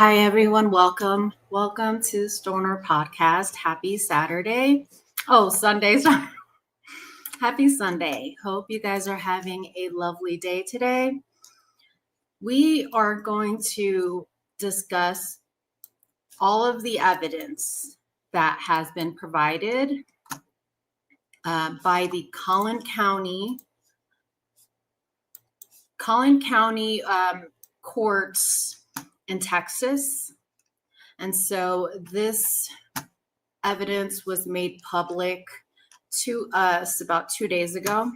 Hi, everyone. Welcome. Welcome to Stoner Podcast. Happy Saturday. Oh, Sunday. Sorry. Happy Sunday. Hope you guys are having a lovely day today. We are going to discuss all of the evidence that has been provided by the Collin County courts in Texas. And so this evidence was made public to us about 2 days ago.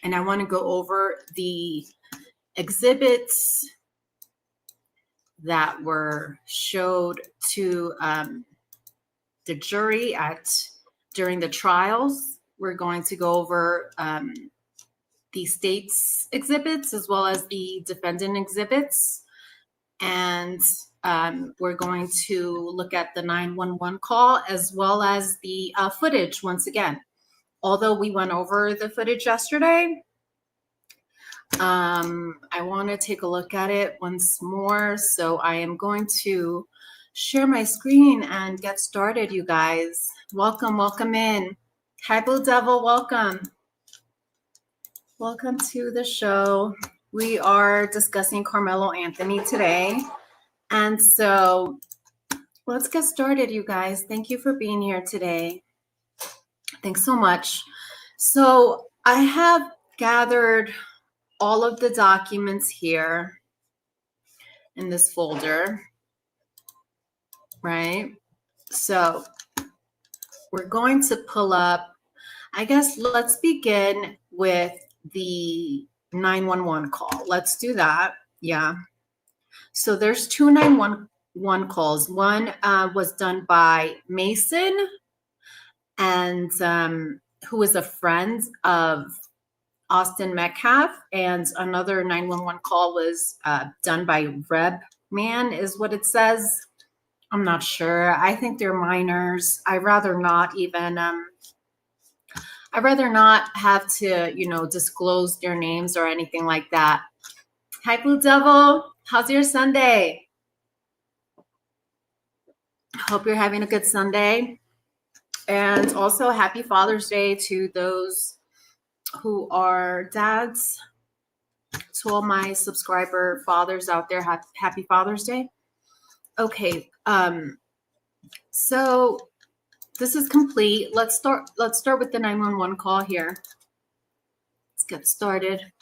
And I want to go over the exhibits that were showed to the jury during the trials. We're going to go over the state's exhibits as well as the defendant exhibits. And we're going to look at the 911 call as well as the footage once again. Although we went over the footage yesterday, I want to take a look at it once more. So I am going to share my screen and get started, you guys. Welcome in. Hi, Blue Devil, welcome. Welcome to the show. We are discussing Karmelo Anthony today. And so let's get started, you guys. Thank you for being here today. Thanks so much. So I have gathered all of the documents here in this folder, right? So we're going to pull up, I guess let's begin with the 911 call. Let's do that. Yeah. So there's two 911 calls. One was done by Mason, and who is a friend of Austin Metcalf, and another 911 call was done by Reb Man, is what it says. I'm not sure. I think they're minors. I'd rather not have to, disclose their names or anything like that. Hi, Blue Devil. How's your Sunday? Hope you're having a good Sunday. And also happy Father's Day to those who are dads. To all my subscriber fathers out there, happy Father's Day. Okay, so this is complete. Let's start with the 911 call here. Let's get started.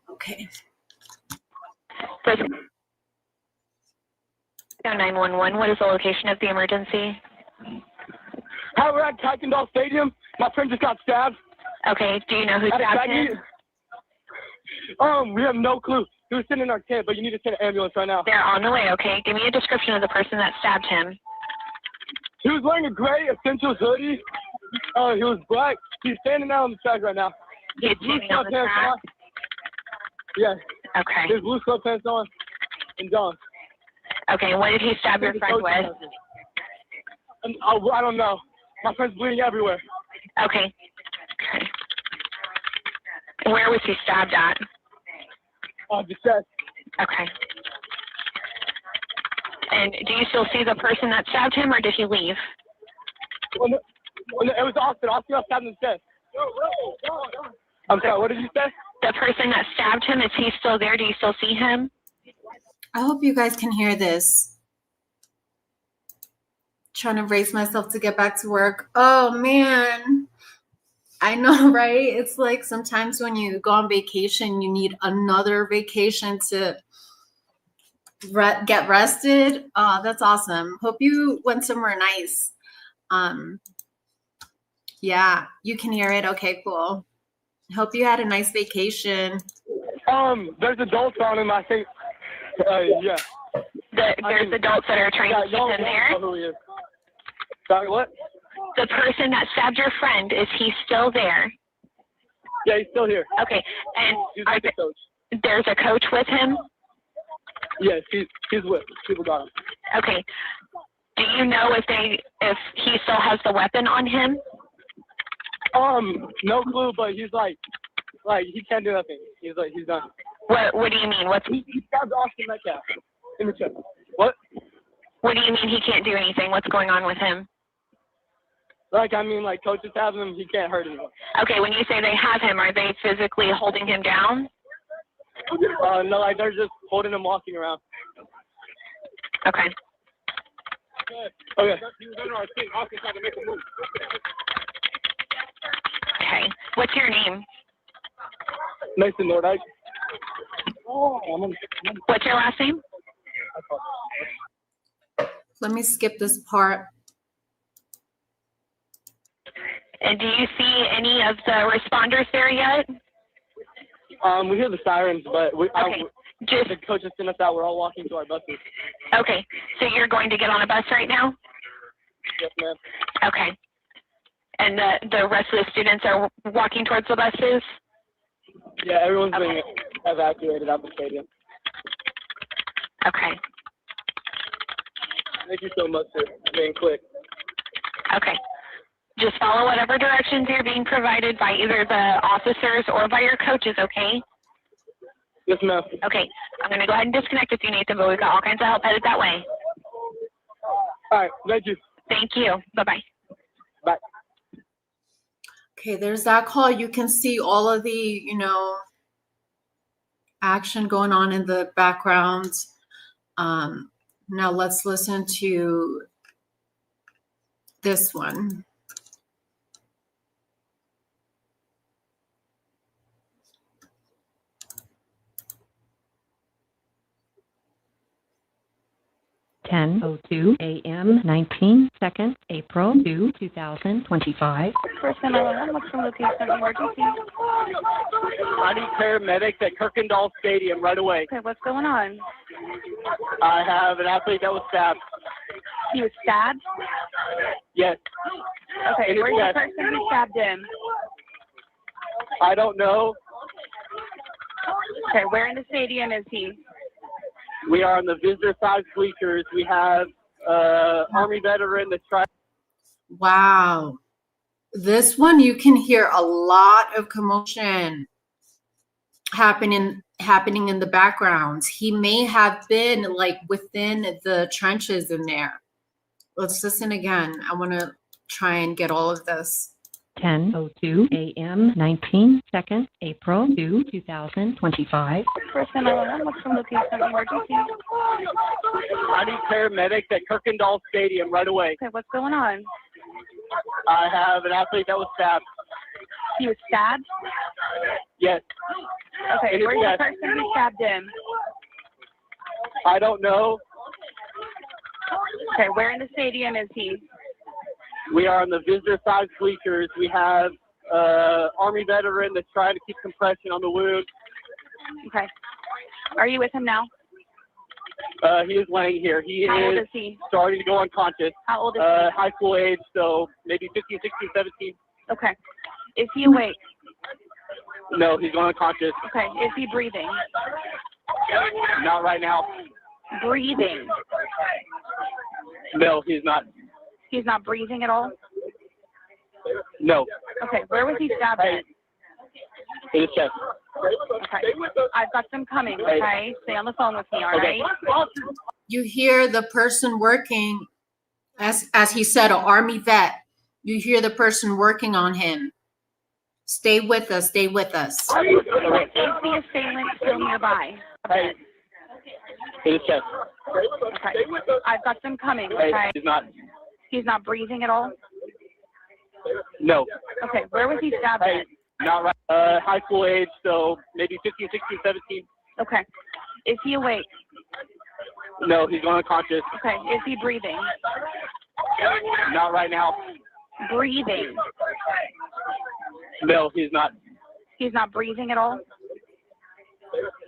Okay. 911, what is the location of the emergency? Hi, we're at Kuykendall Stadium. My friend just got stabbed. Okay, do you know who stabbed him? We have no clue. He was sitting in our tent, but you need to send an ambulance right now. They're on the way, okay? Give me a description of the person that stabbed him. He was wearing a gray Essentials hoodie. He was black. He's standing out on the track right now. He's standing on the track? Yeah. Okay. His blue sweatpants on and John. Okay, what did he stab your friend with? I don't know. My friend's bleeding everywhere. Okay. Where was he stabbed at? The chest. Okay. And do you still see the person that stabbed him, or did he leave? It was Austin. Austin got stabbed in the chest. I'm sorry, what did you say? The person that stabbed him, is he still there? Do you still see him? I hope you guys can hear this. Trying to brace myself to get back to work. Oh, man. I know, right? It's like sometimes when you go on vacation, you need another vacation to get rested. Oh, that's awesome. Hope you went somewhere nice. Yeah, you can hear it. Okay, cool. Hope you had a nice vacation. There's adults on him, I think. Yeah. There's adults that are trying to keep him there? Know who he is. Sorry, what? The person that stabbed your friend, is he still there? Yeah, he's still here. Okay, and He's with the coach. There's a coach with him? Yes, he's with. People got him. Okay. Do you know if he still has the weapon on him? No clue, but he's like he can't do nothing. He's done. What do you mean? He stabbed Austin Metcalf in the chest. What? What do you mean he can't do anything? What's going on with him? Like coaches have him, he can't hurt anyone. Okay, when you say they have him, are they physically holding him down? No, they're just holding him, walking around. Okay. Okay. Okay. What's your name? Mason Nordyke. What's your last name? Let me skip this part. And do you see any of the responders there yet? We hear the sirens, but Okay. the coaches sent us out. We're all walking to our buses. Okay. So you're going to get on a bus right now? Yes, ma'am. Okay. And the rest of the students are walking towards the buses? Yeah, everyone's being evacuated out the stadium. Okay. Thank you so much for being quick. Okay. Just follow whatever directions you're being provided by either the officers or by your coaches, okay? Yes, ma'am. Okay. I'm going to go ahead and disconnect with you, Nathan, but we've got all kinds of help headed that way. All right. Thank you. Thank you. Bye-bye. Bye. Okay, there's that call. You can see all of the, action going on in the background. Now let's listen to this one. (10:02 a.m. 19 seconds, April 2, 2025). Person 911, what's the location of the emergency? I need paramedics at Kirkendall Stadium right away. Okay, what's going on? I have an athlete that was stabbed. He was stabbed? Yes. Okay, And where's the yes. person who stabbed him? I don't know. Okay, where in the stadium is he? We are on the visitor side bleachers. We have Army veteran that's trying. Wow. This one, you can hear a lot of commotion happening in the background. He may have been within the trenches in there. Let's listen again. I want to try and get all of this. 10:02 a.m. 19 seconds, April 2, 2025. Person 911, what's the location of the emergency? I need paramedics at Kirkendall Stadium right away. Okay, what's going on? I have an athlete that was stabbed. He was stabbed? Yes. Okay, And where's yes. the person who stabbed him? I don't know. Okay, where in the stadium is he? We are on the visitor side bleachers. We have Army veteran that's trying to keep compression on the wound. Okay. Are you with him now? He is laying here. He How old is is he? starting to go unconscious. How old is he? High school age, so maybe 15, 16, 17. Okay. Is he awake? No, he's going unconscious. Okay. Is he breathing? Not right now. Breathing. No, he's not. He's not breathing at all? No. Okay. Where was he stabbed at? In his chest. Okay. I've got them coming, okay? Stay on the phone with me, all right? You hear the person working, as he said, an Army vet. You hear the person working on him. Stay with us. Stay with us. Is the assailant still nearby? Hey. In his chest. Okay. I've got them coming, Hey, okay? he's not. He's not breathing at all? No. Okay. Where was he stabbed Hey. at? Not right. High school age, so maybe 15, 16, 17. Okay. Is he awake? No, he's going unconscious. Okay. Is he breathing? Not right now. Breathing. No, he's not. He's not breathing at all?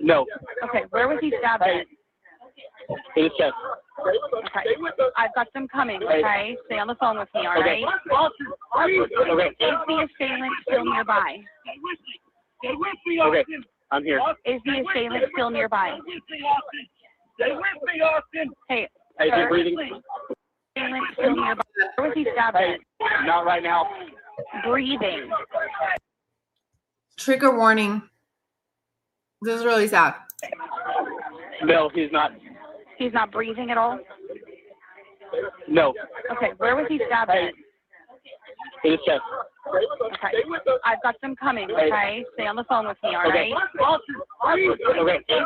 No. Okay. Where was he stabbed Hey. at? In his chest. Okay. I've got them coming, okay? Stay on the phone with me, all right? Okay. Is the assailant still nearby? Okay. I'm here. Is the assailant still nearby? Hey, Hey, is he sir, breathing? assailant still nearby. Where was he stabbed Hey. at? Not right now. breathing. Trigger warning. This is really sad. No, he's not. He's not breathing at all? No. Okay, where was he stabbed at? In his chest. Okay, I've got them coming, okay? Stay on the phone with me, all right? Okay. Is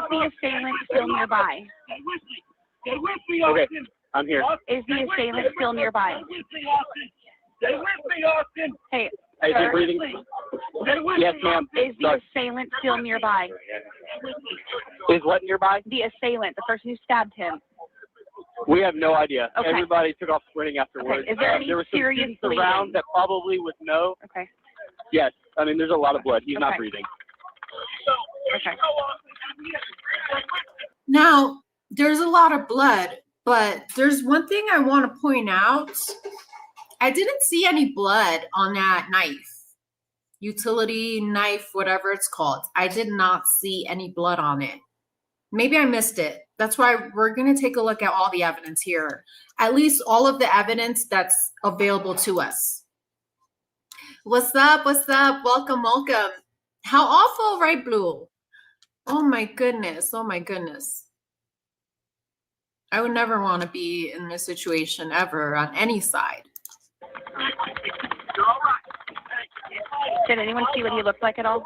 the assailant still nearby? Okay. I'm here. Is the assailant still nearby? Hey, Is he sir, breathing? Yes, ma'am. is the Sorry. assailant still nearby? Is what nearby? The assailant, the person who stabbed him. We have no idea. Okay. Everybody took off sprinting afterwards. Okay. Is there any there was some serious students around bleeding? that probably would know. Okay, Yes. I mean, there's a lot of blood. He's not Okay. breathing. okay. Now, there's a lot of blood, but there's one thing I want to point out. I didn't see any blood on that knife, utility knife, whatever it's called. I did not see any blood on it. Maybe I missed it. That's why we're going to take a look at all the evidence here, at least all of the evidence that's available to us. What's up? What's up? Welcome, welcome. How awful, right, Blue? Oh my goodness. Oh my goodness. I would never want to be in this situation ever on any side. Did anyone see what he looked like at all?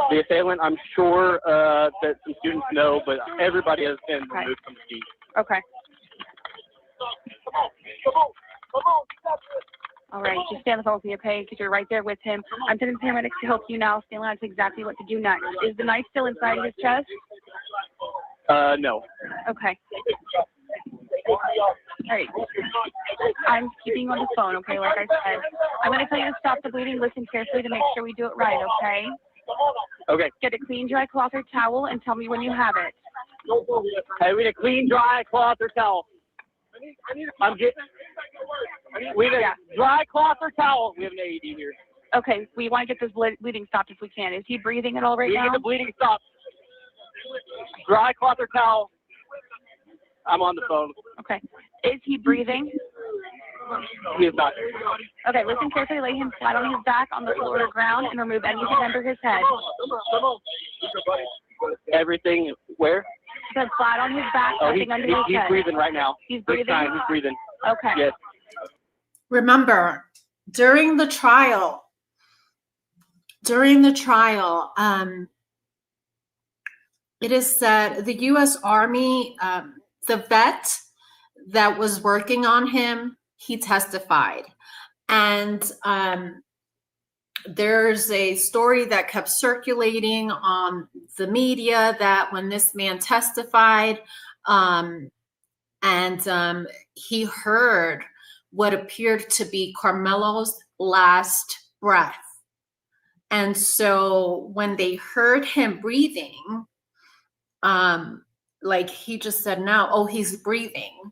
The assailant, I'm sure that some students know, but everybody has been Okay. removed from the scene. Okay. All right, just stay on the phone with me, okay? Because you're right there with him. I'm sending paramedics to help you now. Stanley knows exactly what to do next. Is the knife still inside of his chest? No. Okay. All right. I'm keeping you on the phone, okay? Like I said, I'm going to tell you to stop the bleeding. Listen carefully to make sure we do it right, okay? Okay. Get a clean, dry cloth or towel and tell me when you have it. Hey, we need a clean, dry cloth or towel. I'm getting. We need a dry cloth or towel. We have an AED here. Okay, we want to get this bleeding stopped if we can. Is he breathing at all right We now? get the bleeding stopped. Dry cloth or towel. I'm on the phone. Okay. Is he breathing? He is not. Okay, listen carefully. Lay him flat on his back on the floor or ground and remove anything under his head. Everything where? Said flat on his back, Oh, nothing under his he's head. breathing right now. He's This breathing? time, he's breathing. Okay. Yes. Remember, during the trial, it is said the U.S. Army, the vet that was working on him, he testified. And there's a story that kept circulating on the media that when this man testified, he heard what appeared to be Karmelo's last breath. And so when they heard him breathing, like he just said now, oh, he's breathing.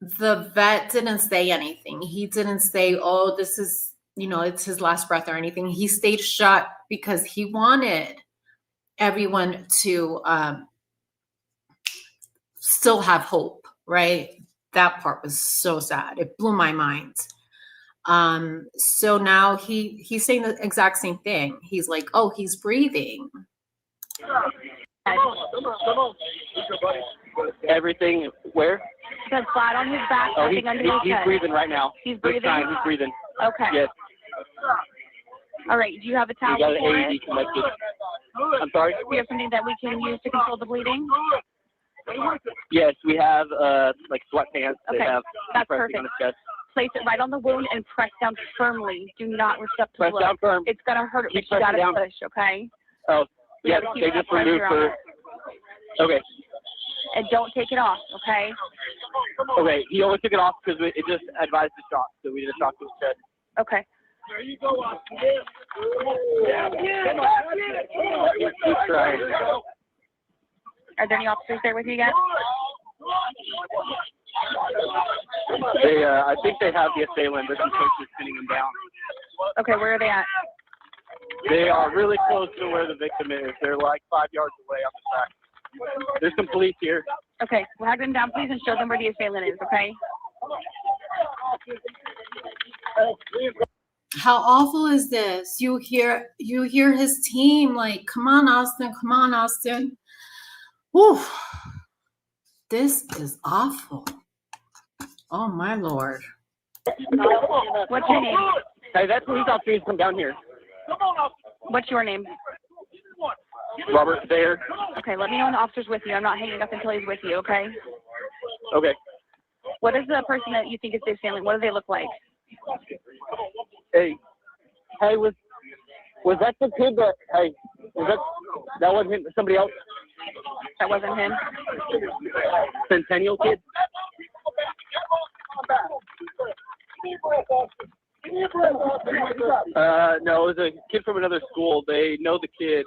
The vet didn't say anything. He didn't say, oh, this is, it's his last breath or anything. He stayed shut because he wanted everyone to still have hope, right? That part was so sad. It blew my mind. So now he's saying the exact same thing. He's like, oh, he's breathing. Everything where? Said flat on his back, Oh, nothing under his he's head. breathing right now. He's This breathing? time, he's breathing. Okay. Yes. All right. Do you have a towel We got an for AED it? connected. I'm sorry? Do you have something that we can use to control the bleeding? Yes, we have like sweatpants that Okay, have that's pressing on perfect. his chest. Place it right on the wound and press down firmly. Do not lift up to Press blood. down firm. It's going to hurt, Keep but you got pressing to down. push, okay? Oh, We yes, gotta keep they that just removed pressure on her. it. Okay. And don't take it off, okay? Okay, he only took it off because it just advised the shock, so we did a shock to his chest. Okay. He's trying. Are there any officers there with you yet? I think they have the assailant. There's some coaches pinning him down. Okay, where are they at? They are really close to where the victim is. They're like 5 yards away on the track. There's some police here. Okay, well, have them down, please, and show them where the assailant is, okay? How awful is this? You hear his team like, come on, Austin, come on, Austin. Whew. This is awful. Oh my Lord. What's your name? Hey, that police officer needs to come down here. What's your name? Robert there. Okay, let me know when the officer's with you. I'm not hanging up until he's with you, okay? Okay. What is the person that you think is safe handling? What do they look like? Hey, was that the kid that? Hey, that wasn't him? Somebody else? That wasn't him? Centennial kid? No, it was a kid from another school. They know the kid.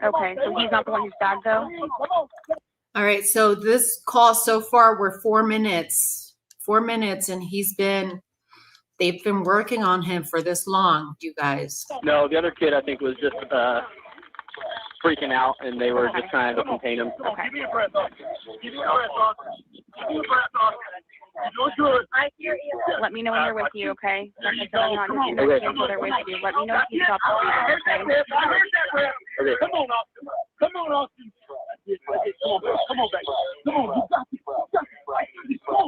Okay, so he's not the one who's stabbed, though? All right, so this call so far, we're 4 minutes. 4 minutes, and they've been working on him for this long, you guys. No, the other kid I think was just freaking out, and they were just trying to contain him. Okay. Give me a breath, Austin. Give me a breath, Austin. Give me a breath, Austin. You're doing good. Let me know when they're with you, okay? Like I said, I'm not just going to until they're with you. Let me know if you stop breathing, okay? Okay. Come on, Austin. Come on, Austin. Come on, baby. Come on. You got this. Come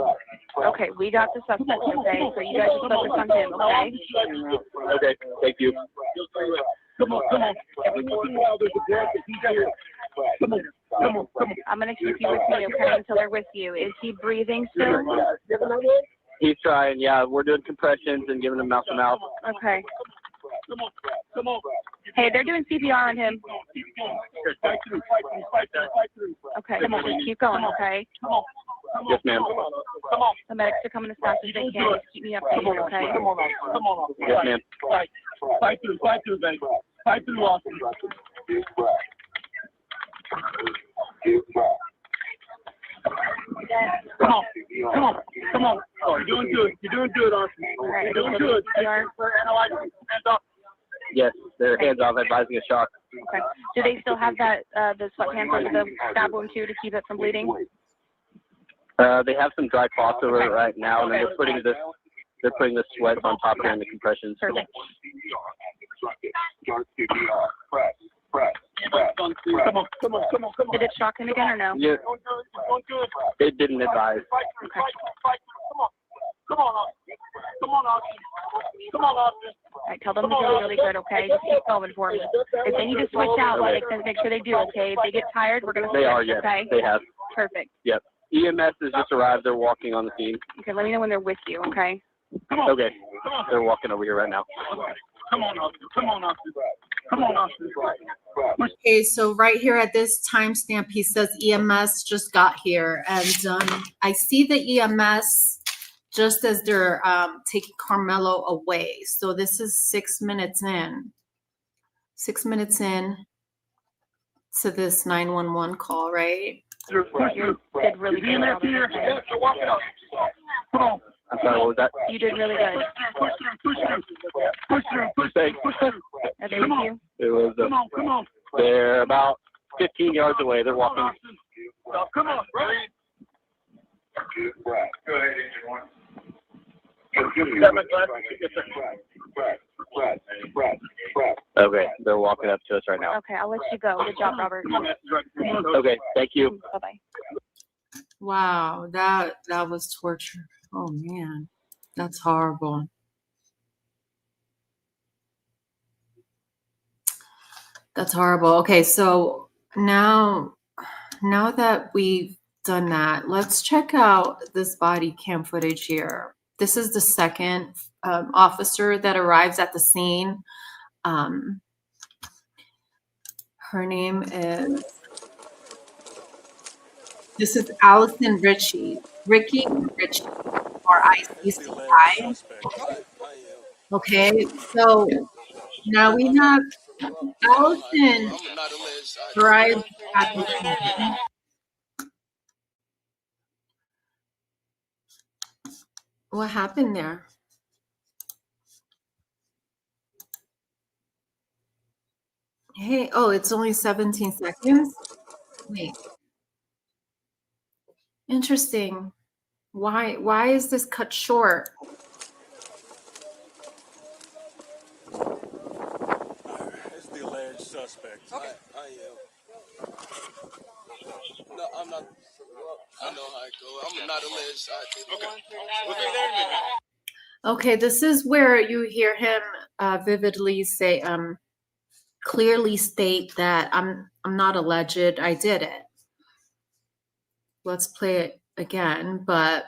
on. Okay, we got the suspect, okay? So you guys just focus on him, okay? Okay, thank you. Come on, come on. Every once in a while, there's a breath that he's here. Come on, come on, come on. I'm going to keep you with me, okay, until they're with you. Is he breathing still? He's trying, yeah. We're doing compressions and giving him mouth to mouth. Okay. Come on, come on. Hey, they're doing CPR on him. Fight through. Okay, just keep going, okay? Yes, ma'am. Come on. The medics are coming as fast as they can. Just keep me updated, okay? Come on. Yes, ma'am. Fight through, baby. Fight through, Austin. Come on. Oh, you're doing good, Austin. All right, You're doing so good. CPR. Yes, their hands off, advising a shock. Okay. Do they still have that the sweatpants over the stab wound too to keep it from bleeding? They have some dry cloth over it right now, and then they're putting the sweat on top here in the compressions. Perfect. Come on. Did it shock him again or no? Yeah. It didn't advise. Okay. Come on, Austin. All right, tell them to do really good, okay? Just keep going for me. If they need to switch out, make sure they do, okay? If they get tired, we're going to switch, They are, yes. okay? They have. Perfect. Yep. EMS has just arrived. They're walking on the scene. Okay, let me know when they're with you, okay? Okay. They're walking over here right now. Come on, Austin. Okay, so right here at this timestamp, he says EMS just got here, and I see the EMS just as they're taking Karmelo away. So this is 6 minutes in. 6 minutes in to this 911 call, right? You did really good. Come on. I'm sorry, what was that? You did really good. Push through. Are they with you? It was, come on. They're about 15 yards away. They're walking. Come on, bro. Go ahead, Agent 1. Okay, they're walking up to us right now. Okay, I'll let you go. Good job, Robert. Okay, thank you. Bye-bye. Wow, that was torture. Oh man, that's horrible. That's horrible. Okay, so now that we've done that, let's check out this body cam footage here. This is the second officer that arrives at the scene. Her name is, this is Allison Ricky Ritchie, R-I-C-C-I. Okay, so now we have Allison arrived at the scene. What happened there? Hey, oh, it's only 17 seconds? Wait. Interesting. Why is this cut short? It's the alleged suspect. Okay. I am. No, I'm not. I know how it goes. I'm not alleged. Okay. We'll be there in a minute. Okay, this is where you hear him vividly say, clearly state that I'm not alleged, I did it. Let's play it again, but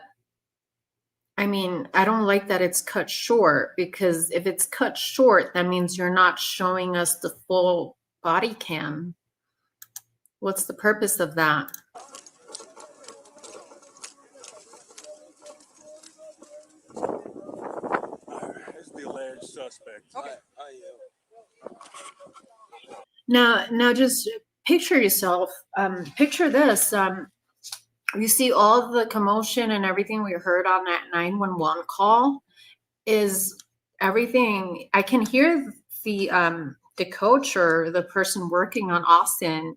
I mean, I don't like that it's cut short, because if it's cut short, that means you're not showing us the full body cam. What's the purpose of that? It's the alleged suspect. Okay. I am. Now just picture yourself, picture this, you see all the commotion and everything we heard on that 911 call is everything. I can hear the coach or the person working on Austin.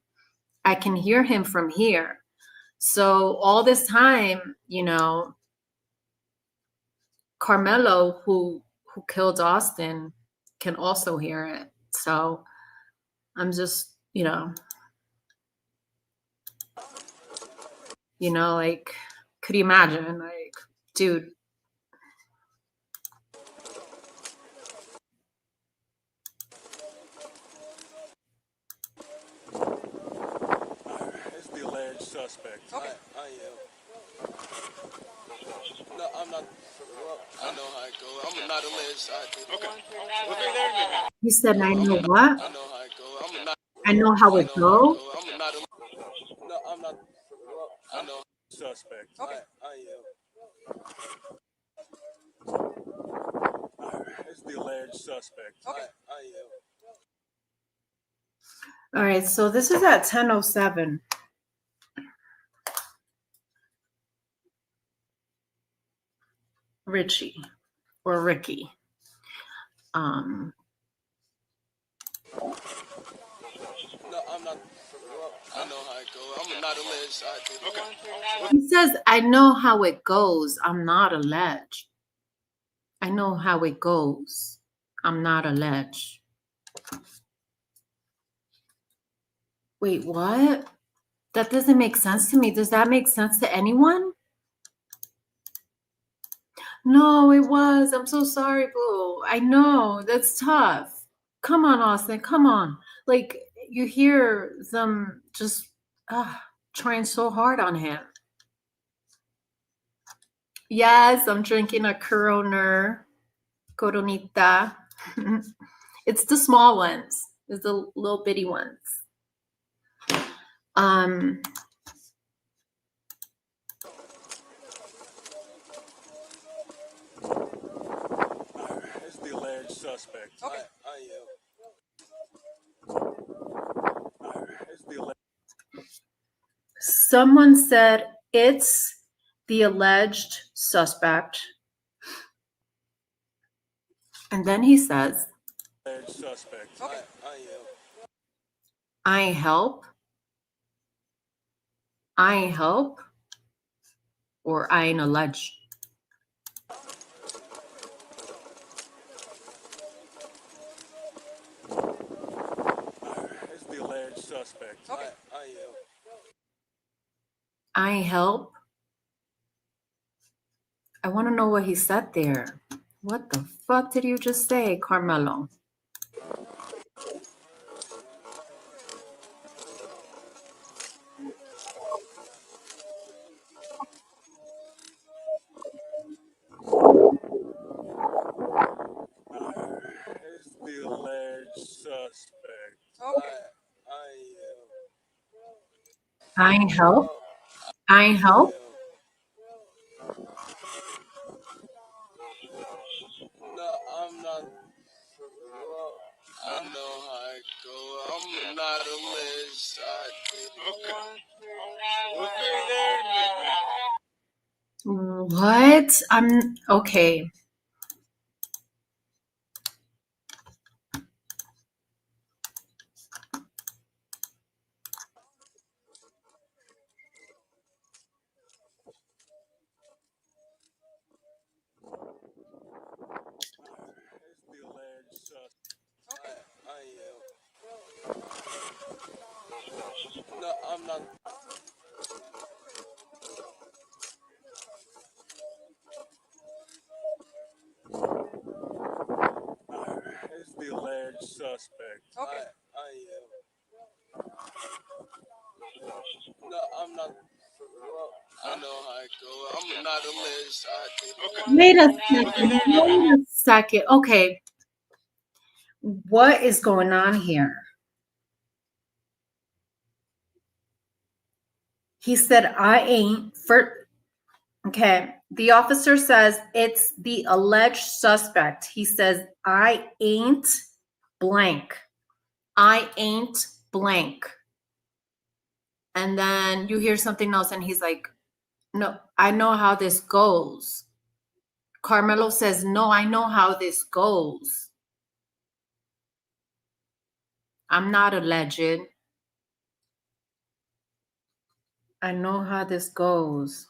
I can hear him from here. So all this time, Karmelo, who killed Austin, can also hear it. So I'm just, like, could you imagine? Like, dude. It's the alleged suspect. Okay. I am. No, I'm not. I know how it goes. I'm not alleged. Okay. We'll be there in a minute. He said, I know what? I know how it goes. I'm not. I know how it goes. I'm not. No, I'm not. I know suspect. Okay. I am. It's the alleged suspect. Okay. I am. All right, so this is at 10:07. Richie or Ricky. No, I'm not. I know how it goes. I'm not alleged. Okay. He says, I know how it goes. I'm not alleged. I know how it goes. I'm not alleged. Wait, what? That doesn't make sense to me. Does that make sense to anyone? No, it was. I'm so sorry, boo. I know. That's tough. Come on, Austin. Come on. Like, you hear them just trying so hard on him. Yes, I'm drinking a Coronita. It's the small ones. It's the little bitty ones. It's the alleged suspect. Okay. I am. It's the alleged. Someone said it's the alleged suspect. And then he says, Alleged suspect. Okay. I am. I help. I help. Or I ain't alleged. It's the alleged suspect. Okay. I am. I help. I want to know what he said there. What the fuck did you just say, Karmelo? It's the alleged suspect. Okay. I am. I help. I help. No, I'm not. I know how it goes. I'm not alleged. Okay. We'll be there in a minute. What? I'm okay. not. It's the alleged suspect. Okay. I am. No, I'm not. Well, I know how it goes. I'm not alleged. I did. Okay. Wait a second. Wait a second. Okay. What is going on here? He said, I ain't for. Okay. The officer says it's the alleged suspect. He says, I ain't blank. I ain't blank. And then you hear something else, and he's like, no, I know how this goes. Karmelo says, no, I know how this goes. I'm not alleged. I know how this goes.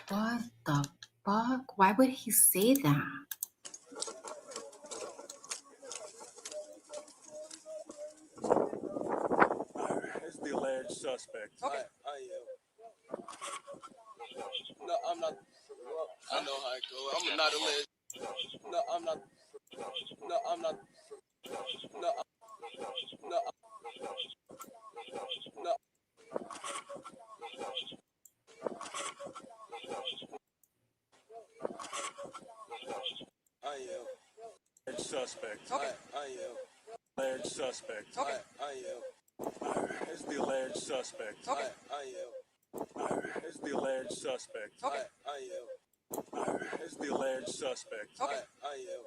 What the fuck? Why would he say that? It's the alleged suspect. Okay. I am. No, I'm not. Well, I know how it goes. I'm not alleged. No, I'm not. No, I'm not. No, no, no. I am. Alleged suspect. Okay. I am. Alleged suspect. Okay. I am. It's the alleged suspect. Okay. I am. It's the alleged suspect. Okay. I am. It's the alleged suspect. Okay. I am.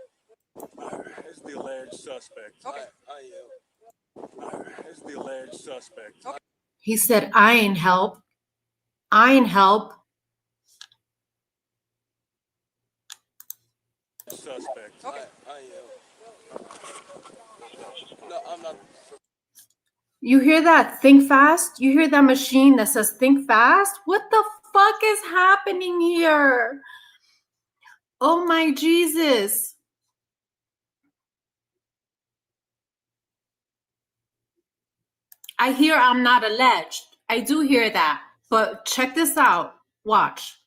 It's the alleged suspect. Okay. I am. It's the alleged suspect. Okay. He said, I ain't help. I ain't help. Suspect. Okay. I am. No, I'm not. You hear that? Think fast? You hear that machine that says think fast? What the fuck is happening here? Oh my Jesus. I hear I'm not alleged. I do hear that. But check this out. Watch.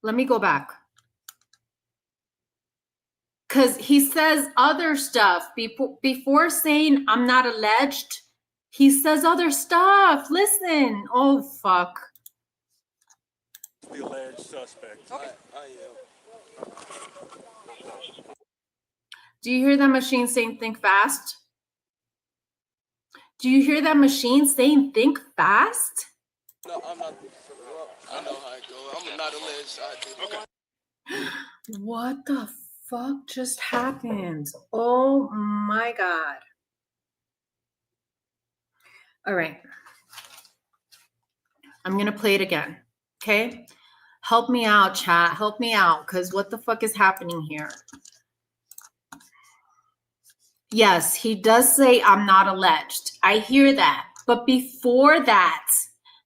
Let me go back. Because he says other stuff before saying I'm not alleged. He says other stuff. Listen. Oh, fuck. The alleged suspect. Okay. I am. Do you hear that machine saying think fast? Do you hear that machine saying think fast? No, I'm not. Well, I know how it goes. I'm not alleged. I did. Okay. What the fuck just happened? Oh my God. All right. I'm going to play it again. Okay. Help me out, chat. Help me out. Because what the fuck is happening here? Yes, he does say I'm not alleged. I hear that. But before that,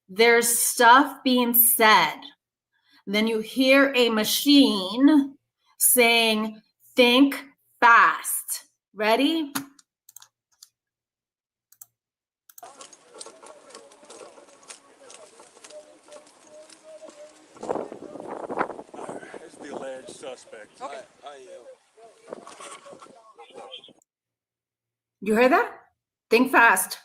there's stuff being said. Then you hear a machine saying, think fast. Ready? It's the alleged suspect. Okay. I am. You heard that? Think fast.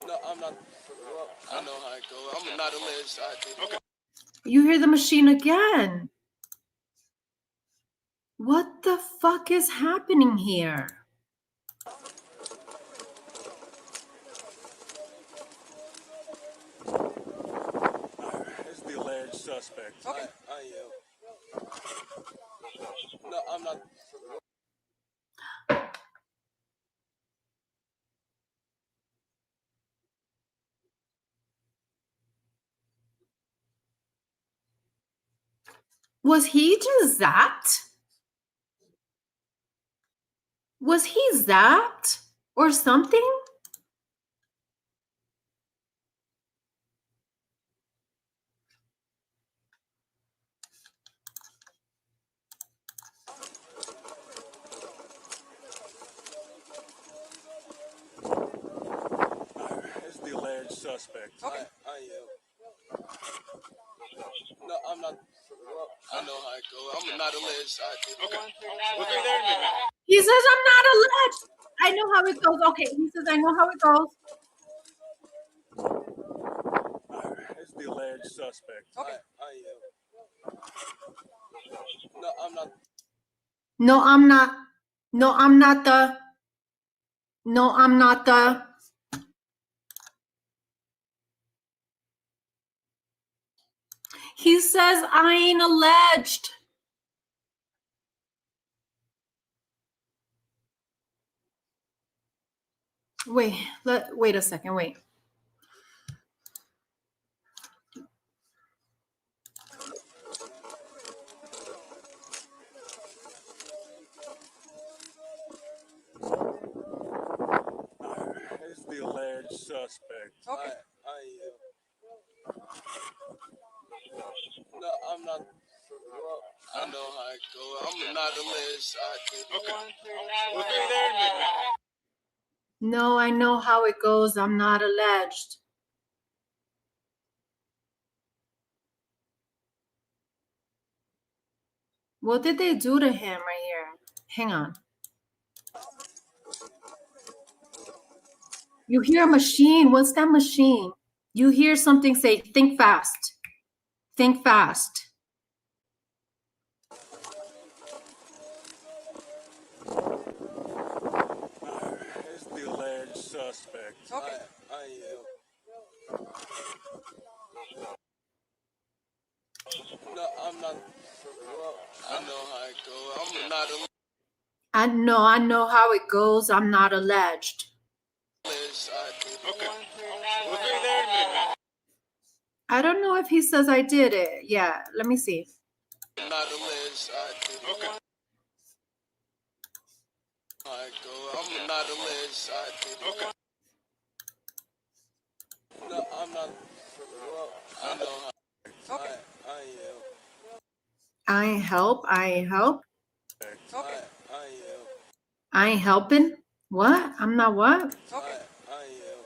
No, I'm not. Well, I know how it goes. I'm not alleged. I did. Okay. You hear the machine again. What the fuck is happening here? It's the alleged suspect. Okay. I am. No, I'm not. Was he just zapped? Was he zapped or something? alleged suspect. I am. No, I'm not. I know how it goes. I'm not alleged. Okay. Well, stay there a minute. He says I'm not alleged. I know how it goes. Okay, he says I know how it goes. It's the alleged suspect. Okay. I am. No, I'm not. No, I'm not. No, I'm not the. No, I'm not the. He says I ain't alleged. Wait a second. Wait. It's the alleged suspect. Okay. I am. No, I'm not. I know how it goes. I'm not alleged. Okay. Well, stay there a minute. No, I know how it goes. I'm not alleged. What did they do to him right here? Hang on. You hear a machine. What's that machine? You hear something say, think fast. Think fast. It's the alleged suspect. Okay. I am. No, I'm not. I know how it goes. I'm not alleged. I know how it goes. I'm not alleged. Okay. Well, stay there a minute. I don't know if he says I did it. Yeah, let me see. Not alleged. Okay. I'm not alleged. Okay. No, I'm not. I know how. Okay. I am. I ain't help. I ain't help. Okay. I am. I ain't helping. What? I'm not what? Okay. I am.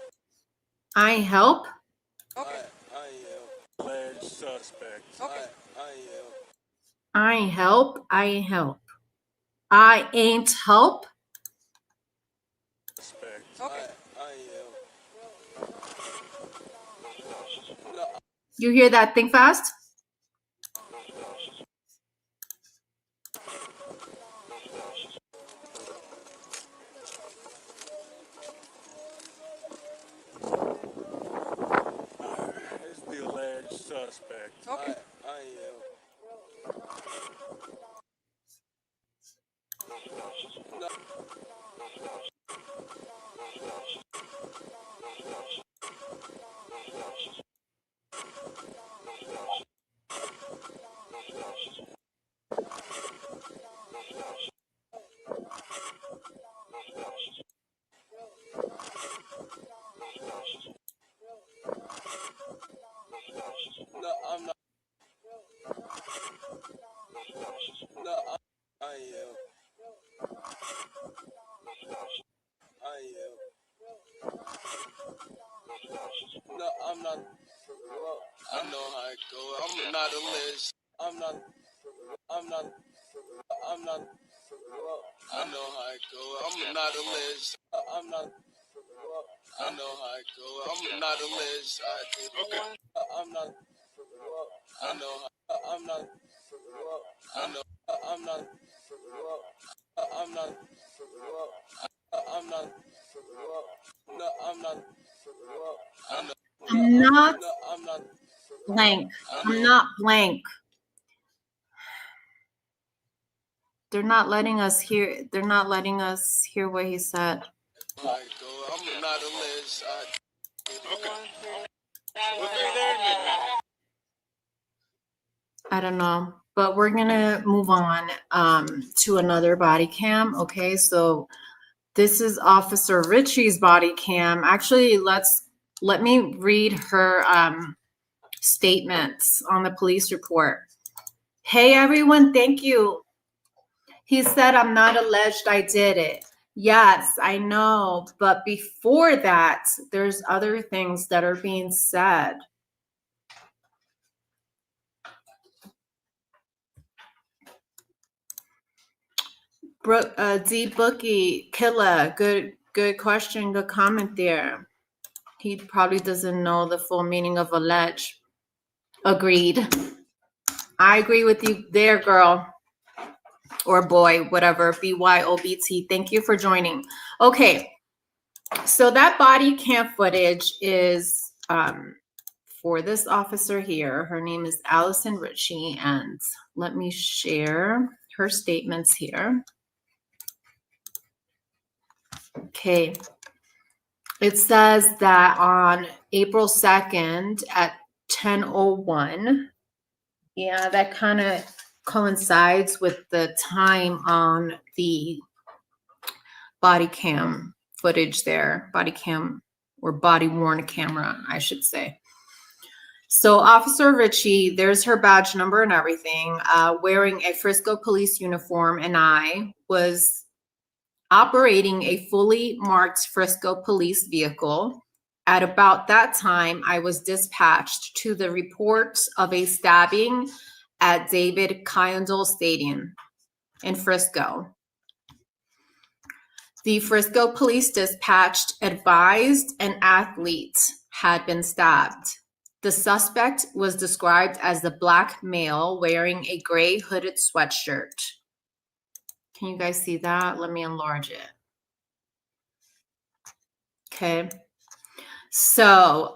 I ain't help. Okay. I am. Alleged suspect. Okay. I am. I ain't help. I ain't help. I ain't help. Suspect. Okay. I am. No, You hear that? Think fast. it's the alleged suspect. Okay. I am. No. No, I'm not. No, I am. I am. No, I'm not. I know how it goes. I'm not alleged. I'm not. I'm not. I'm not. I know how it goes. I'm not alleged. I'm not. I know how it goes. I'm not alleged. Okay. I'm not. I know. I'm not. I know. I'm not. I'm not. I'm not. No, I'm not. I know. I'm not No, I'm not. blank. I'm not blank. They're not letting us hear. They're not letting us hear what he said. I'm not alleged. Okay. Well, stay there a minute. I don't know, but we're gonna move on to another body cam. Okay, so this is Officer Ritchie's body cam. Actually, let me read her statements on the police report. Hey everyone, thank you. He said, I'm not alleged, I did it. Yes, I know. But before that, there's other things that are being said. D Bookie, Killa, good question, good comment there. He probably doesn't know the full meaning of allege. Agreed. I agree with you there, girl. Or boy, whatever, BYOBT. Thank you for joining. Okay, so that body cam footage is for this officer here. Her name is Allison Ritchie, and let me share her statements here. Okay. It says that on April 2nd at 10:01, yeah, that kind of coincides with the time on the body cam footage there, body cam or body worn camera, I should say. So Officer Ritchie, there's her badge number and everything, wearing a Frisco police uniform, and I was operating a fully marked Frisco police vehicle. At about that time, I was dispatched to the report of a stabbing at David Kyndall Stadium in Frisco. The Frisco police dispatched advised an athlete had been stabbed. The suspect was described as the black male wearing a gray hooded sweatshirt. Can you guys see that? Let me enlarge it. Okay. So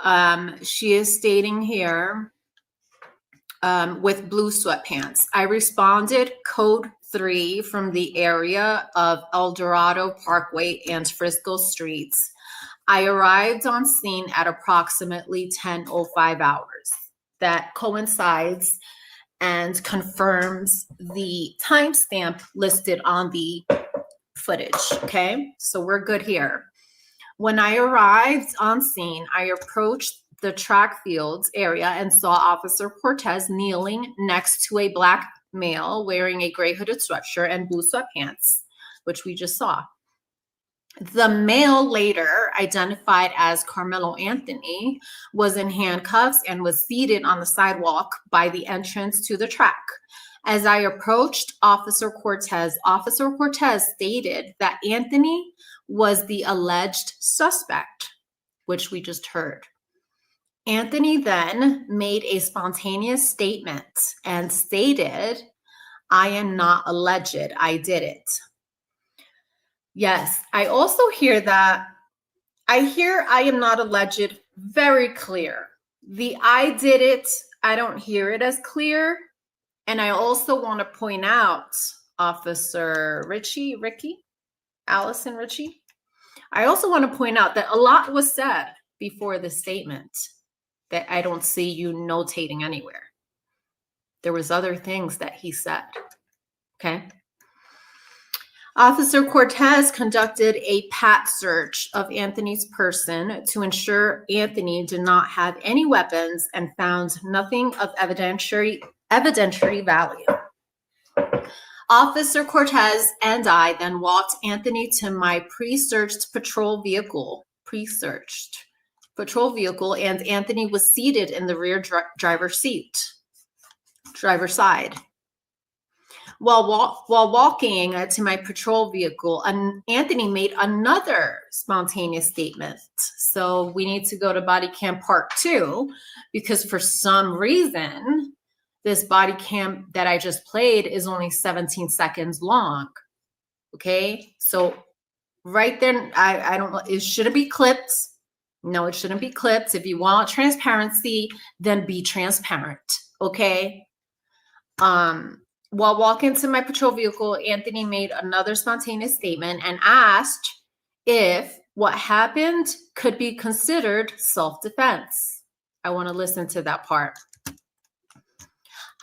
she is stating here with blue sweatpants. I responded code 3 from the area of El Dorado Parkway and Frisco Streets. I arrived on scene at approximately 10:05 hours. That coincides and confirms the timestamp listed on the footage. Okay, so we're good here. When I arrived on scene, I approached the track fields area and saw Officer Cortez kneeling next to a black male wearing a gray hooded sweatshirt and blue sweatpants, which we just saw. The male, later identified as Karmelo Anthony, was in handcuffs and was seated on the sidewalk by the entrance to the track. As I approached Officer Cortez stated that Anthony was the alleged suspect, which we just heard. Anthony then made a spontaneous statement and stated, "I am not alleged, I did it." Yes, I also hear that. I hear "I am not alleged" very clear. The "I did it," I don't hear it as clear. And I also want to point out, Officer Allison Ritchie. I also want to point out that a lot was said before the statement that I don't see you notating anywhere. There was other things that he said. Okay. Officer Cortez conducted a pat search of Anthony's person to ensure Anthony did not have any weapons and found nothing of evidentiary value. Officer Cortez and I then walked Anthony to my pre-searched patrol vehicle, and Anthony was seated in the rear driver's side. While walking to my patrol vehicle, Anthony made another spontaneous statement. So we need to go to body cam part 2, because for some reason, this body cam that I just played is only 17 seconds long. Okay, so right there, I don't know, it shouldn't be clipped. No, it shouldn't be clipped. If you want transparency, then be transparent. Okay. While walking to my patrol vehicle, Anthony made another spontaneous statement and asked if what happened could be considered self-defense. I want to listen to that part.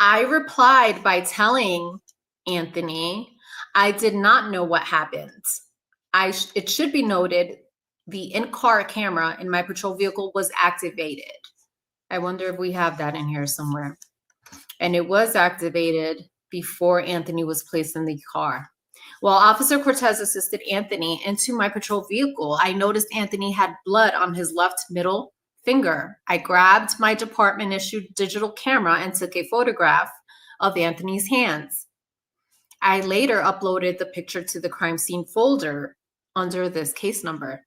I replied by telling Anthony I did not know what happened. It should be noted the in-car camera in my patrol vehicle was activated. I wonder if we have that in here somewhere. And it was activated before Anthony was placed in the car. While Officer Cortez assisted Anthony into my patrol vehicle, I noticed Anthony had blood on his left middle finger. I grabbed my department-issued digital camera and took a photograph of Anthony's hands. I later uploaded the picture to the crime scene folder under this case number.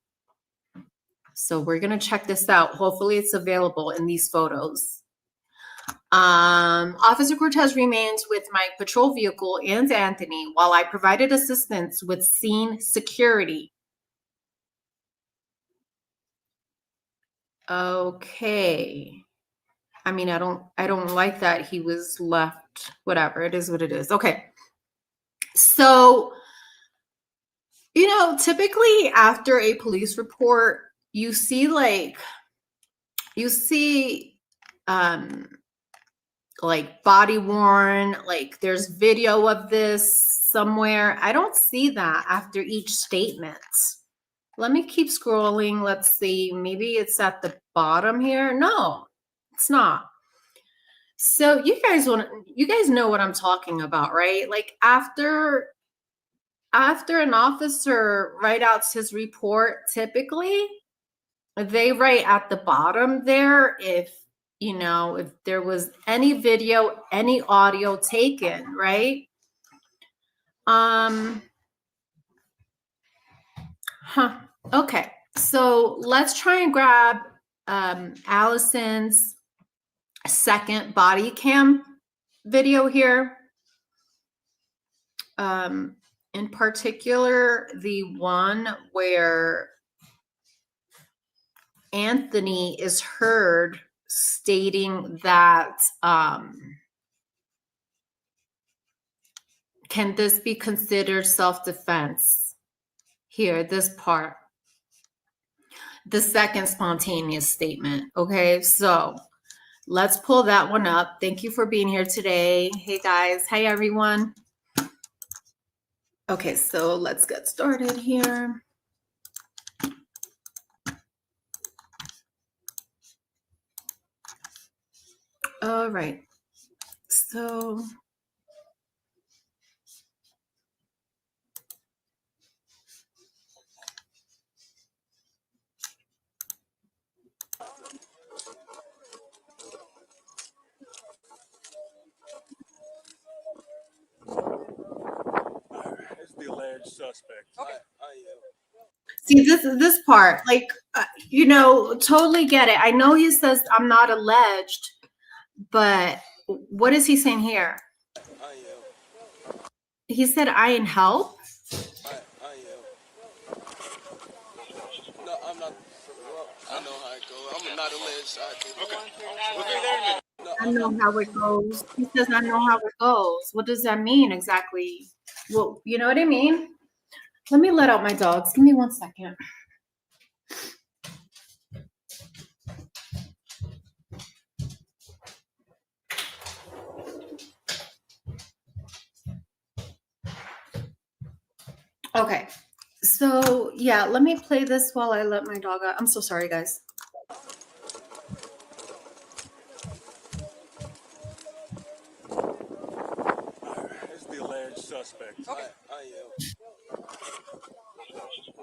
So we're going to check this out. Hopefully it's available in these photos. Officer Cortez remained with my patrol vehicle and Anthony while I provided assistance with scene security. Okay. I mean, I don't like that he was left. Whatever, it is what it is. Okay. So, you know, typically after a police report, you see like body worn, like there's video of this somewhere. I don't see that after each statement. Let me keep scrolling. Let's see. Maybe it's at the bottom here. No, it's not. So you guys know what I'm talking about, right? Like after an officer writes out his report, typically they write at the bottom there if there was any video, any audio taken, right? Okay, so let's try and grab Allison's second body cam video here. In particular, the one where Anthony is heard stating that, can this be considered self-defense? Here, this part, the second spontaneous statement. Okay, so let's pull that one up. Thank you for being here today. Hey guys, hey everyone. Okay, so let's get started here. All right, so It's the alleged suspect. Okay. see, this part, like, totally get it. I know he says I'm not alleged, but what is he saying here? He said I ain't help. No, I'm not. I know how it goes. I'm not alleged. Okay. I know how it goes. He says I know how it goes. What does that mean exactly? Well, you know what I mean? Let me let out my dogs. Give me 1 second. Okay, so yeah, let me play this while I let my dog out. I'm so sorry, guys. It's the alleged suspect. Okay.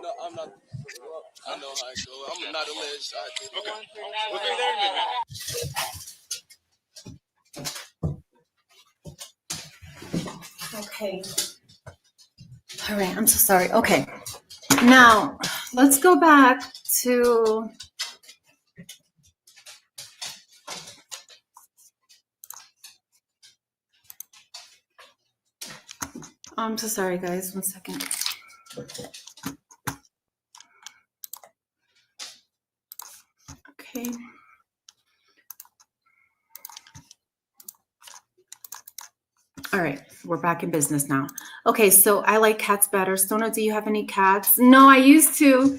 No, I'm not. I know how it goes. I'm not alleged. Okay. We'll be there in a minute. Okay. All right, I'm so sorry. Okay, now let's go back to I'm so sorry, guys. 1 second. Okay. All right, we're back in business now. Okay, so I like cats better. Sona, do you have any cats? No, I used to.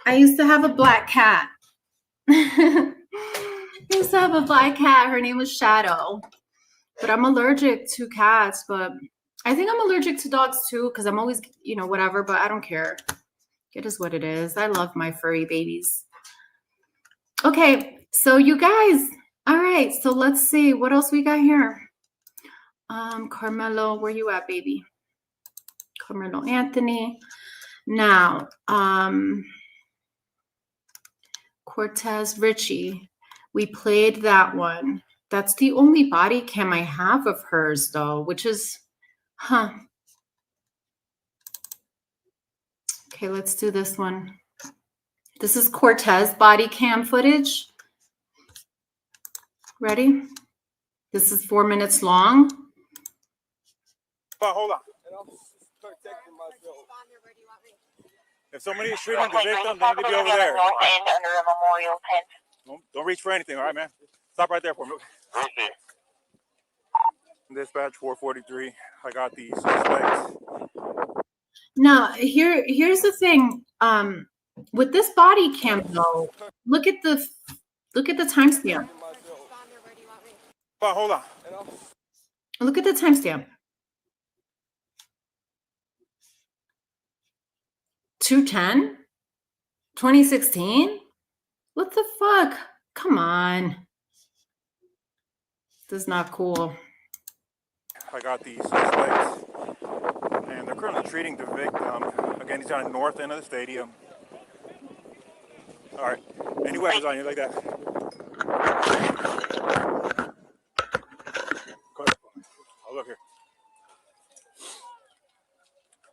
I used to have a black cat. I used to have a black cat. Her name was Shadow. But I'm allergic to cats, but I think I'm allergic to dogs too, because I'm always, whatever, but I don't care. It is what it is. I love my furry babies. Okay, so you guys, all right, so let's see what else we got here. Karmelo, where you at, baby? Karmelo Anthony. Now, Cortez Ritchie. We played that one. That's the only body cam I have of hers, though, which is, huh. Okay, let's do this one. This is Cortez body cam footage. Ready? This is 4 minutes long. But hold on. If somebody is shooting the victim, they need to be over there. Don't reach for anything, all right, man? Stop right there for me. Dispatch 443. I got the suspects. Now, here's the thing. With this body cam, though, look at the timestamp. But hold on. Look at the timestamp. 210, 2016. What the fuck? Come on. This is not cool. I got the suspects, and they're currently treating the victim. Again, he's on the north end of the stadium. All right. Any weapons on you like that? Oh, look here.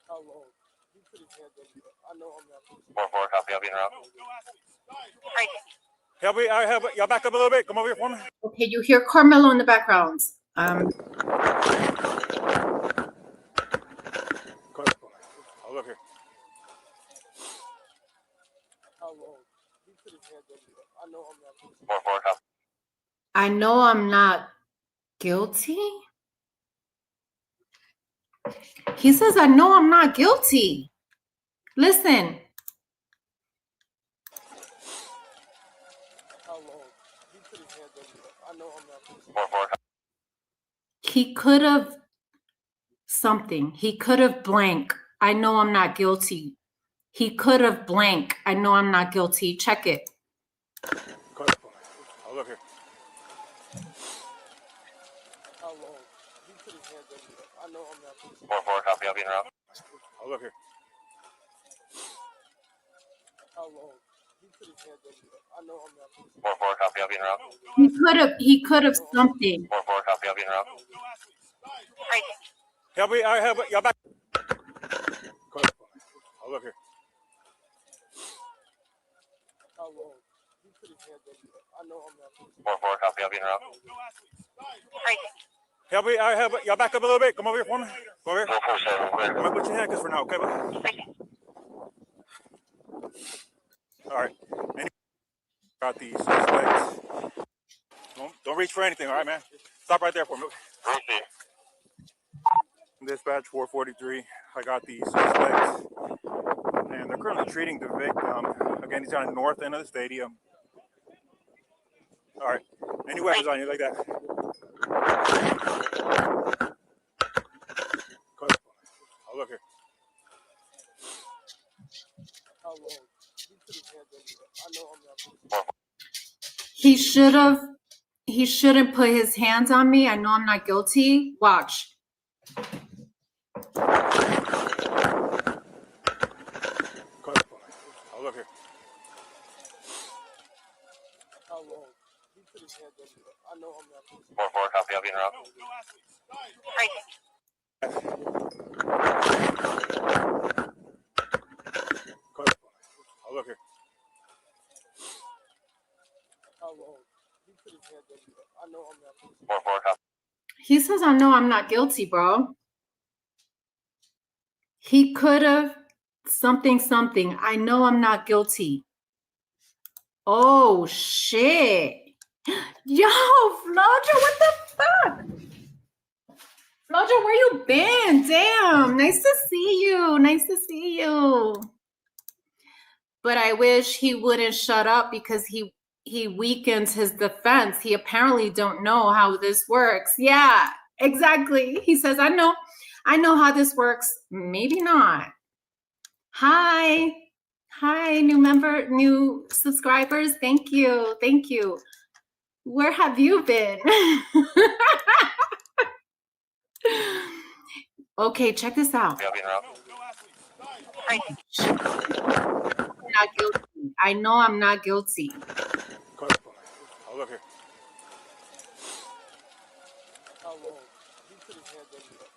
How long? You put his hands on me. I know I'm not. 4-4, copy. I'll be in route. Help me. Y'all back up a little bit. Come over here for me. Okay, you hear Karmelo in the background. Oh, look here. How long? You put his hands on me. I know I'm not. 4-4, copy. I know I'm not guilty. He says, I know I'm not guilty. Listen. How long? You put his hands on me. I know I'm not. 4-4. He could have something. He could have blank. I know I'm not guilty. He could have blank. I know I'm not guilty. Check it. Oh, look here. How long? You put his hands on me. I know I'm not. 4-4, copy. I'll be in route. Oh, look here. How long? You put his hands on me. I know I'm not. 4-4, copy. I'll be in route. He could have something. 4-4, copy. I'll be in route. Help me. Y'all back. Oh, look here. How long? You put his hands on me. I know I'm not. 4-4, copy. I'll be in route. Help me. Y'all back up a little bit. Come over here for me. Go over here. I'm gonna put your handcuffs for now, okay? All right. Got the suspects. Don't reach for anything, all right, man? Stop right there for me. Dispatch 443. I got the suspects, and they're currently treating the victim. Again, he's on the north end of the stadium. All right. Any weapons on you like that? Oh, look here. How long? You put his hands on me. I know I'm not. He shouldn't put his hands on me. I know I'm not guilty. Watch. Oh, look here. How long? You put his hands on me. I know I'm not. 4-4, copy. I'll be in route. Oh, look here. How long? You put his hands on me. I know I'm not. 4-4, copy. He says, I know I'm not guilty, bro. He could have something. I know I'm not guilty. Oh, shit. Yo, Flojo, what the fuck? Flojo, where you been? Damn, nice to see you. But I wish he wouldn't shut up because he weakens his defense. He apparently don't know how this works. Yeah, exactly. He says, I know how this works. Maybe not. Hi, new subscribers. Thank you. Where have you been? Okay, check this out. I'm not guilty. I know I'm not guilty. I'll look here.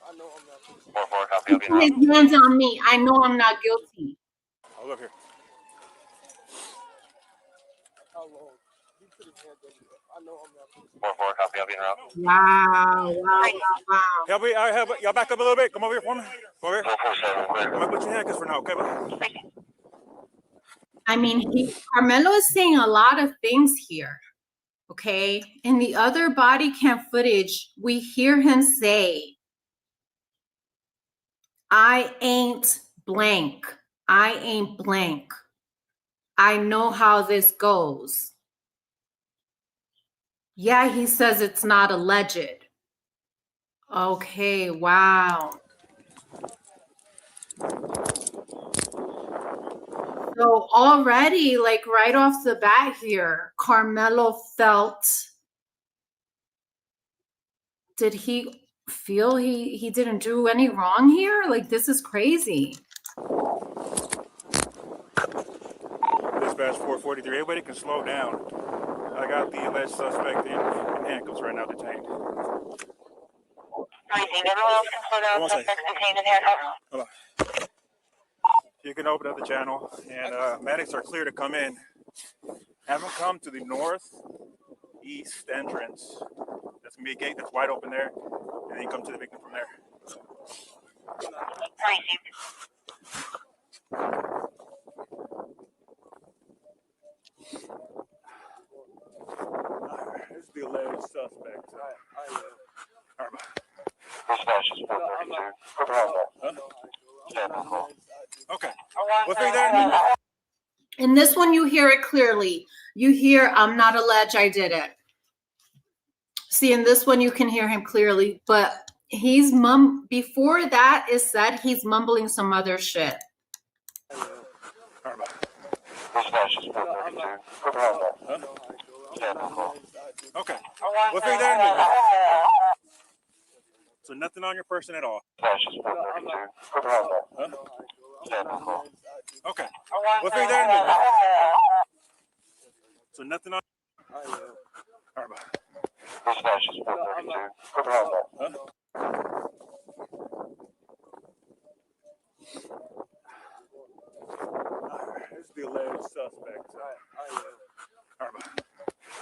I know I'm not guilty. He put his hands on me. I know I'm not guilty. I'll look here. How long? He put his hands on me. I know I'm not guilty. 4-4, copy, I'll be en route. Wow. Help me, y'all back up a little bit. Come over here for me. Come over here. 447, clear. I'm gonna put your handcuffs for now, okay, bud? I mean, Karmelo is saying a lot of things here. Okay. In the other body cam footage, we hear him say, I ain't blank. I ain't blank. I know how this goes. Yeah, he says it's not alleged. Okay, wow. So already, like right off the bat here, Karmelo felt, did he feel he didn't do any wrong here? Like, this is crazy. Dispatch 443. Everybody can slow down. I got the alleged suspect in handcuffs right now detained. Everyone else can slow down. 1 second. Suspect detained in handcuffs. Hold on. You can open up the channel, and medics are clear to come in. Have them come to the northeast entrance. That's gonna be a gate that's wide open there, and then you come to the victim from there. This is the alleged suspect. All right. Dispatch is 432. Okay. What's there? In this one, you hear it clearly. You hear, I'm not alleged, I did it. See, in this one, you can hear him clearly, but he's before that is said, he's mumbling some other shit. Dispatch is 432. Okay. What's there? So nothing on your person at all. Dispatch is 432. Okay. What's there? So nothing on. Dispatch is 432. This is the alleged suspect.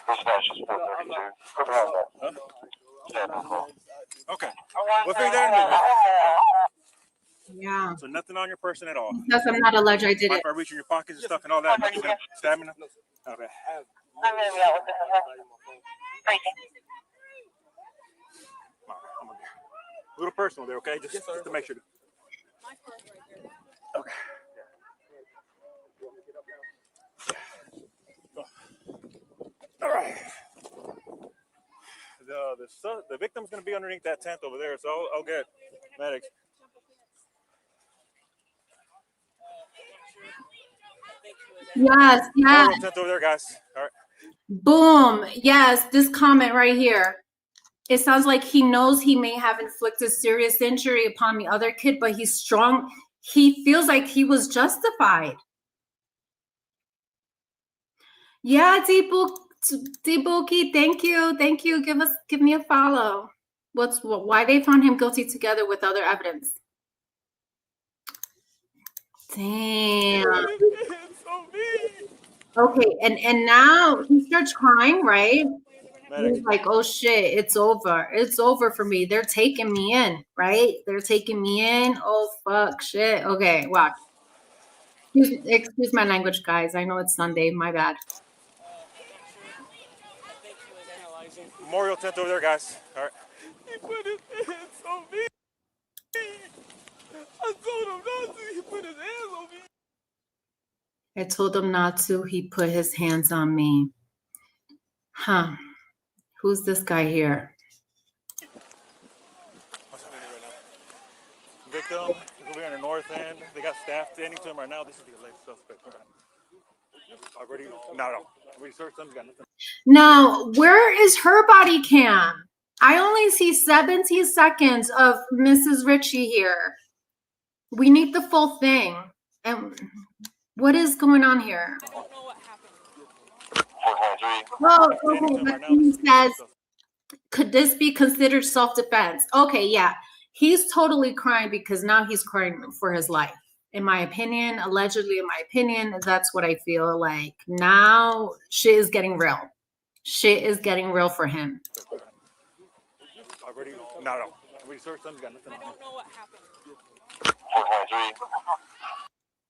Dispatch is 432. Okay. What's there? Yeah. So nothing on your person at all. Because I'm not alleged, I did it. By reaching your pockets and stuff and all that. Nothing stamina. Okay. I'm going to be out with this. I'm gonna be a little personal there, okay? Just to make sure. Okay. All right. The victim's gonna be underneath that tent over there, so I'll get medics. Yes, yes. Tent over there, guys. All right. Boom. Yes, this comment right here. It sounds like he knows he may have inflicted serious injury upon the other kid, but he's strong. He feels like he was justified. Yeah, Dbuki, thank you. Thank you. Give me a follow. Why they found him guilty together with other evidence. Damn. Okay, and now he starts crying, right? He's like, oh shit, it's over. It's over for me. They're taking me in, right? They're taking me in. Oh fuck, shit. Okay, watch. Excuse my language, guys. I know it's Sunday. My bad. Memorial tent over there, guys. All right. He put his hands on me. I told him not to. He put his hands on me. I told him not to. He put his hands on me. Huh. Who's this guy here? What's happening right now? Victim is over on the north end. They got staff standing to him right now. This is the alleged suspect. Already? No. We searched them. Got nothing. Now, where is her body cam? I only see 17 seconds of Mrs. Ritchie here. We need the full thing. And what is going on here? I don't know what happened. 423. Well, Standing okay, to him but right now, he this is the alleged says, suspect. could this be considered self-defense? Okay, yeah. He's totally crying because now he's crying for his life. In my opinion, allegedly, in my opinion, that's what I feel like. Now shit is getting real. Shit is getting real for him. Already? No. We searched them. Got nothing on I him. don't know what happened. 423.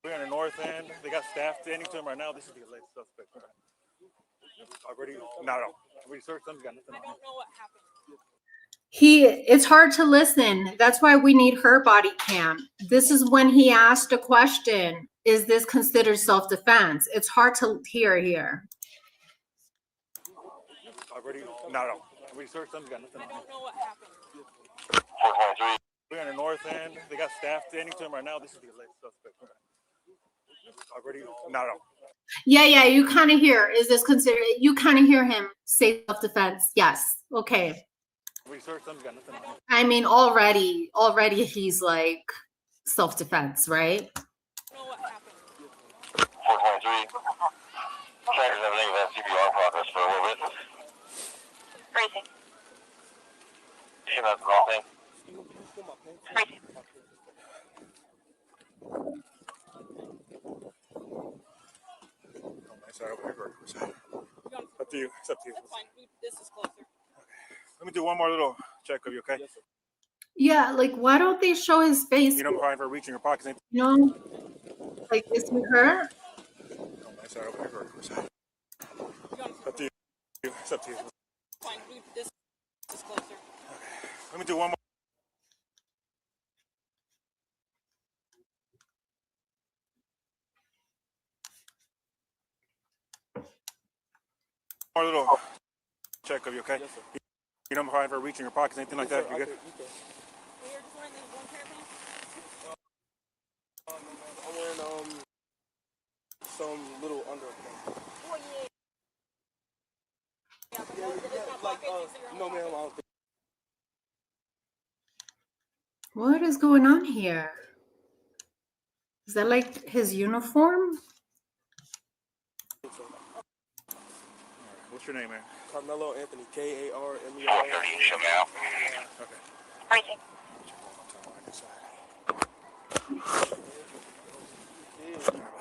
We're on the north end. They got staff standing to him right now. This is the alleged suspect. Already? No. We searched them. Got nothing on I him. don't know what happened. It's hard to listen. That's why we need her body cam. This is when he asked a question. Is this considered self-defense? It's hard to hear here. Already? No. We searched them. Got nothing on I him. don't know what happened. 423. We're on the north end. They got staff standing to him right now. This is the alleged suspect. Already? No. Yeah, you kind of hear. Is this considered? You kind of hear him say self-defense. Yes. Okay. We searched them. Got nothing on him. I mean, already he's like self-defense, right? I don't know what happened. 423. Trackers have negative CPR progress for a little bit. Racing. See that's the wrong thing. Racing. Oh, my side over here. Up to you. It's up to you. That's fine. This is closer. Let me do one more little check of you, okay? Yeah, like why don't they show his face? You know, I'm crying for reaching your pockets. Ain't You know, like is he hurt? oh, my side over here. Up to you. It's up to you. Fine. This is closer. Let me do one more little check of you, okay? You know, I'm crying for reaching your pockets. Anything like that? You good? We are just wearing these one pair of pants. I'm wearing some little underwear. Oh yeah. Yeah, but those are not Like pockets, these are no all ma'am, I don't think. What is going on here? Is that like his uniform? What's your name, man? Karmelo Anthony, Karmelo. 430, show me out. Okay. Racing.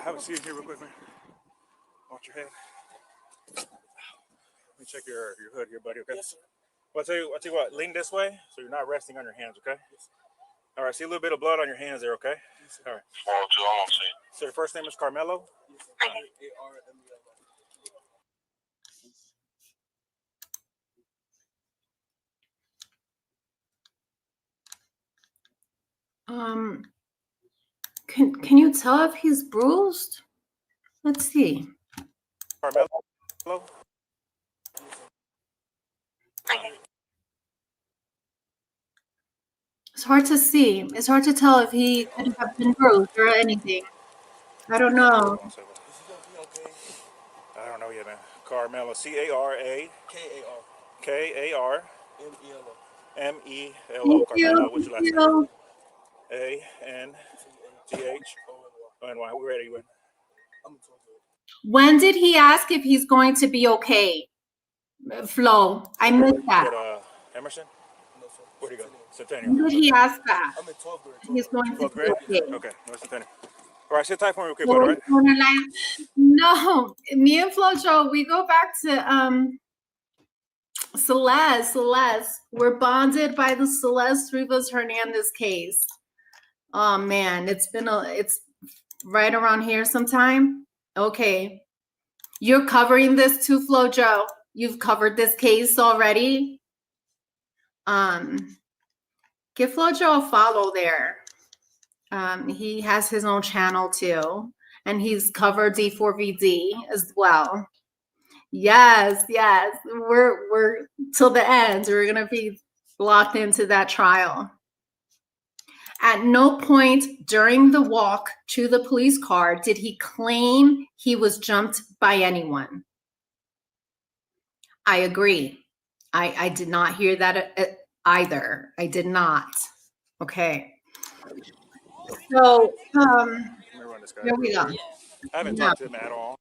Have a seat here real quick, man. Watch your head. Let me check your hood here, buddy, okay? Yes, sir. Well, I'll tell you what, lean this way so you're not resting on your hands, okay? All right, see a little bit of blood on your hands there, okay? All right. 402, I'm on scene. So your first name is Karmelo? Racing. Can you tell if he's bruised? Let's see. Karmelo? Racing. It's hard to see. It's hard to tell if he could have been bruised or anything. I don't know. I don't know yet, man. Karmelo, C-A-R-A. K-A-R. K-A-R-M-E-L-O. Thank Karmelo, what's your last name? you. A-N-T-H-O-N-Y. We're ready, when? When did he ask if he's going to be okay? Flo, I missed that. Emerson? No, sir. Where'd he go? Centennial. When did he ask that? I'm in 12th grade. He's going to 12th be grade? okay. Okay, no, Centennial. All right, sit tight for me real quick, So buddy, we're right? gonna no, me and Flojo, we go back to Celeste. We're bonded by the Celeste Rivas Hernandez case. Oh man, it's right around here sometime. Okay. You're covering this too, Flojo. You've covered this case already. Give Flojo a follow there. He has his own channel too, and he's covered D4VD as well. Yes, we're till the end. We're gonna be locked into that trial. At no point during the walk to the police car did he claim he was jumped by anyone. I agree. I did not hear that either. I did not. Okay. So, Let me run this guy. Here we go. I haven't Now, talked to him at all.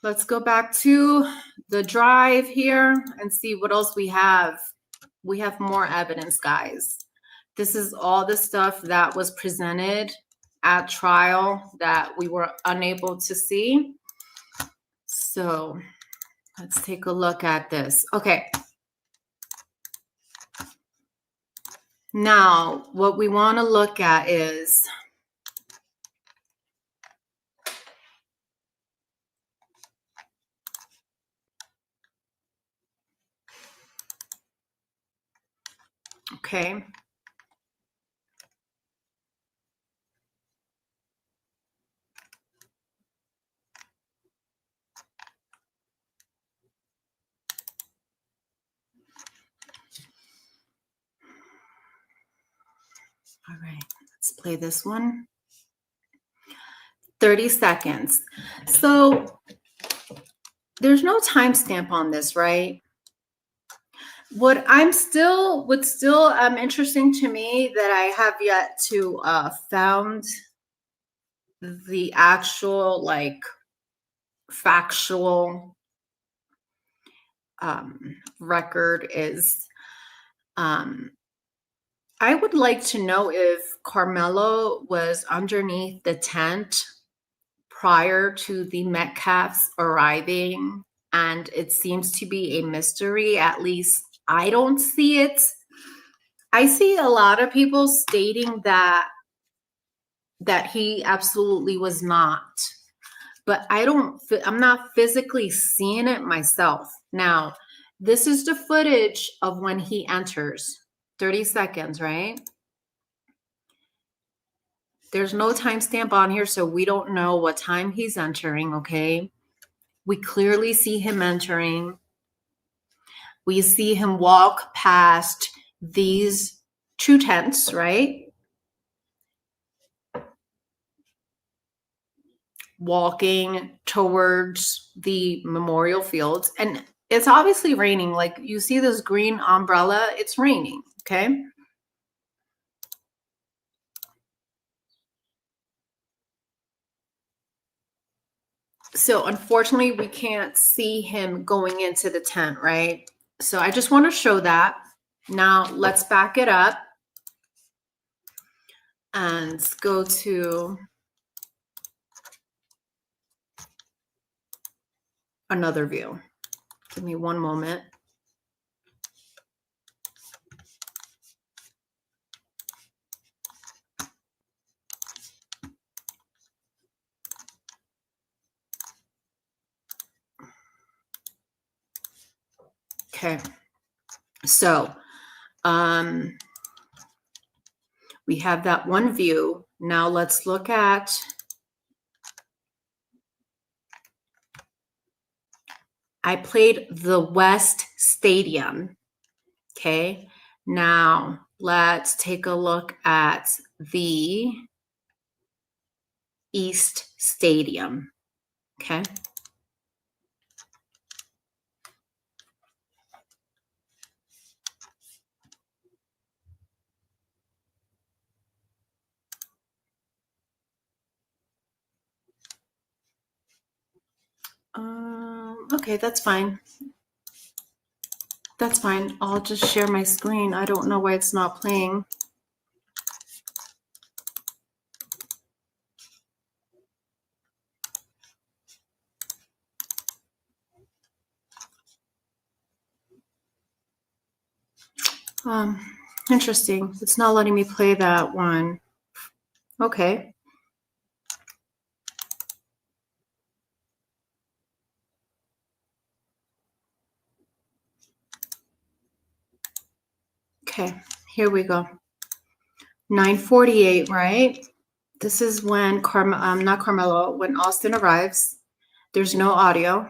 let's go back to the drive here and see what else we have. We have more evidence, guys. This is all the stuff that was presented at trial that we were unable to see. So let's take a look at this. Okay. Now, what we want to look at is okay. All right, let's play this one. 30 seconds. So there's no timestamp on this, right? What's still interesting to me that I have yet to found the actual like factual record is I would like to know if Karmelo was underneath the tent prior to the Metcalfs arriving, and it seems to be a mystery. At least I don't see it. I see a lot of people stating that he absolutely was not, but I'm not physically seeing it myself. Now, this is the footage of when he enters. 30 seconds, right? There's no timestamp on here, so we don't know what time he's entering, okay? We clearly see him entering. We see him walk past these two tents, right? Walking towards the memorial fields. And it's obviously raining. Like you see this green umbrella, it's raining, okay? So unfortunately, we can't see him going into the tent, right? So I just want to show that. Now let's back it up and go to another view. Give me one moment. Okay, so we have that one view. Now let's look at I played the West Stadium. Okay, now let's take a look at the East Stadium. Okay. Okay, that's fine. That's fine. I'll just share my screen. I don't know why it's not playing. Interesting. It's not letting me play that one. Okay. Okay, here we go. 9:48, right? This is when not Karmelo, when Austin arrives. There's no audio.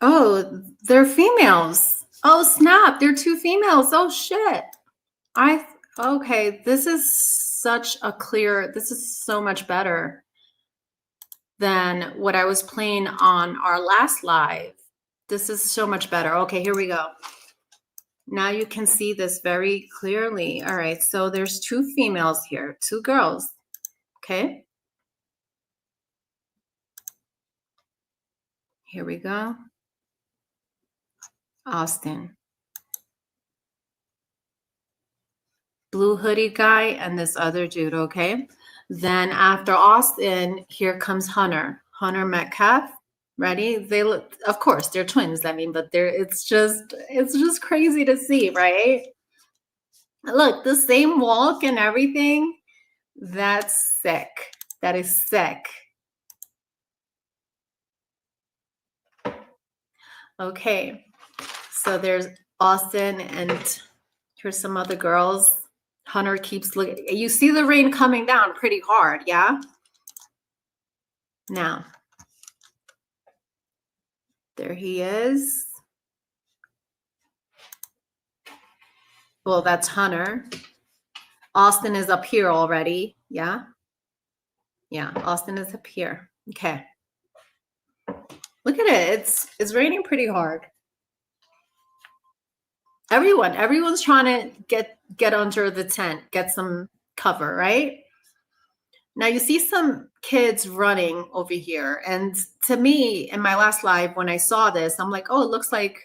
Oh, they're females. Oh, snap. They're two females. Oh, shit. Okay, this is such a clear, this is so much better. than what I was playing on our last live. This is so much better. Okay, here we go. Now you can see this very clearly. All right, so there's two females here, two girls, okay? Here we go. Austin. Blue hoodie guy and this other dude, okay? Then after Austin, here comes Hunter. Hunter Metcalf. Ready? They look, of course, they're twins. I mean, but it's just crazy to see, right? Look, the same walk and everything. That's sick. That is sick. Okay, so there's Austin and here's some other girls. Hunter keeps looking. You see the rain coming down pretty hard, yeah? Now, there he is. Well, that's Hunter. Austin is up here already, yeah? Yeah, Austin is up here. Okay. Look at it. It's raining pretty hard. Everyone's trying to get under the tent, get some cover, right? Now you see some kids running over here. And to me, in my last live, when I saw this, I'm like, oh, it looks like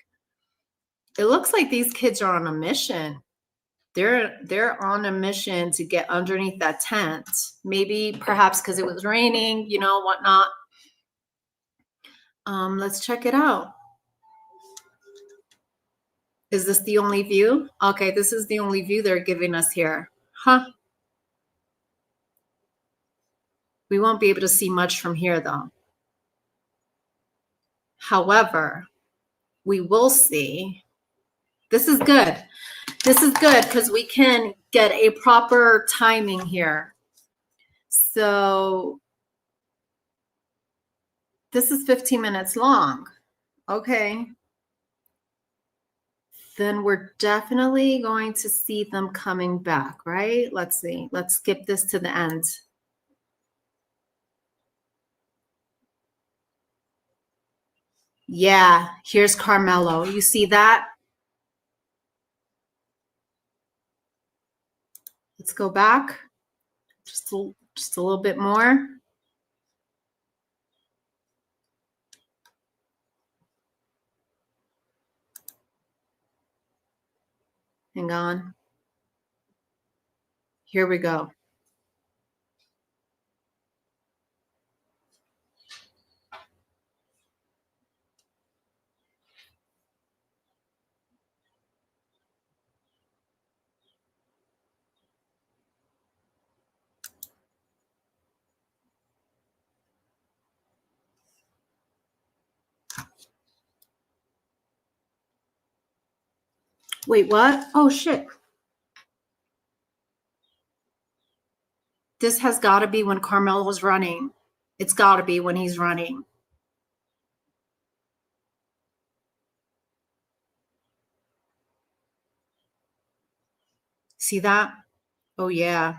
these kids are on a mission. They're on a mission to get underneath that tent. Maybe perhaps because it was raining, you know, whatnot. Let's check it out. Is this the only view? Okay, this is the only view they're giving us here. Huh. We won't be able to see much from here though. However, we will see. This is good. This is good because we can get a proper timing here. So this is 15 minutes long. Okay. Then we're definitely going to see them coming back, right? Let's see. Let's skip this to the end. Yeah, here's Karmelo. You see that? Let's go back just a little bit more. Hang on. Here we go. Wait, what? Oh, shit. This has got to be when Carmelo's running. It's got to be when he's running. See that? Oh, yeah.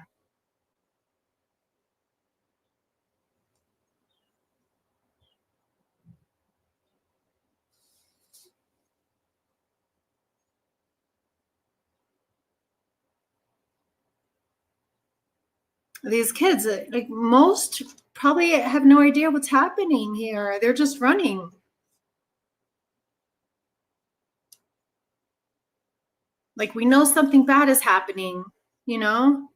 These kids, like most, probably have no idea what's happening here. They're just running. Like we know something bad is happening, you know?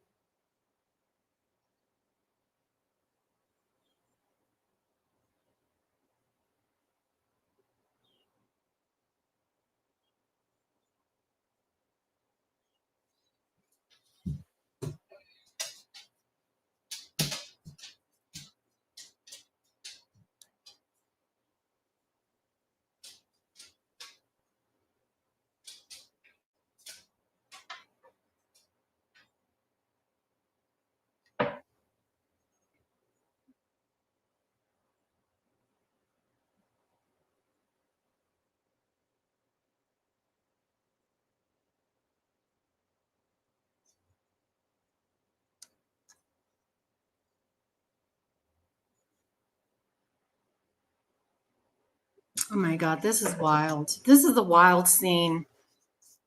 Oh my God, this is wild. This is the wild scene.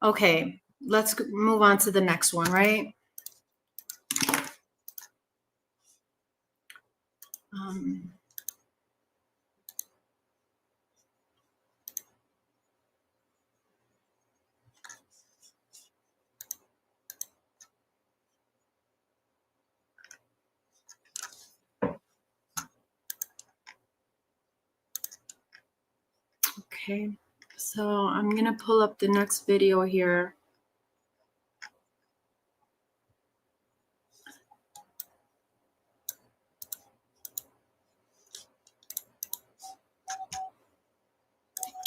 Okay, let's move on to the next one, right? Okay, so I'm gonna pull up the next video here.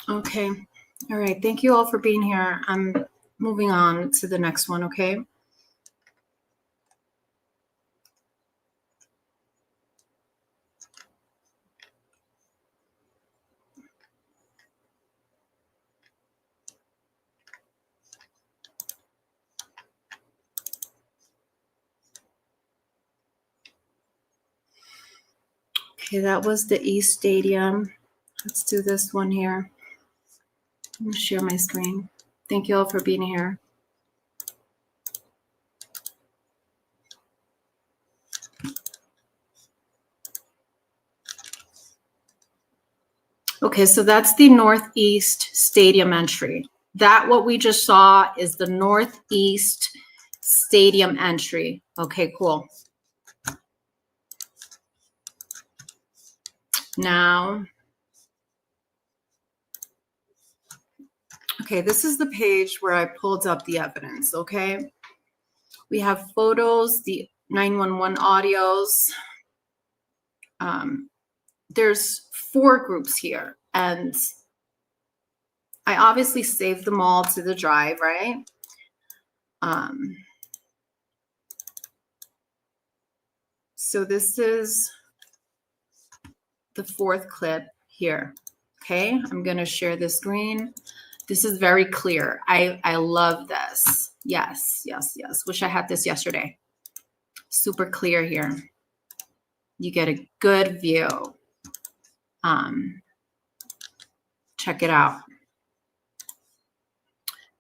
Okay, all right, thank you all for being here. I'm moving on to the next one, okay? Okay, that was the East Stadium. Let's do this one here. I'm gonna share my screen. Thank you all for being here. Okay, so that's the Northeast Stadium entry. That what we just saw is the Northeast Stadium entry. Okay, cool. Now, okay, this is the page where I pulled up the evidence, okay? We have photos, the 911 audios. There's 4 groups here, and I obviously saved them all to the drive, right? So this is the 4th clip here. Okay, I'm gonna share the screen. This is very clear. I love this. Yes, yes, yes. Wish I had this yesterday. Super clear here. You get a good view. Check it out.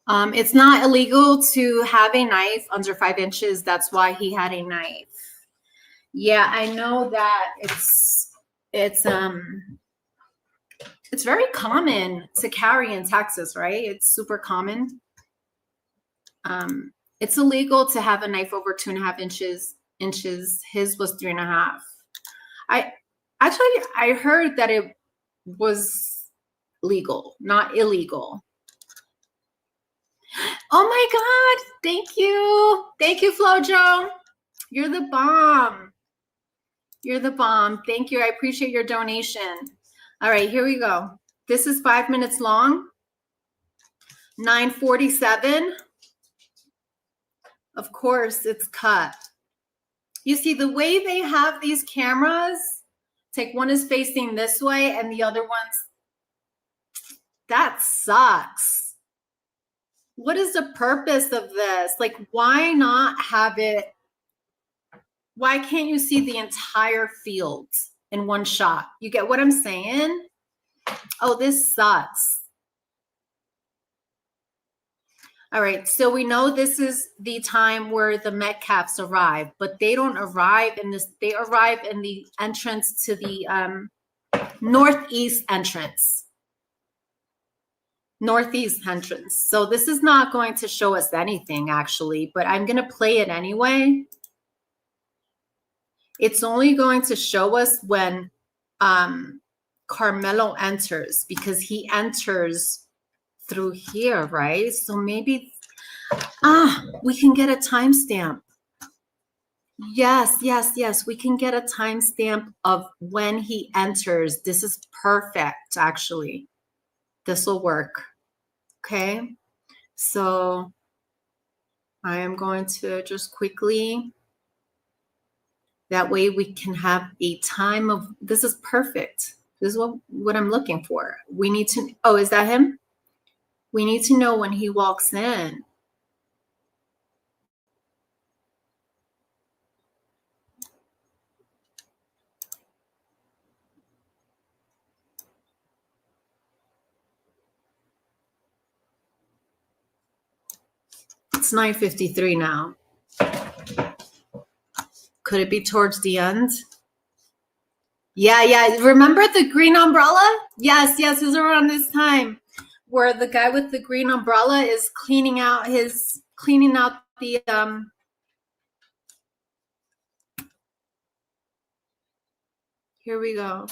It's not illegal to have a knife under 5 inches. That's why he had a knife. Yeah, I know that it's very common to carry in Texas, right? It's super common. It's illegal to have a knife over 2.5 inches. His was 3.5. I heard that it was legal, not illegal. Oh my God! Thank you, Flojo. You're the bomb. You're the bomb. Thank you. I appreciate your donation. All right, here we go. This is 5 minutes long. 9:47. Of course, it's cut. You see, the way they have these cameras, take one is facing this way and the other one's, that sucks. What is the purpose of this? Like, why not have it? Why can't you see the entire field in one shot? You get what I'm saying? Oh, this sucks. All right, so we know this is the time where the Metcalfs arrive, but they don't arrive in this. They arrive in the entrance to the northeast entrance. Northeast entrance. So this is not going to show us anything, actually, but I'm going to play it anyway. It's only going to show us when Karmelo enters, because he enters through here, right? So maybe, we can get a timestamp. Yes, yes, yes. We can get a timestamp of when he enters. This is perfect, actually. This will work. Okay. So I am going to just quickly, that way we can have a time of, this is perfect. This is what I'm looking for. We need to, oh, is that him? We need to know when he walks in. It's 9:53 now. Could it be towards the end? Yeah. Remember the green umbrella? Yes, it was around this time where the guy with the green umbrella is cleaning out the here we go.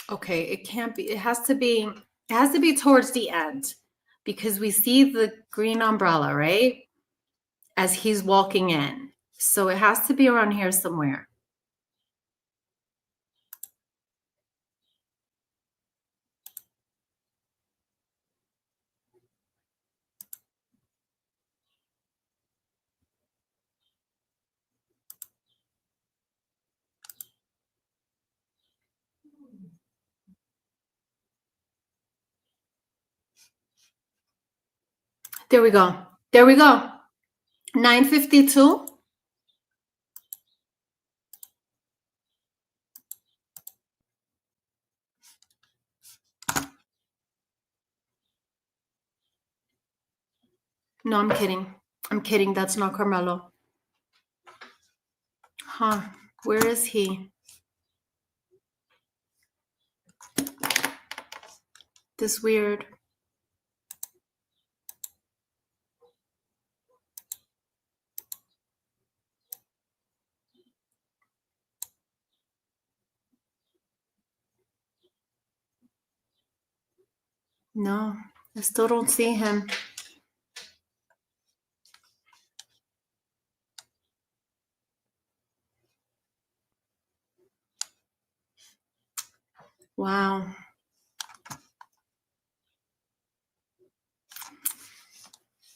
Okay, it can't be. It has to be towards the end because we see the green umbrella, right? As he's walking in. So it has to be around here somewhere. There we go. 9:52. No, I'm kidding. That's not Karmelo. Huh. Where is he? This weird. No, I still don't see him. Wow.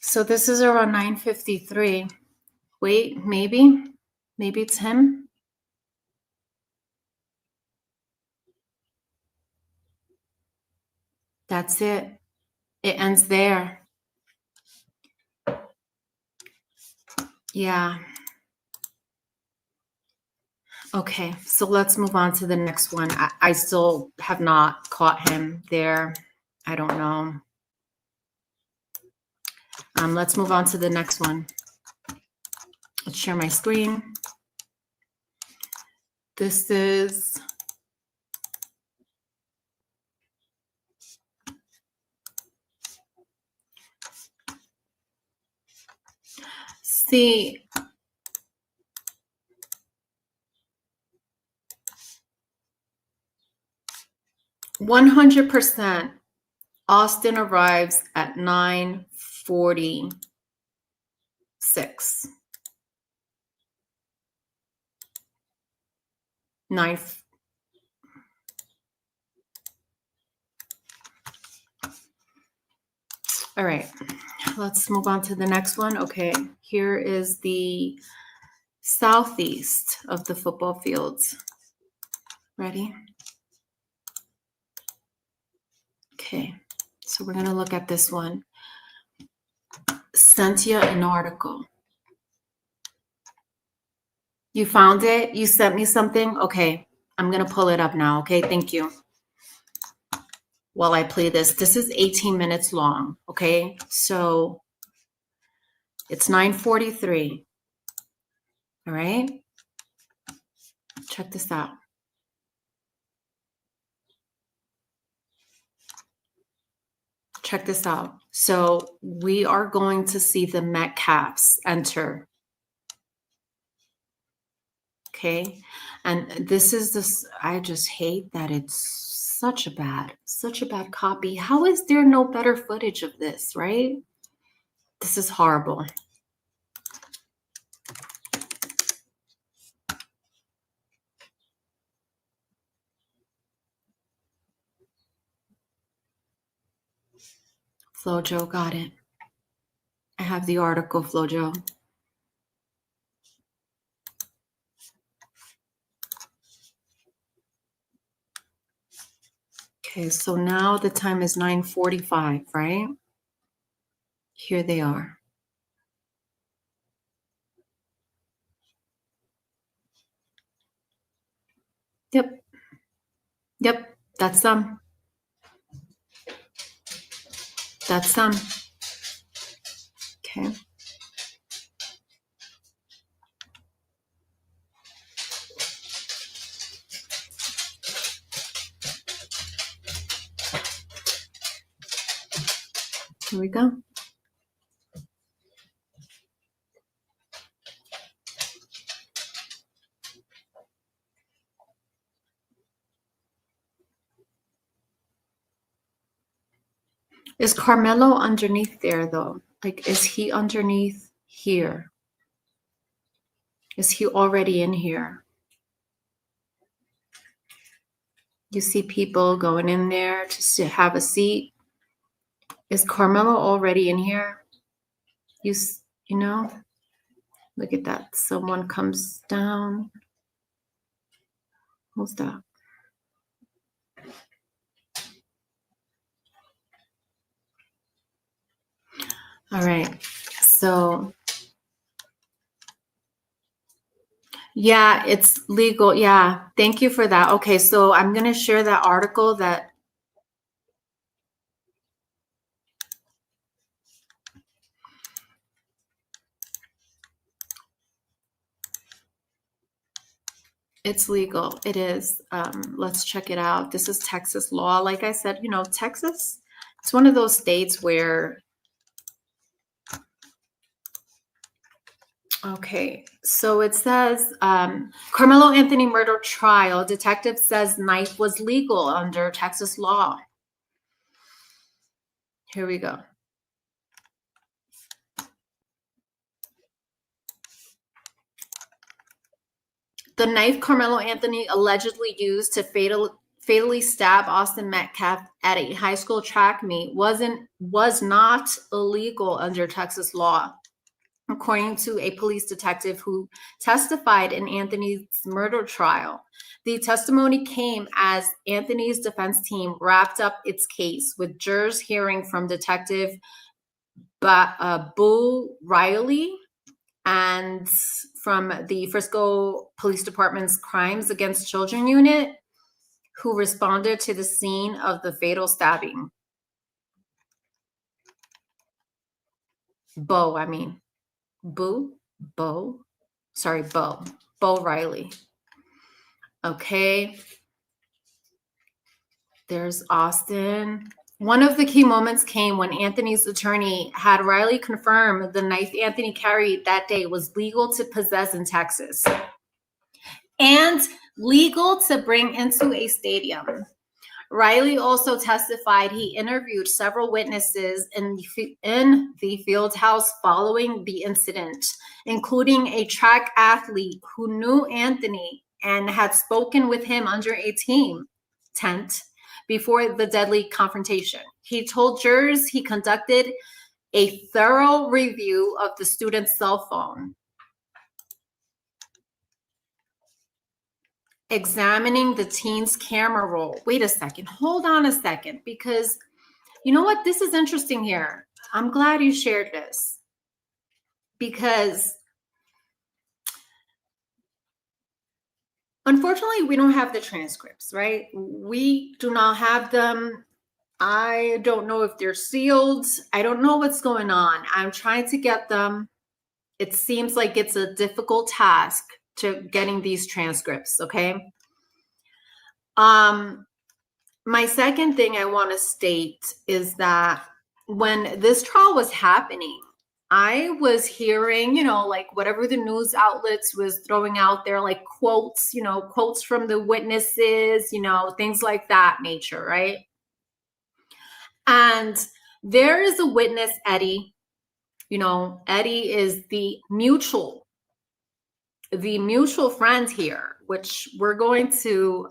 So this is around 9:53. Wait, maybe it's him. That's it. It ends there. Yeah. Okay, so let's move on to the next one. I still have not caught him there. I don't know. Let's move on to the next one. Let's share my screen. This is see 100%. Austin arrives at 9:46. 9. All right, let's move on to the next one. Okay, here is the southeast of the football fields. Ready? Okay, so we're gonna look at this one. Sent you an article. You found it? You sent me something? Okay, I'm gonna pull it up now, okay? Thank you. While I play this, this is 18 minutes long, okay? So it's 9:43, all right? Check this out. Check this out. So we are going to see the Metcalfs enter. Okay. And this is this, I just hate that it's such a bad copy. How is there no better footage of this, right? This is horrible. Flojo, got it. I have the article, Flojo. Okay, so now the time is 9:45, right? Here they are. Yep. Yep, that's them. That's them. Okay. Here we go. Is Karmelo underneath there though? Like, is he underneath here? Is he already in here? You see people going in there to have a seat. Is Karmelo already in here? You know? Look at that. Someone comes down. Who's that? All right. So, yeah, it's legal. Yeah. Thank you for that. Okay. So I'm going to share that article that it's legal. It is. Let's check it out. This is Texas law. Like I said, Texas, it's one of those states where, okay, so it says Karmelo Anthony murder trial. Detective says knife was legal under Texas law. Here we go. The knife Karmelo Anthony allegedly used to fatally stab Austin Metcalf at a high school track meet was not illegal under Texas law, according to a police detective who testified in Anthony's murder trial. The testimony came as Anthony's defense team wrapped up its case, with jurors hearing from Detective Boo Riley and from the Frisco Police Department's Crimes Against Children unit, who responded to the scene of the fatal stabbing. Bo Riley. Okay. There's Austin. One of the key moments came when Anthony's attorney had Riley confirm the knife Anthony carried that day was legal to possess in Texas and legal to bring into a stadium. Riley also testified he interviewed several witnesses in the field house following the incident, including a track athlete who knew Anthony and had spoken with him under a team tent before the deadly confrontation. He told jurors he conducted a thorough review of the student's cell phone, examining the teen's camera roll. Wait a second. Hold on a second, because you know what? This is interesting here. I'm glad you shared this, because unfortunately, we don't have the transcripts, right? We do not have them. I don't know if they're sealed. I don't know what's going on. I'm trying to get them. It seems like it's a difficult task to getting these transcripts, okay? My second thing I want to state is that when this trial was happening, I was hearing, like whatever the news outlets was throwing out there, like quotes, quotes from the witnesses, things like that nature, right? And there is a witness, Eddie. Eddie is the mutual friend here, which we're going to,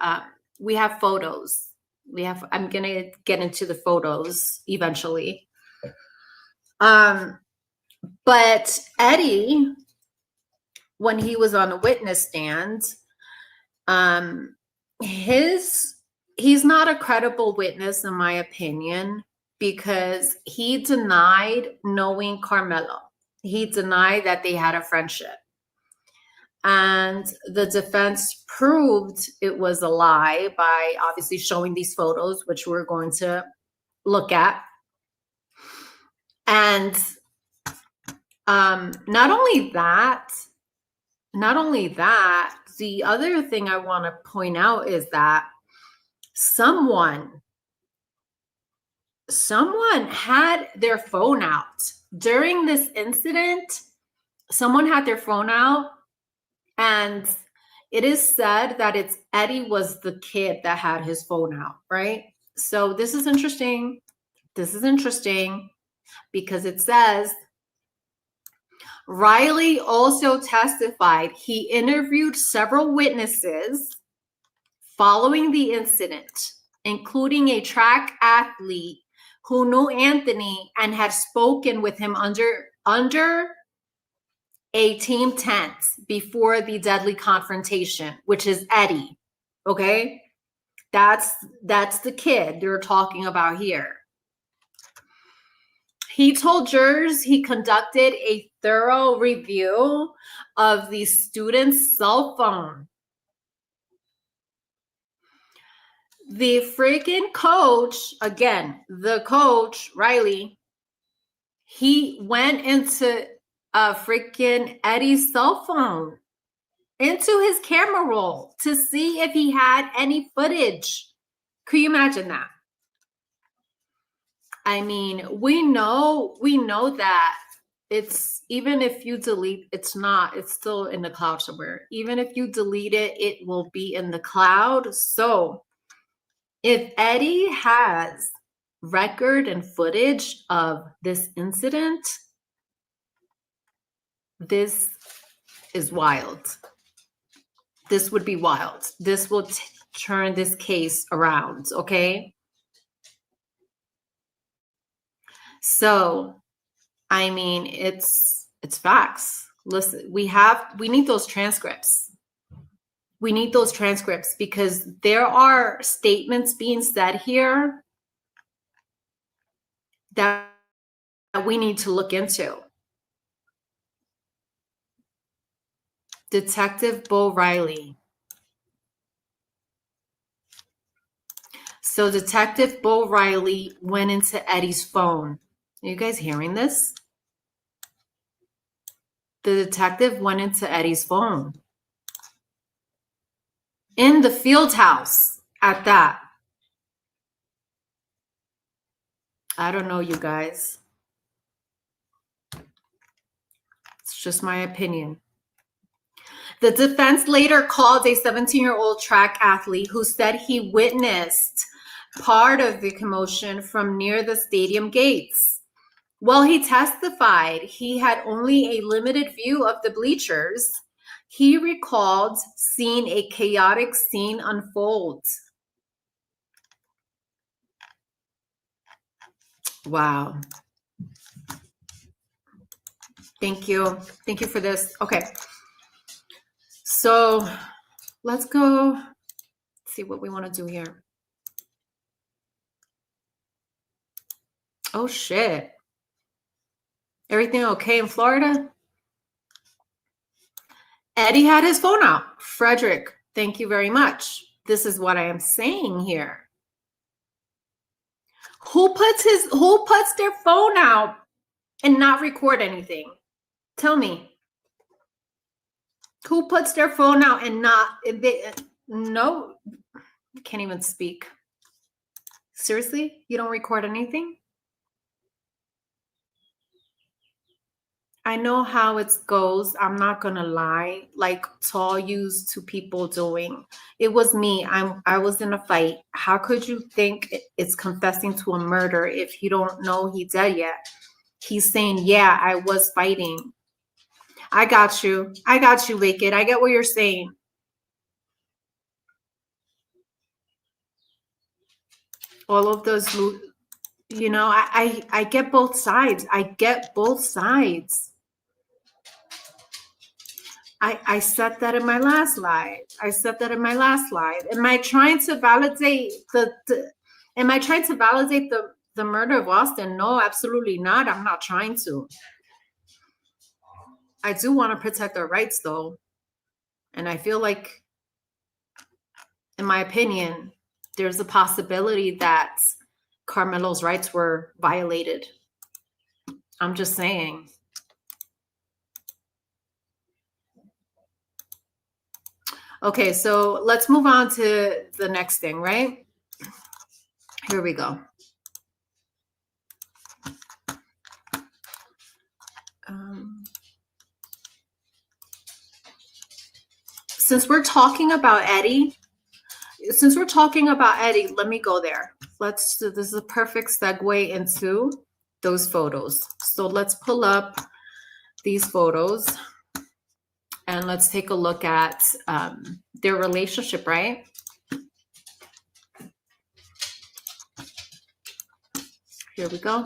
we have photos. I'm going to get into the photos eventually. But Eddie, when he was on a witness stand, he's not a credible witness in my opinion, because he denied knowing Karmelo. He denied that they had a friendship. And the defense proved it was a lie by obviously showing these photos, which we're going to look at. And not only that, the other thing I want to point out is that someone had their phone out during this incident. Someone had their phone out, and it is said that it's Eddie was the kid that had his phone out, right? So this is interesting. This is interesting because it says Riley also testified he interviewed several witnesses following the incident, including a track athlete who knew Anthony and had spoken with him under a team tent before the deadly confrontation, which is Eddie. Okay? That's the kid they're talking about here. He told jurors he conducted a thorough review of the student's cell phone. The freaking coach, again, the coach, Riley, he went into freaking Eddie's cell phone, into his camera roll to see if he had any footage. Could you imagine that? I mean, we know that it's, even if you delete, it's still in the cloud somewhere. Even if you delete it, it will be in the cloud. So if Eddie has record and footage of this incident, this is wild. This would be wild. This will turn this case around, okay? So, I mean, it's facts. Listen, we need those transcripts. We need those transcripts because there are statements being said here that we need to look into. Detective Bo Riley. So Detective Bo Riley went into Eddie's phone. Are you guys hearing this? The detective went into Eddie's phone. In the field house at that. I don't know, you guys. It's just my opinion. The defense later called a 17-year-old track athlete who said he witnessed part of the commotion from near the stadium gates. While he testified he had only a limited view of the bleachers, he recalled seeing a chaotic scene unfold. Wow. Thank you. Thank you for this. Okay. So let's go see what we want to do here. Oh, shit. Everything okay in Florida? Eddie had his phone out. Frederick, thank you very much. This is what I am saying here. Who puts their phone out and not record anything? Tell me. Who puts their phone out and not, no, can't even speak. Seriously? You don't record anything? I know how it goes. I'm not gonna lie. Like Tall used to people doing. It was me. I was in a fight. How could you think it's confessing to a murder if you don't know he's dead yet? He's saying, yeah, I was fighting. I got you. I got you, Wicked. I get what you're saying. All of those You know, I get both sides. I get both sides. I said that in my last slide. Am I trying to validate the murder of Austin? No, absolutely not. I'm not trying to. I do want to protect their rights though. And I feel like, in my opinion, there's a possibility that Karmelo's rights were violated. I'm just saying. Okay, so let's move on to the next thing, right? Here we go. Since we're talking about Eddie, let me go there. This is a perfect segue into those photos. So let's pull up these photos and let's take a look at their relationship, right? Here we go.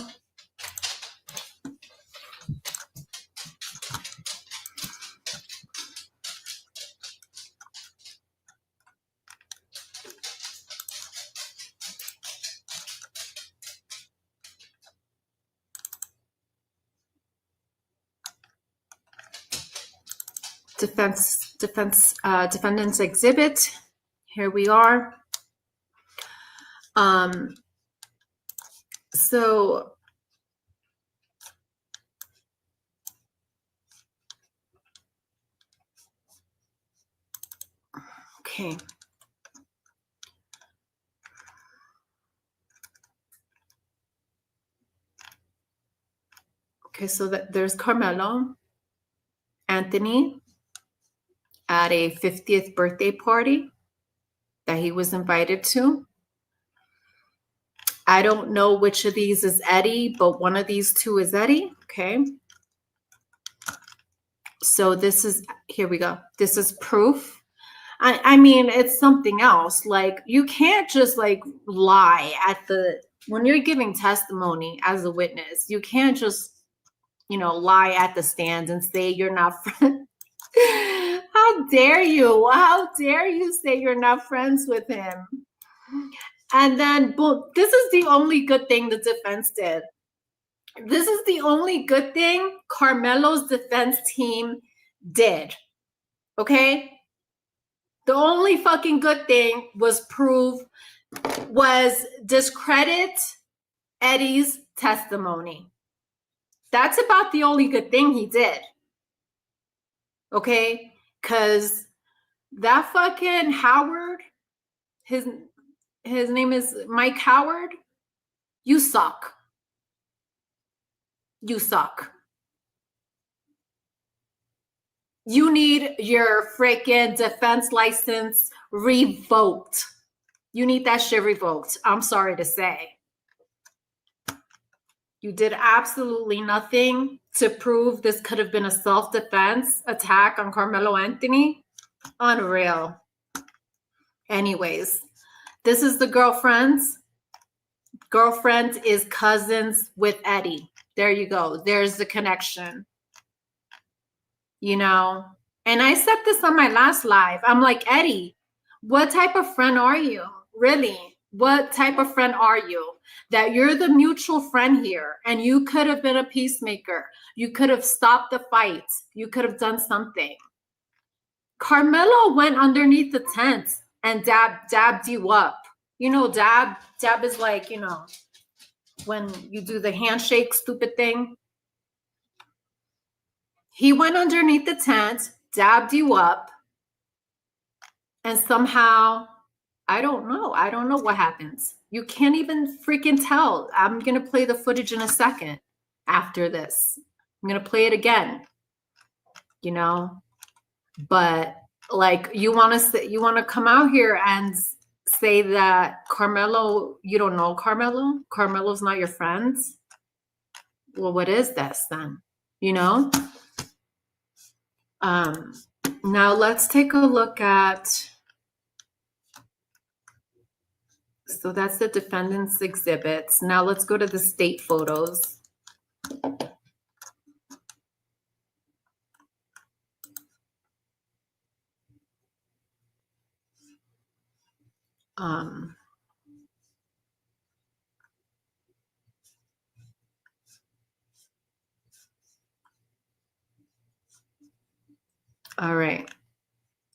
Defendant's exhibit. Here we are. So okay. Okay, so there's Karmelo Anthony at a 50th birthday party that he was invited to. I don't know which of these is Eddie, but one of these two is Eddie. Okay. So here we go. This is proof. I mean, it's something else. Like, you can't just like lie when you're giving testimony as a witness. You can't just, lie at the stands and say you're not friends. How dare you? How dare you say you're not friends with him? And then, this is the only good thing the defense did. This is the only good thing Karmelo's defense team did. Okay? The only fucking good thing was discredit Eddie's testimony. That's about the only good thing he did. Okay? Because that fucking Howard, his name is Mike Howard, you suck. You suck. You need your freaking defense license revoked. You need that shit revoked. I'm sorry to say. You did absolutely nothing to prove this could have been a self-defense attack on Karmelo Anthony. Unreal. Anyways, this is the girlfriends. Girlfriend is cousins with Eddie. There you go. There's the connection. And I said this on my last live. I'm like, Eddie, what type of friend are you? Really? What type of friend are you? That you're the mutual friend here and you could have been a peacemaker. You could have stopped the fight. You could have done something. Karmelo went underneath the tent and dabbed you up. Dab is like, when you do the handshake stupid thing. He went underneath the tent, dabbed you up, and somehow, I don't know what happens. You can't even freaking tell. I'm going to play the footage in a second after this. I'm going to play it again, But, like, you want to come out here and say that Karmelo, you don't know Karmelo? Karmelo's not your friend? Well, what is this then? Now let's take a look at So that's the defendant's exhibits. Now let's go to the state photos. All right.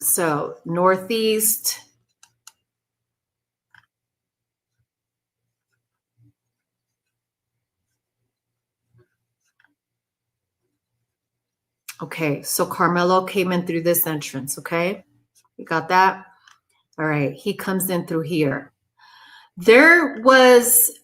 So Northeast. Okay, so Karmelo came in through this entrance, okay? You got that? All right, he comes in through here. There was,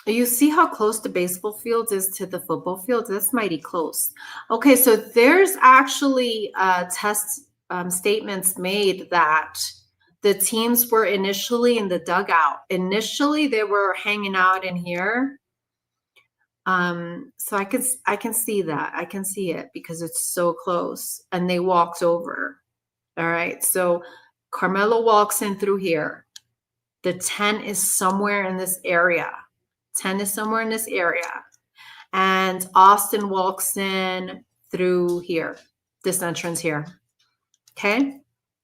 you see how close the baseball field is to the football field? That's mighty close. Okay, so there's actually test statements made that the teams were initially in the dugout. Initially, they were hanging out in here. So I can see that. I can see it because it's so close. And they walked over. All right. So Karmelo walks in through here. The 10 is somewhere in this area. 10 is somewhere in this area. And Austin walks in through here, this entrance here. Okay.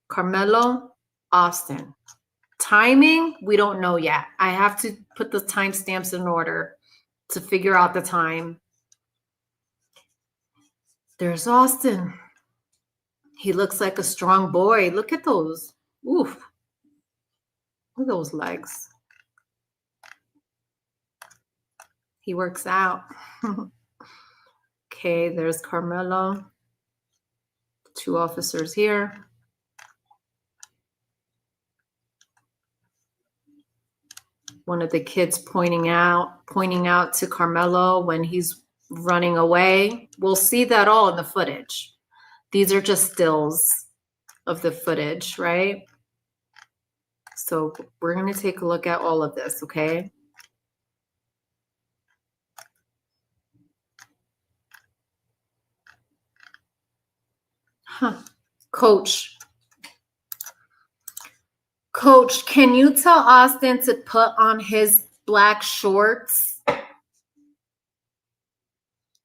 Karmelo, Austin. Timing, we don't know yet. I have to put the timestamps in order to figure out the time. There's Austin. He looks like a strong boy. Look at those. Oof. Look at those legs. He works out. Okay, there's Karmelo. 2 officers here. One of the kids pointing out to Karmelo when he's running away. We'll see that all in the footage. These are just stills of the footage, right? So we're going to take a look at all of this, okay? Coach, can you tell Austin to put on his black shorts?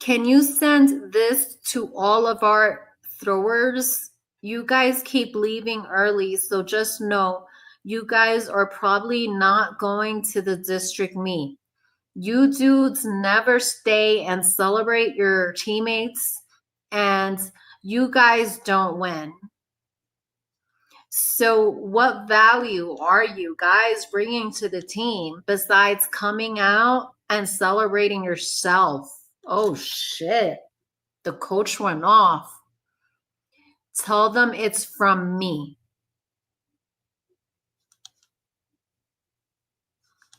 Can you send this to all of our throwers? You guys keep leaving early, so just know you guys are probably not going to the district meet. You dudes never stay and celebrate your teammates, and you guys don't win. So what value are you guys bringing to the team besides coming out and celebrating yourself? Oh, shit. The coach went off. Tell them it's from me.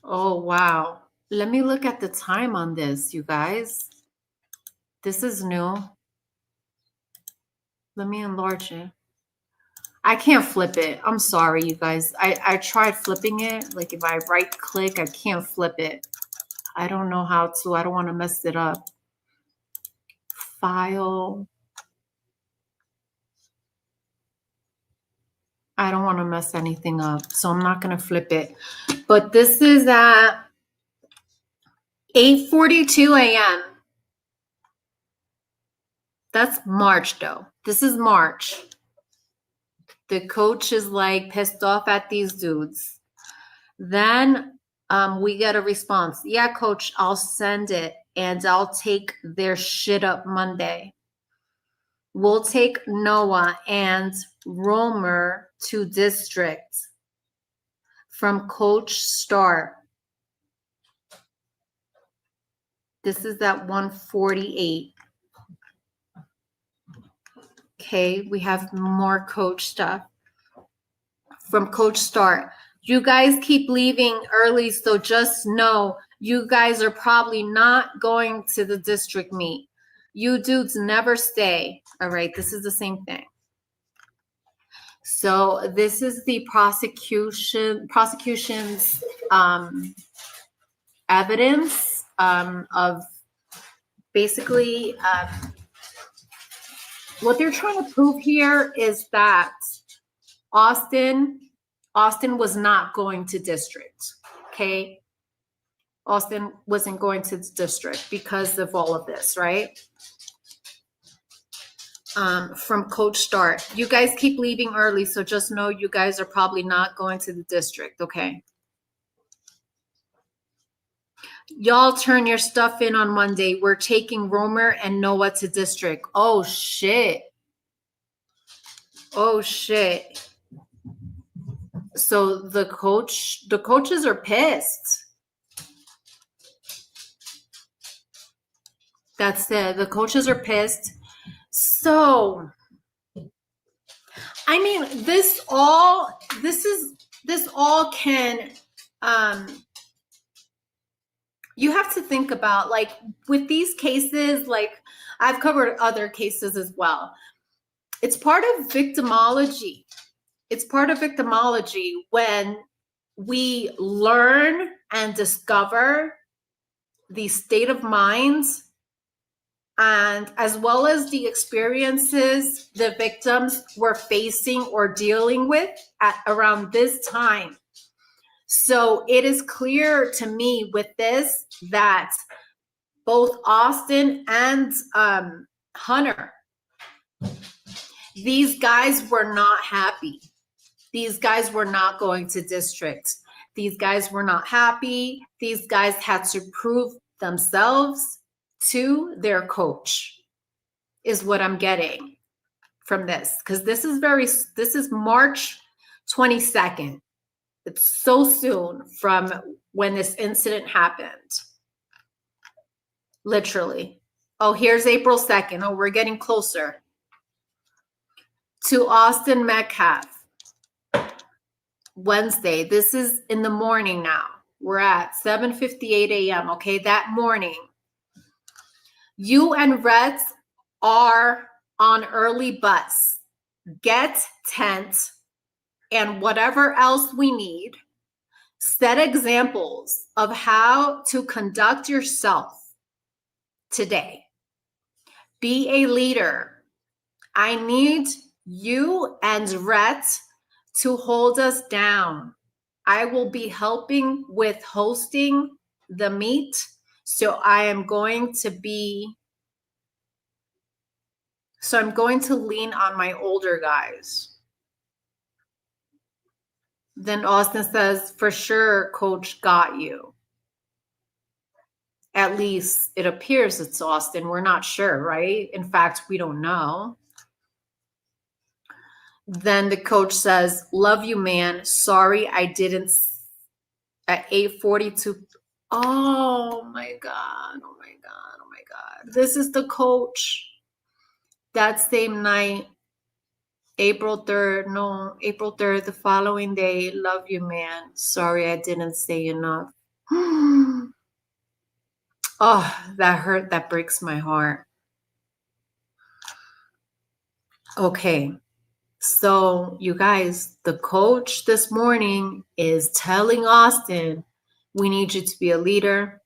Oh, wow. Let me look at the time on this, you guys. This is new. Let me enlarge it. I can't flip it. I'm sorry, you guys. I tried flipping it. Like if I right click, I can't flip it. I don't know how to. I don't want to mess it up. File. I don't want to mess anything up, so I'm not going to flip it. But this is at 8:42 a.m. That's March, though. This is March. The coach is like pissed off at these dudes. Then we get a response. Yeah, coach, I'll send it and I'll take their shit up Monday. We'll take Noah and Romer to district from Coach Starr. This is at 1:48. Okay, we have more coach stuff from Coach Starr. You guys keep leaving early, so just know you guys are probably not going to the district meet. You dudes never stay. All right, this is the same thing. So this is the prosecution's evidence of basically what they're trying to prove here is that Austin Austin was not going to district, okay? Austin wasn't going to district because of all of this, right? From Coach Start. You guys keep leaving early, so just know you guys are probably not going to the district, okay? Y'all turn your stuff in on Monday. We're taking Romer and Noah to district. Oh, shit. Oh, shit. So the coaches are pissed. That's it. The coaches are pissed. So, I mean, this all can, you have to think about, like, with these cases, like, I've covered other cases as well. It's part of victimology. It's part of victimology when we learn and discover the state of minds and as well as the experiences the victims were facing or dealing with at around this time. So it is clear to me with this that both Austin and Hunter, these guys were not happy. These guys were not going to district. These guys were not happy. These guys had to prove themselves to their coach, is what I'm getting from this. Because this is March 22nd. It's so soon from when this incident happened. Literally. Oh, here's April 2nd. Oh, we're getting closer. To Austin Metcalf. Wednesday. This is in the morning now. We're at 7:58 a.m. Okay, that morning. You and Reds are on early bus. Get tent and whatever else we need. Set examples of how to conduct yourself today. Be a leader. I need you and Rhett to hold us down. I will be helping with hosting the meet. So I'm going to lean on my older guys. Then Austin says, for sure, coach got you. At least it appears it's Austin. We're not sure, right? In fact, we don't know. Then the coach says, love you, man. Sorry, I didn't at 8:42. Oh my God. Oh my God. Oh my God. This is the coach. That same night, April 3rd, the following day. Love you, man. Sorry, I didn't say enough. Oh, that hurt. That breaks my heart. Okay. So, you guys, the coach this morning is telling Austin, we need you to be a leader.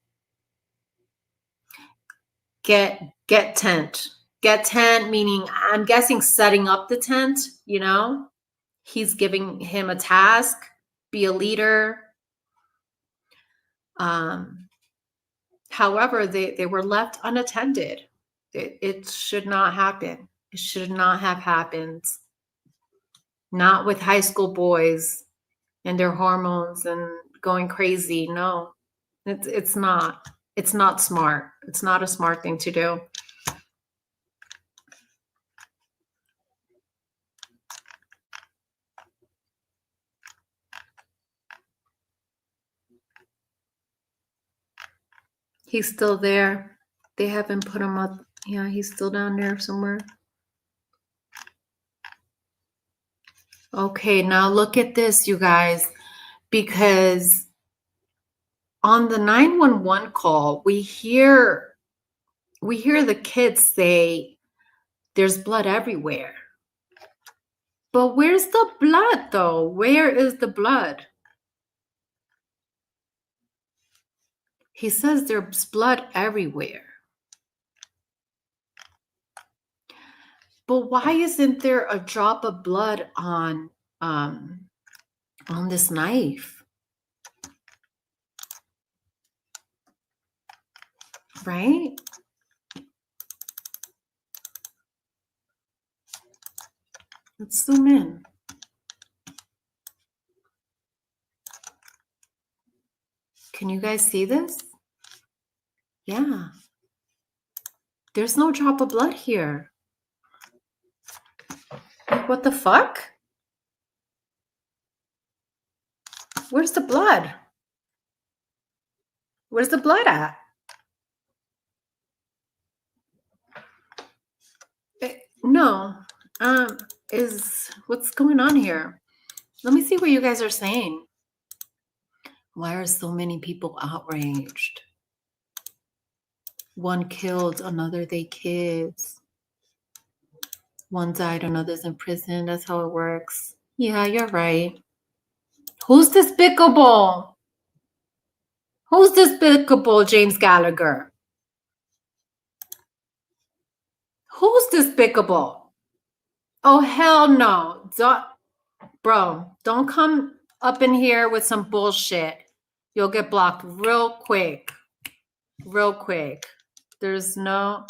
Get tent. Get tent, meaning I'm guessing setting up the tent, you know? He's giving him a task, be a leader. However, they were left unattended. It should not happen. It should not have happened. Not with high school boys and their hormones and going crazy. No, it's not. It's not smart. It's not a smart thing to do. He's still there. They haven't put him up. Yeah, he's still down there somewhere. Okay, now look at this, you guys, because on the 911 call, we hear the kids say there's blood everywhere. But where's the blood, though? Where is the blood? He says there's blood everywhere. But why isn't there a drop of blood on on this knife. Right? Let's zoom in. Can you guys see this? Yeah. There's no drop of blood here. Like, what the fuck? Where's the blood? Where's the blood at? No. What's going on here? Let me see what you guys are saying. Why are so many people outraged? One killed, another they kids. One died, another's in prison. That's how it works. Yeah, you're right. Who's despicable? Who's despicable, James Gallagher? Who's despicable? Oh, hell no. Don't come up in here with some bullshit. You'll get blocked real quick. Real quick. There's no...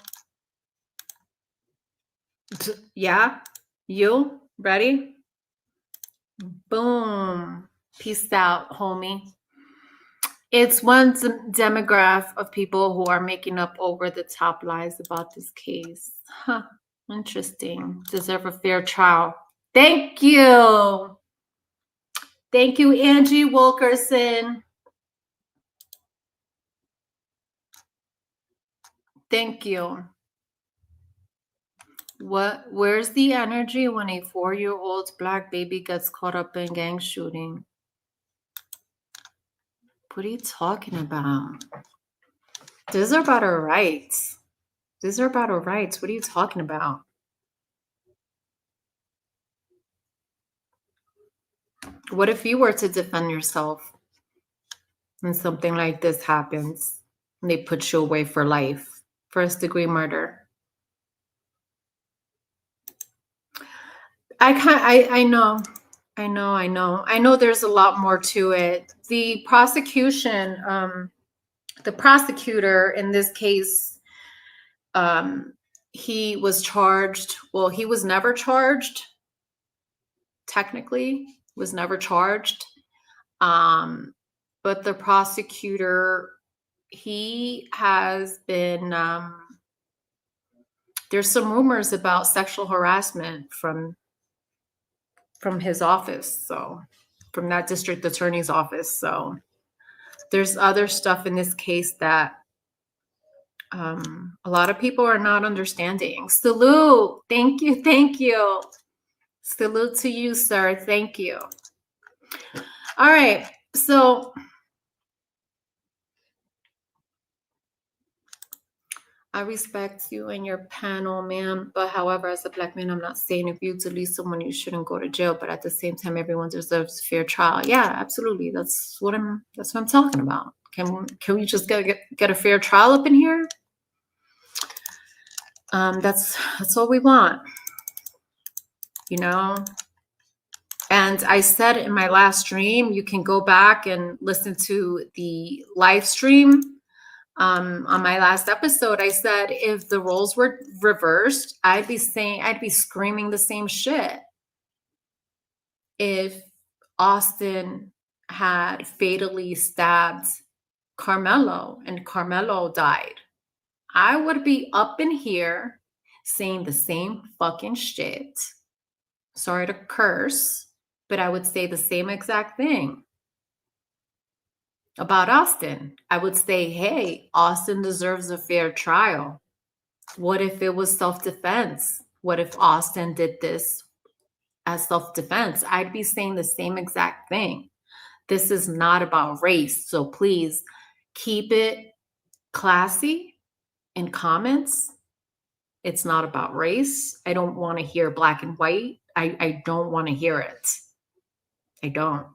Yeah? You? Ready? Boom. Peace out, homie. It's one demographic of people who are making up over-the-top lies about this case. Huh. Interesting. Deserve a fair trial. Thank you. Thank you, Angie Wilkerson. Thank you. Where's the energy when a 4-year-old black baby gets caught up in gang shooting? What are you talking about? These are about our rights. These are about our rights. What are you talking about? What if you were to defend yourself and something like this happens and they put you away for life? First-degree murder. I know there's a lot more to it. The prosecution, the prosecutor in this case, he was charged. Well, he was never charged. Technically, was never charged. But the prosecutor, he has been, there's some rumors about sexual harassment from his office, so from that district attorney's office. So there's other stuff in this case that a lot of people are not understanding. Salute. Thank you. Thank you. Salute to you, sir. Thank you. All right. So I respect you and your panel, ma'am. But however, as a black man, I'm not saying if you delete someone, you shouldn't go to jail. But at the same time, everyone deserves a fair trial. Yeah, absolutely. That's what I'm talking about. Can we just get a fair trial up in here? That's all we want. You know? And I said in my last stream, you can go back and listen to the live stream. On my last episode, I said if the roles were reversed, I'd be screaming the same shit. If Austin had fatally stabbed Karmelo and Karmelo died, I would be up in here saying the same fucking shit. Sorry to curse, but I would say the same exact thing about Austin. I would say, hey, Austin deserves a fair trial. What if it was self-defense? What if Austin did this as self-defense? I'd be saying the same exact thing. This is not about race. So please keep it classy in comments. It's not about race. I don't want to hear black and white. I don't want to hear it. I don't.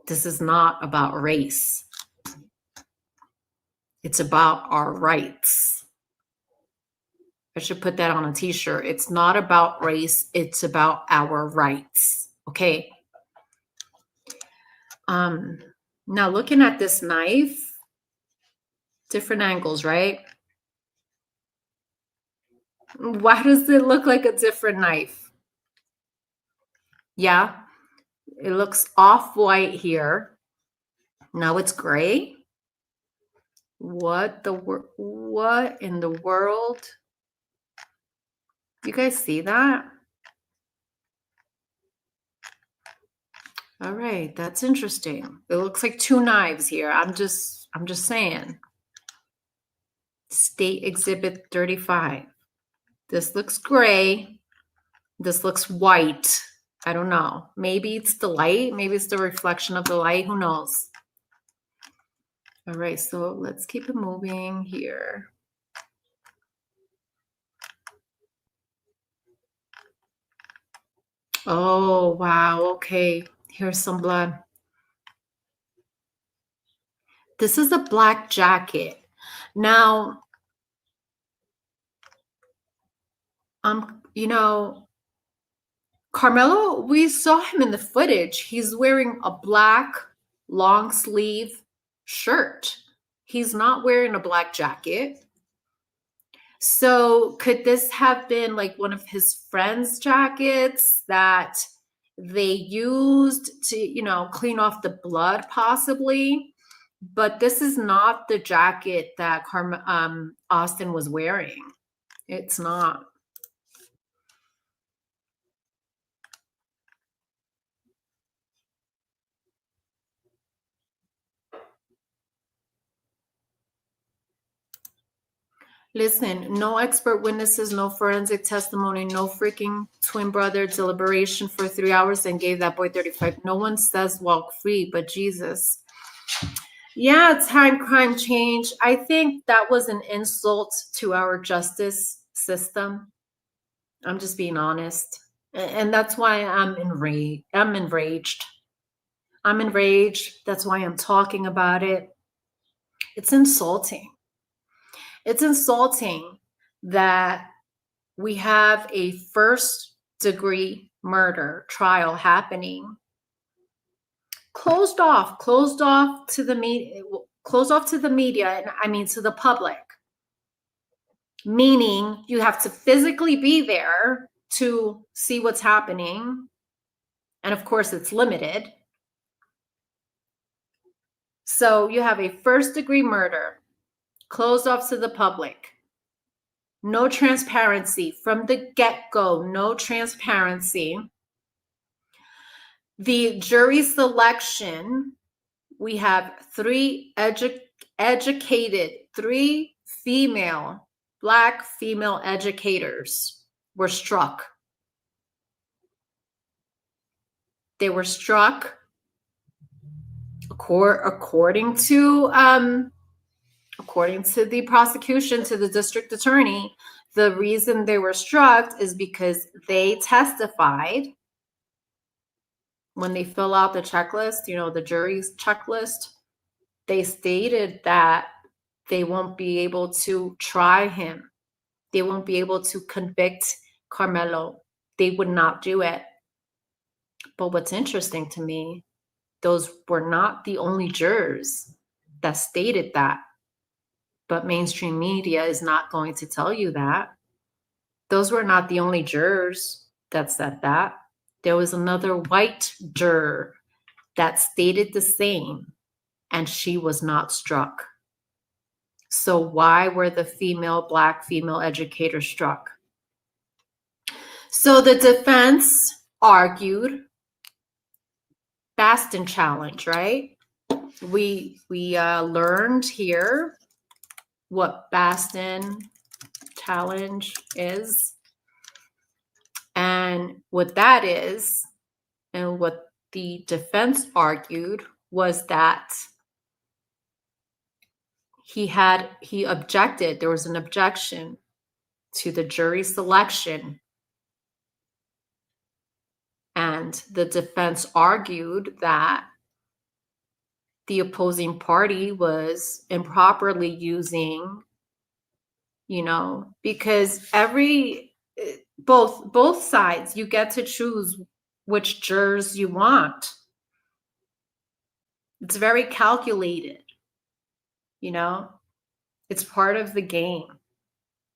This is not about race. It's about our rights. I should put that on a t-shirt. It's not about race. It's about our rights. Okay. Now looking at this knife, different angles, right? Why does it look like a different knife? Yeah, it looks off-white here. Now it's gray. What in the world? You guys see that? All right, that's interesting. It looks like two knives here. I'm just saying. State Exhibit 35. This looks gray. This looks white. I don't know. Maybe it's the light. Maybe it's the reflection of the light. Who knows? All right, so let's keep it moving here. Oh, wow. Okay, here's some blood. This is a black jacket. Now, you know, Karmelo, we saw him in the footage. He's wearing a black long sleeve shirt. He's not wearing a black jacket. So could this have been like one of his friends' jackets that they used to, you know, clean off the blood possibly? But this is not the jacket that Austin was wearing. It's not. Listen, no expert witnesses, no forensic testimony, no freaking twin brother deliberation for 3 hours and gave that boy 35. No one says walk free, but Jesus. Yeah, time crime change. I think that was an insult to our justice system. I'm just being honest. And that's why I'm enraged. I'm enraged. That's why I'm talking about it. It's insulting. It's insulting that we have a first-degree murder trial happening, closed off to the media, and I mean to the public. Meaning you have to physically be there to see what's happening, and of course it's limited. So you have a first-degree murder closed off to the public. No transparency from the get-go, no transparency. The jury selection, we have three Black female educators were struck. They were struck according to the prosecution, to the district attorney. The reason they were struck is because they testified when they fill out the checklist, you know, the jury's checklist. They stated that they won't be able to try him. They won't be able to convict Karmelo. They would not do it. But what's interesting to me, those were not the only jurors that stated that. But mainstream media is not going to tell you that. Those were not the only jurors that said that. There was another white juror that stated the same, and she was not struck. So why were the Black female educators struck? So the defense argued Bastin challenge, right? We learned here what Bastin challenge is, and what that is, and what the defense argued was that he objected. There was an objection to the jury selection, and the defense argued that the opposing party was improperly using, you know, because both sides, you get to choose which jurors you want. It's very calculated, you know? It's part of the game,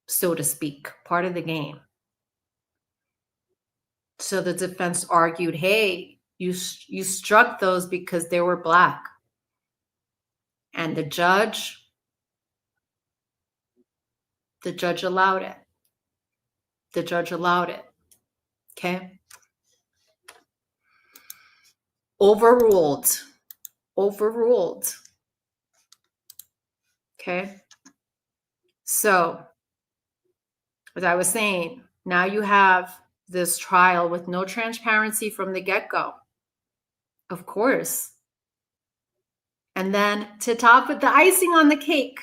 so to speak, part of the game. So the defense argued, hey, you struck those because they were black. And the judge allowed it. The judge allowed it. Okay. Overruled. Okay. So, as I was saying, now you have this trial with no transparency from the get-go. Of course. And then to top it, the icing on the cake.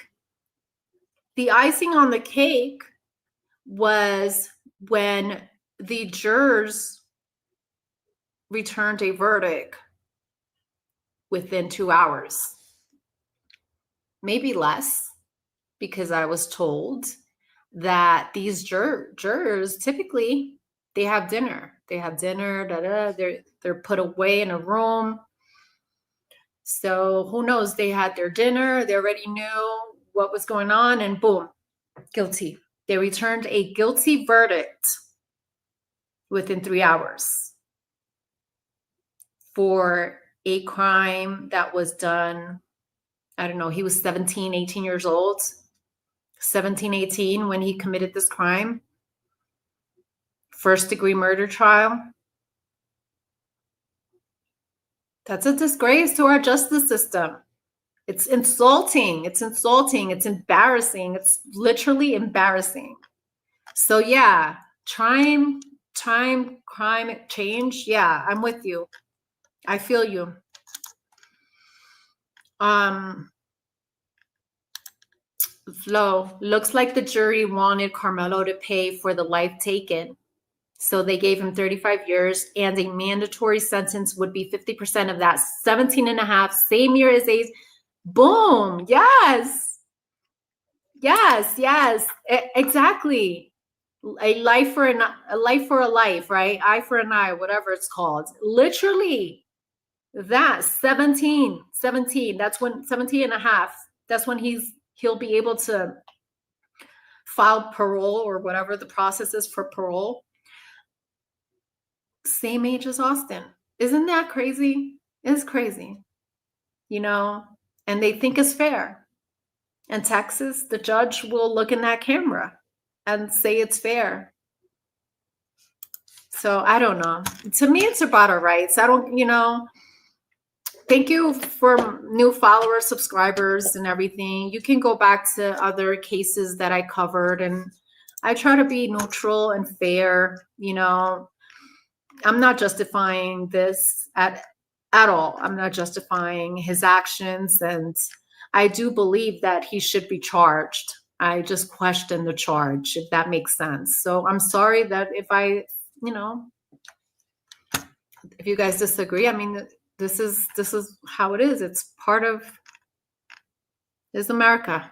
The icing on the cake was when the jurors returned a verdict within 2 hours. Maybe less, because I was told that these jurors typically they have dinner. They're put away in a room. So who knows? They had their dinner. They already knew what was going on, and boom, guilty. They returned a guilty verdict within 3 hours for a crime that was done. I don't know. He was 17, 18 years old. 17, 18 when he committed this crime. First-degree murder trial. That's a disgrace to our justice system. It's insulting. It's embarrassing. It's literally embarrassing. So yeah, crime change. Yeah, I'm with you. I feel you. Flo, looks like the jury wanted Karmelo to pay for the life taken. So they gave him 35 years, and a mandatory sentence would be 50% of that, 17 and a half, same year as age. Boom. Yes. Exactly. A life for a life, right? Eye for an eye, whatever it's called. Literally that 17. That's when 17 and a half. That's when he'll be able to file parole or whatever the process is for parole. Same age as Austin. Isn't that crazy? It's crazy, you know, and they think it's fair. In Texas, the judge will look in that camera and say it's fair. So I don't know. To me, it's about our rights. I don't, thank you for new followers, subscribers, and everything. You can go back to other cases that I covered, and I try to be neutral and fair. I'm not justifying this at all. I'm not justifying his actions, and I do believe that he should be charged. I just question the charge, if that makes sense. So I'm sorry that if you guys disagree. I mean, this is how it is. It's part of America.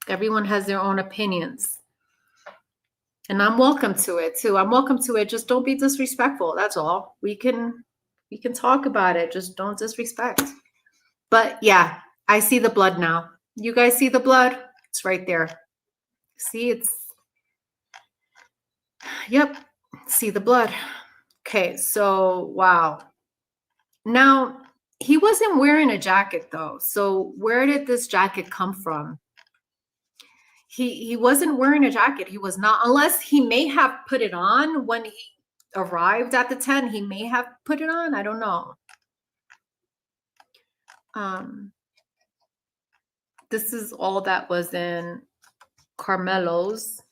Everyone has their own opinions. And I'm welcome to it too. I'm welcome to it. Just don't be disrespectful. That's all. We can talk about it. Just don't disrespect. But yeah, I see the blood now. You guys see the blood? It's right there. See, yep. See the blood. Okay, so wow. Now, he wasn't wearing a jacket though. So where did this jacket come from? He wasn't wearing a jacket. He was not, unless he may have put it on when he arrived at the tent. He may have put it on. I don't know. This is all that was in Karmelo's.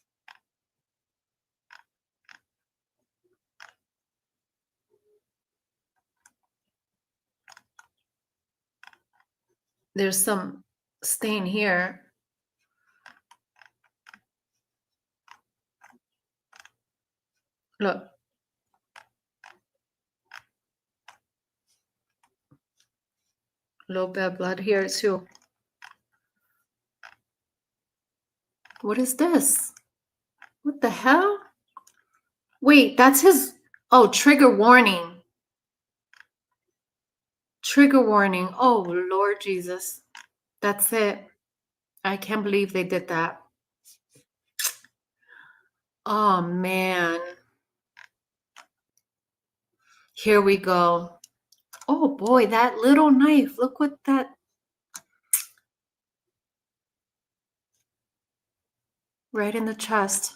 There's some stain here. Look. A little bit of blood here too. What is this? What the hell? Wait, that's his, trigger warning. Trigger warning. Oh, Lord Jesus. That's it. I can't believe they did that. Oh, man. Here we go. Oh, boy, that little knife. Look what that. Right in the chest.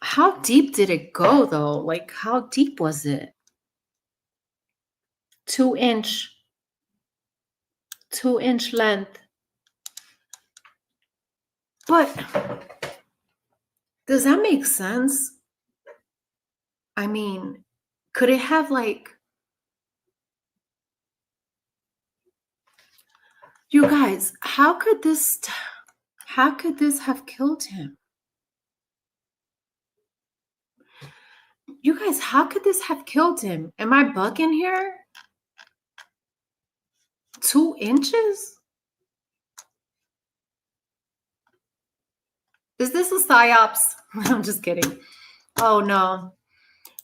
How deep did it go, though? Like, how deep was it? 2-inch length. But does that make sense? I mean, could it have like, you guys, how could this have killed him? You guys, how could this have killed him? Am I bugging here? 2 inches? Is this a psyops? I'm just kidding. Oh no.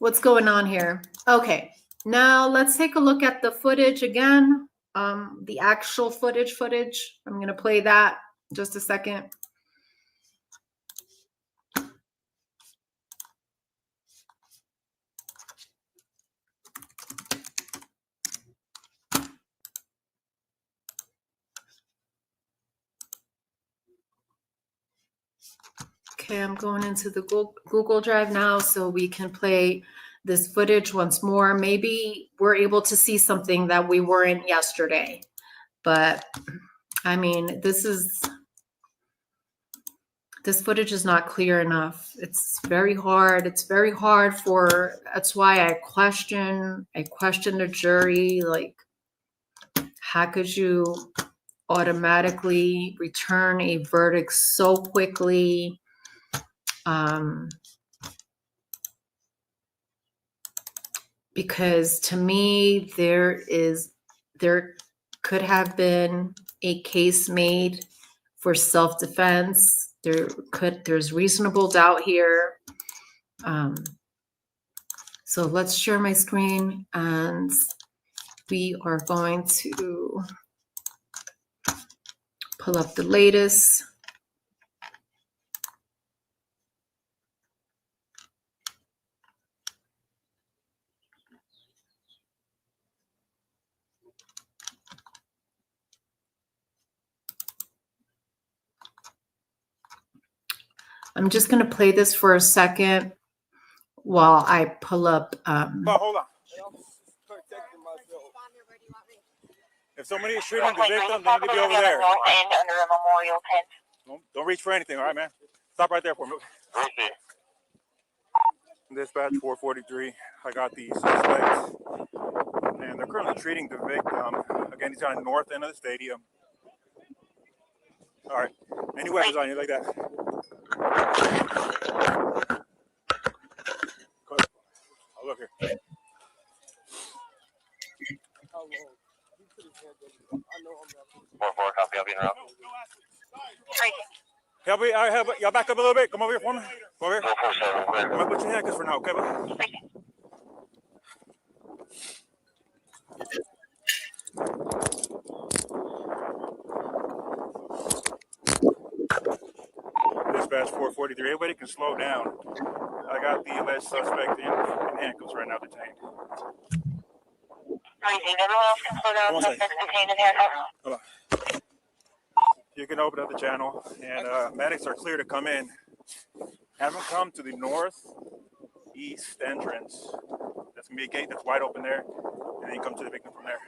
What's going on here? Okay, now let's take a look at the footage again. The actual footage. I'm gonna play that just a second. Okay, I'm going into the Google Drive now so we can play this footage once more. Maybe we're able to see something that we weren't yesterday. But I mean, this footage is not clear enough. It's very hard. It's very hard that's why I question the jury. Like, how could you automatically return a verdict so quickly? Because to me, there could have been a case made for self-defense. There's reasonable doubt here. So let's share my screen and we are going to pull up the latest. I'm just going to play this for a second while I pull up. Hold on. If somebody is shooting the victim, they need to be over there. Don't reach for anything, all right, man? Stop right there for me. Dispatch 443. I got the suspect, and they're currently treating the victim. Again, he's on the north end of the stadium. All right. Any weapons on you like that? Good. Oh, look here. Copy, I'll be around. Help y'all back up a little bit. Come over here for me. Come over here. 447, I'm gonna put your handcuffs for now, okay? Dispatch 443. Everybody can slow down. I got the alleged suspect in handcuffs right now detained. Everyone else can slow down. Suspect detained in handcuffs. Hold on. You can open up the channel, and medics are clear to come in. Have them come to the northeast entrance. That's gonna be a gate that's wide open there, and then you come to the victim from there.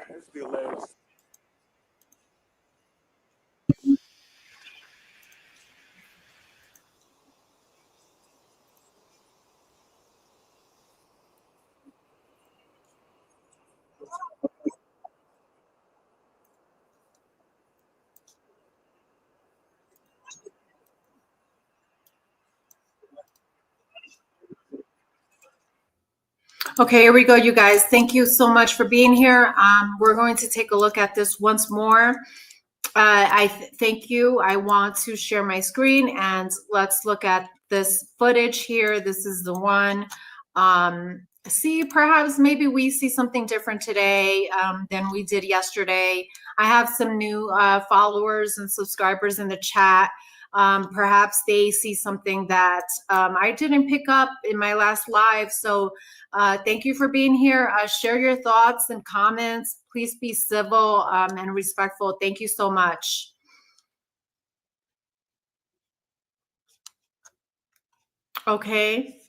Here's the alleged. Okay, here we go, you guys. Thank you so much for being here. We're going to take a look at this once more. Thank you. I want to share my screen and let's look at this footage here. This is the one. See, perhaps maybe we see something different today than we did yesterday. I have some new followers and subscribers in the chat. Perhaps they see something that I didn't pick up in my last live. So thank you for being here. Share your thoughts and comments. Please be civil and respectful. Thank you so much. Okay,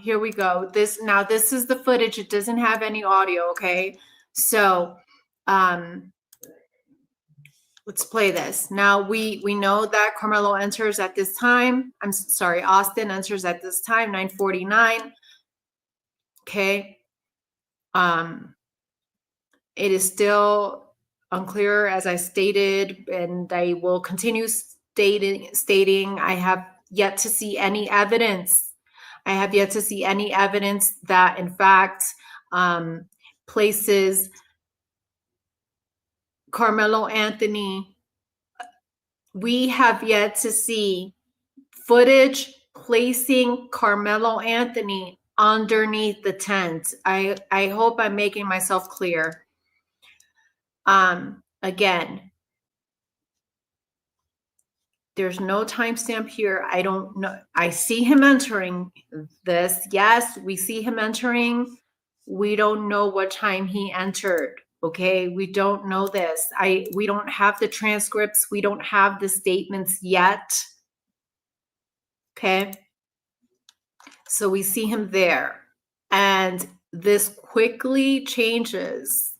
here we go. This is the footage. It doesn't have any audio, okay? So let's play this. Now we know that Karmelo enters at this time. I'm sorry, Austin enters at this time, 9:49. Okay. It is still unclear, as I stated, and I will continue stating I have yet to see any evidence. I have yet to see any evidence that, in fact, places Karmelo Anthony. We have yet to see footage placing Karmelo Anthony underneath the tent. I hope I'm making myself clear. Again, there's no timestamp here. I don't know. I see him entering this. Yes, we see him entering. We don't know what time he entered. Okay, we don't know this. We don't have the transcripts. We don't have the statements yet. Okay, so we see him there, and this quickly changes.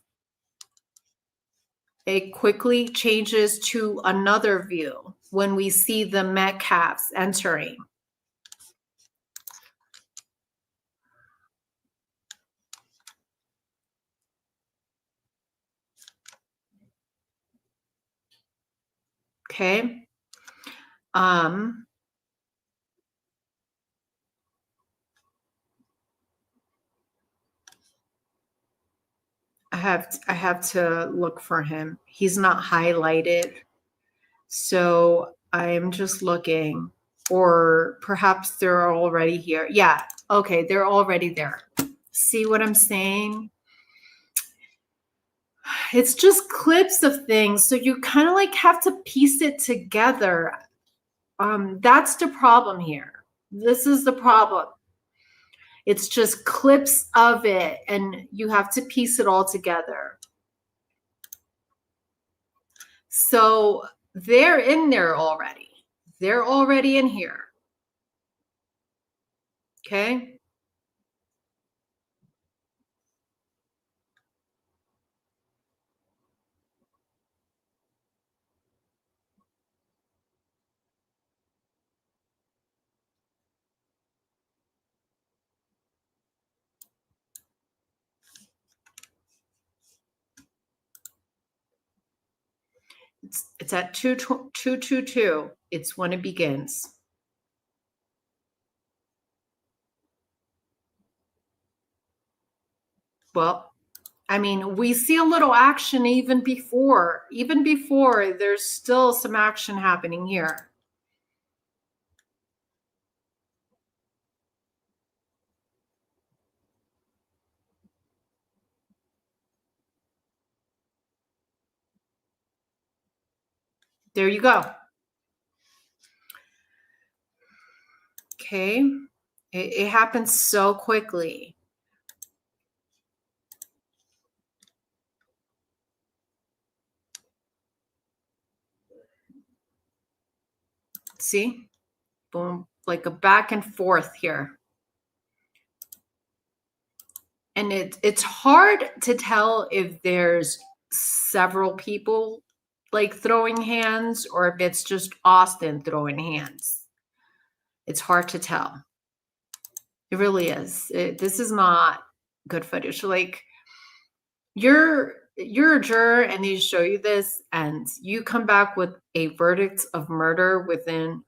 It quickly changes to another view when we see the Metcalfs entering. Okay. I have to look for him. He's not highlighted. So I'm just looking, or perhaps they're already here. Yeah, okay, they're already there. See what I'm saying? It's just clips of things, so you kind of like have to piece it together. That's the problem here. This is the problem. It's just clips of it, and you have to piece it all together. So they're in there already. They're already in here. Okay. It's at 2:22. It's when it begins. Well, I mean, we see a little action even before. Even before, there's still some action happening here. There you go. Okay. It happens so quickly. See? Boom. Like a back and forth here. And it's hard to tell if there's several people like throwing hands or if it's just Austin throwing hands. It's hard to tell. It really is. This is not good footage. Like you're a juror and they show you this and you come back with a verdict of murder within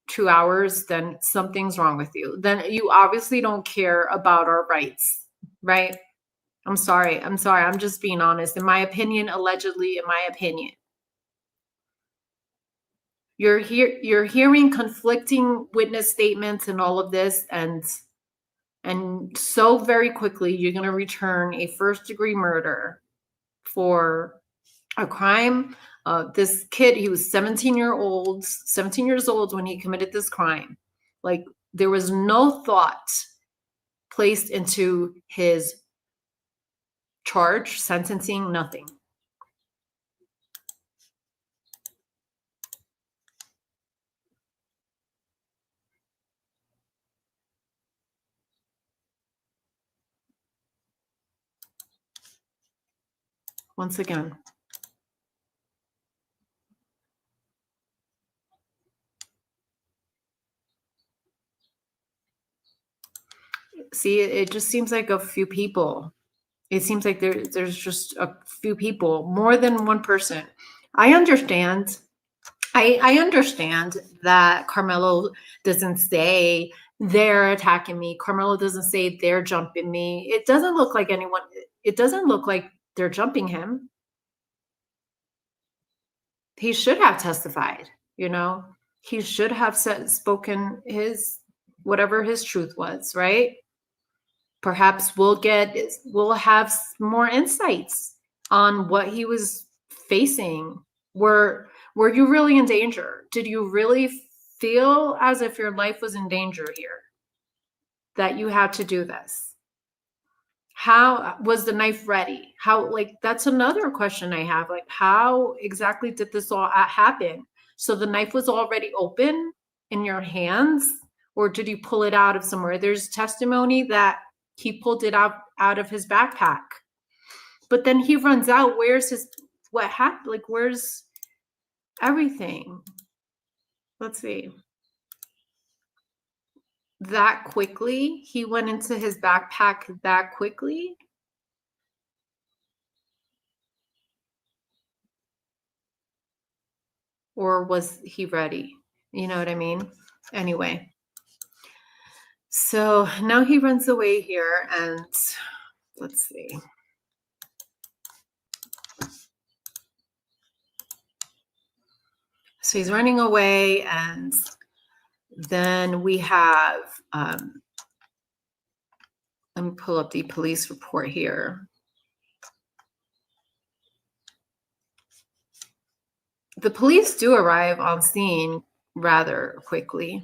2 hours, then something's wrong with you. Then you obviously don't care about our rights. right? I'm sorry. I'm just being honest. In my opinion, allegedly, in my opinion. You're hearing conflicting witness statements and all of this, and so very quickly you're going to return a first-degree murder for a crime. This kid, he was 17 years old when he committed this crime. Like, there was no thought placed into his charge, sentencing, nothing. Once again. See, it just seems like a few people. It seems like there's just a few people, more than one person. I understand. I understand that Karmelo doesn't say they're attacking me. Karmelo doesn't say they're jumping me. It doesn't look like anyone. It doesn't look like they're jumping him. He should have testified, you know? He should have spoken his, whatever his truth was, right? Perhaps we'll have more insights on what he was facing. Were you really in danger? Did you really feel as if your life was in danger here, that you had to do this? How was the knife ready? How, like, that's another question I have. Like, how exactly did this all happen? So the knife was already open in your hands, or did you pull it out of somewhere? There's testimony that he pulled it out of his backpack, but then he runs out. Where's what happened? Like, where's everything? Let's see. That quickly? He went into his backpack that quickly? Or was he ready? You know what I mean? Anyway. So now he runs away here, and let's see. So he's running away, and then we have, let me pull up the police report here. The police do arrive on scene rather quickly.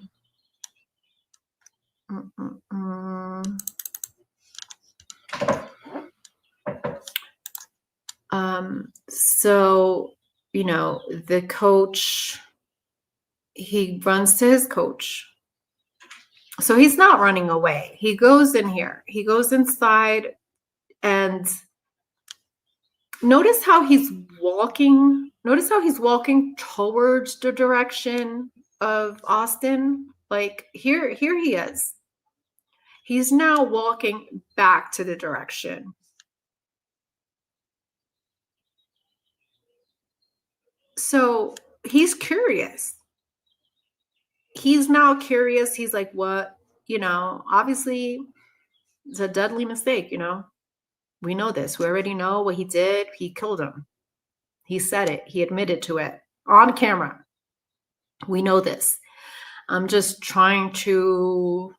So, you know, the coach, he runs to his coach. So he's not running away. He goes in here. He goes inside, and notice how he's walking. Notice how he's walking towards the direction of Austin. Like, here he is. He's now walking back to the direction. So he's curious. He's now curious. He's like, what? You know, obviously it's a deadly mistake, you know. We know this. We already know what he did. He killed him. He said it. He admitted to it on camera. We know this. I'm just trying to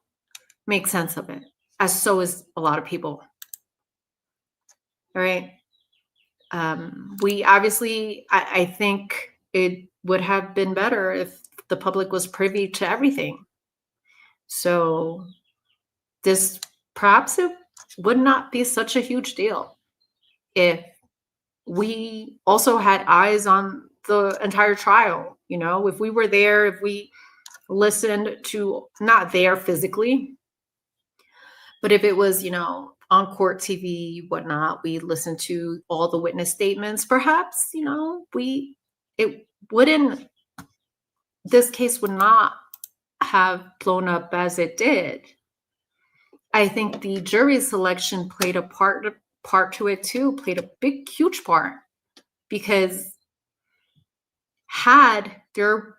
make sense of it, as so is a lot of people. All right. We obviously, I think it would have been better if the public was privy to everything. So this, perhaps it would not be such a huge deal if we also had eyes on the entire trial. You know, if we were there, if we listened to, not there physically, but if it was, you know, on court TV, whatnot, we listened to all the witness statements, perhaps, you know, this case would not have blown up as it did. I think the jury selection played a part to it too, played a big, huge part, because had there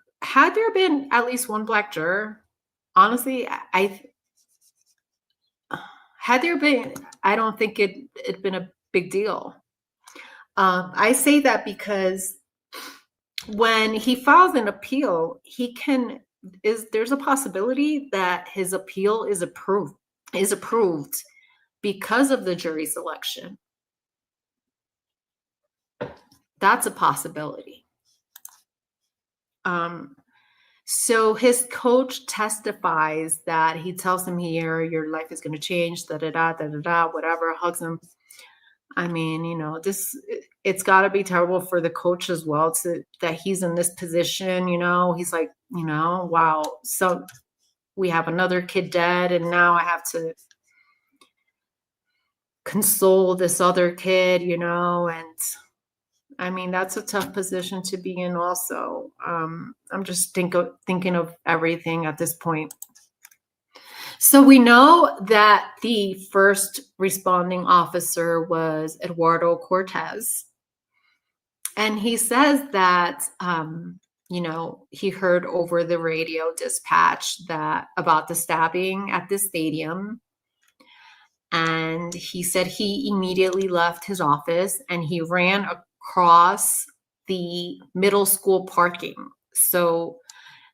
been at least one black juror, honestly, had there been, I don't think it'd been a big deal. I say that because when he files an appeal, there's a possibility that his appeal is approved because of the jury selection. That's a possibility. So his coach testifies that he tells him here, your life is going to change, whatever, hugs him. I mean, you know, it's got to be terrible for the coach as well that he's in this position, you know. He's like, you know, wow, so we have another kid dead and now I have to console this other kid, you know. And I mean, that's a tough position to be in also. I'm just thinking of everything at this point. So we know that the first responding officer was Eduardo Cortez. And he says that, you know, he heard over the radio dispatch about the stabbing at the stadium. And he said he immediately left his office and he ran across the middle school parking. So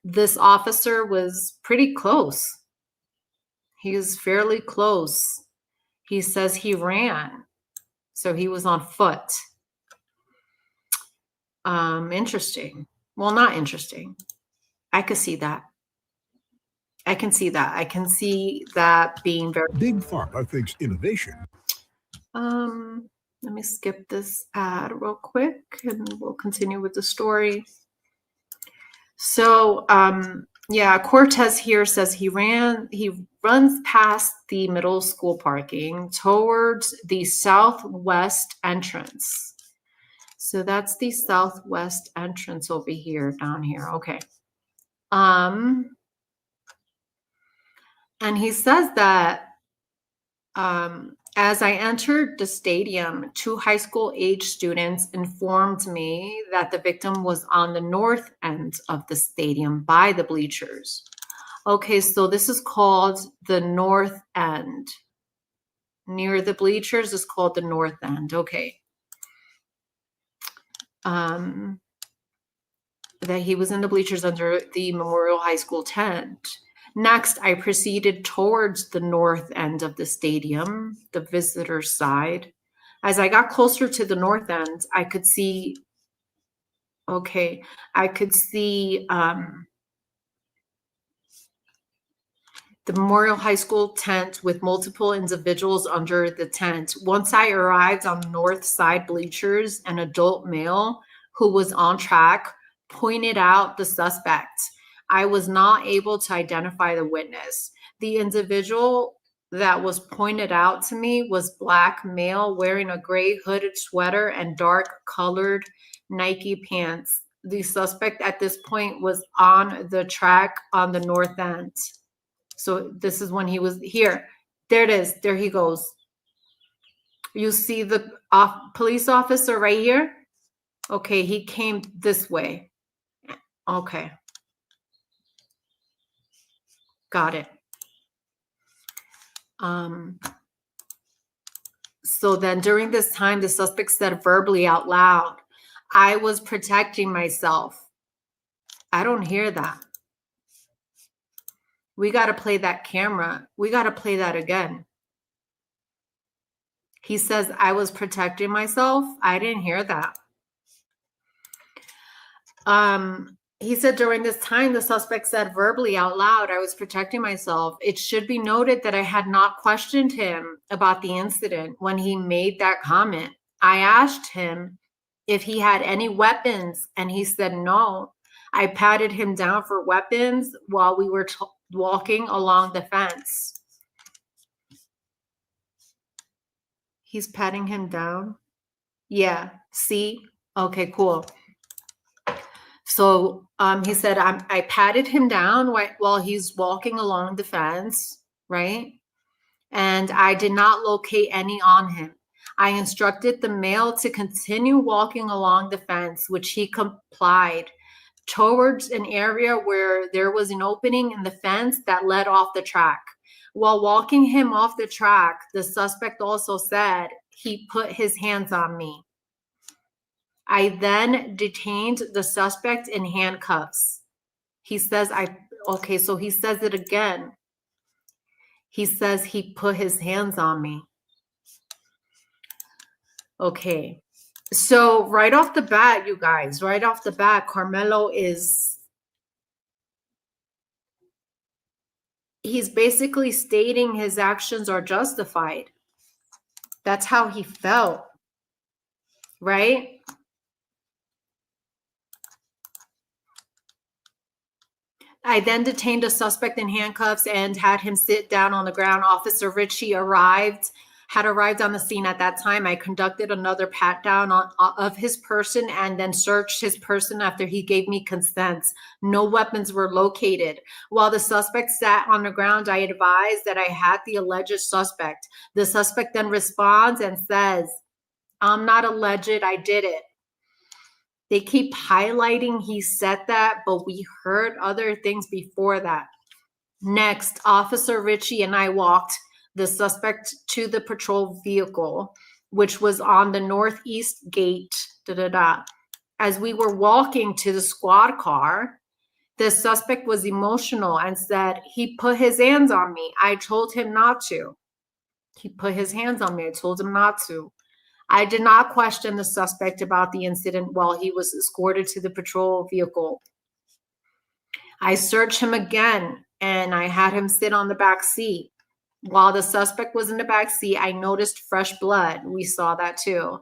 this officer was pretty close. He was fairly close. He says he ran. So he was on foot. Interesting. Well, not interesting. I could see that. I can see that. I can see that being very... Big Pharma thinks innovation. Let me skip this ad real quick and we'll continue with the story. So, yeah, Cortez here says he runs past the middle school parking towards the southwest entrance. So that's the southwest entrance over here, down here. Okay. And he says that as I entered the stadium, 2 high school age students informed me that the victim was on the north end of the stadium by the bleachers. Okay, so this is called the north end. Near the bleachers is called the north end. Okay. That he was in the bleachers under the Memorial High School tent. Next, I proceeded towards the north end of the stadium, the visitor side. As I got closer to the north end, I could see, the Memorial High School tent with multiple individuals under the tent. Once I arrived on the north side bleachers, an adult male who was on track pointed out the suspect. I was not able to identify the witness. The individual that was pointed out to me was black male wearing a gray hooded sweater and dark colored Nike pants. The suspect at this point was on the track on the north end. So this is when he was here. There it is. There he goes. You see the police officer right here? Okay, he came this way. Okay. Got it. So then during this time, the suspect said verbally out loud, I was protecting myself. I don't hear that. We got to play that camera. We got to play that again. He says, I was protecting myself. I didn't hear that. He said during this time, the suspect said verbally out loud, I was protecting myself. It should be noted that I had not questioned him about the incident when he made that comment. I asked him if he had any weapons, and he said no. I patted him down for weapons while we were walking along the fence. He's patting him down? Yeah, see? Okay, cool. So he said, I patted him down while he's walking along the fence, right? And I did not locate any on him. I instructed the male to continue walking along the fence, which he complied, towards an area where there was an opening in the fence that led off the track. While walking him off the track, the suspect also said he put his hands on me. I then detained the suspect in handcuffs. He says, okay, so he says it again. He says he put his hands on me. Okay. So right off the bat, you guys, right off the bat, Karmelo he's basically stating his actions are justified. That's how he felt, right? I then detained a suspect in handcuffs and had him sit down on the ground. Officer Ritchie had arrived on the scene at that time. I conducted another pat down of his person and then searched his person after he gave me consent. No weapons were located. While the suspect sat on the ground, I advised that I had the alleged suspect. The suspect then responds and says, I'm not alleged, I did it. They keep highlighting he said that, but we heard other things before that. Next, Officer Ritchie and I walked the suspect to the patrol vehicle, which was on the northeast gate. As we were walking to the squad car, the suspect was emotional and said, he put his hands on me. I told him not to. He put his hands on me. I told him not to. I did not question the suspect about the incident while he was escorted to the patrol vehicle. I searched him again and I had him sit on the back seat. While the suspect was in the back seat, I noticed fresh blood. We saw that too.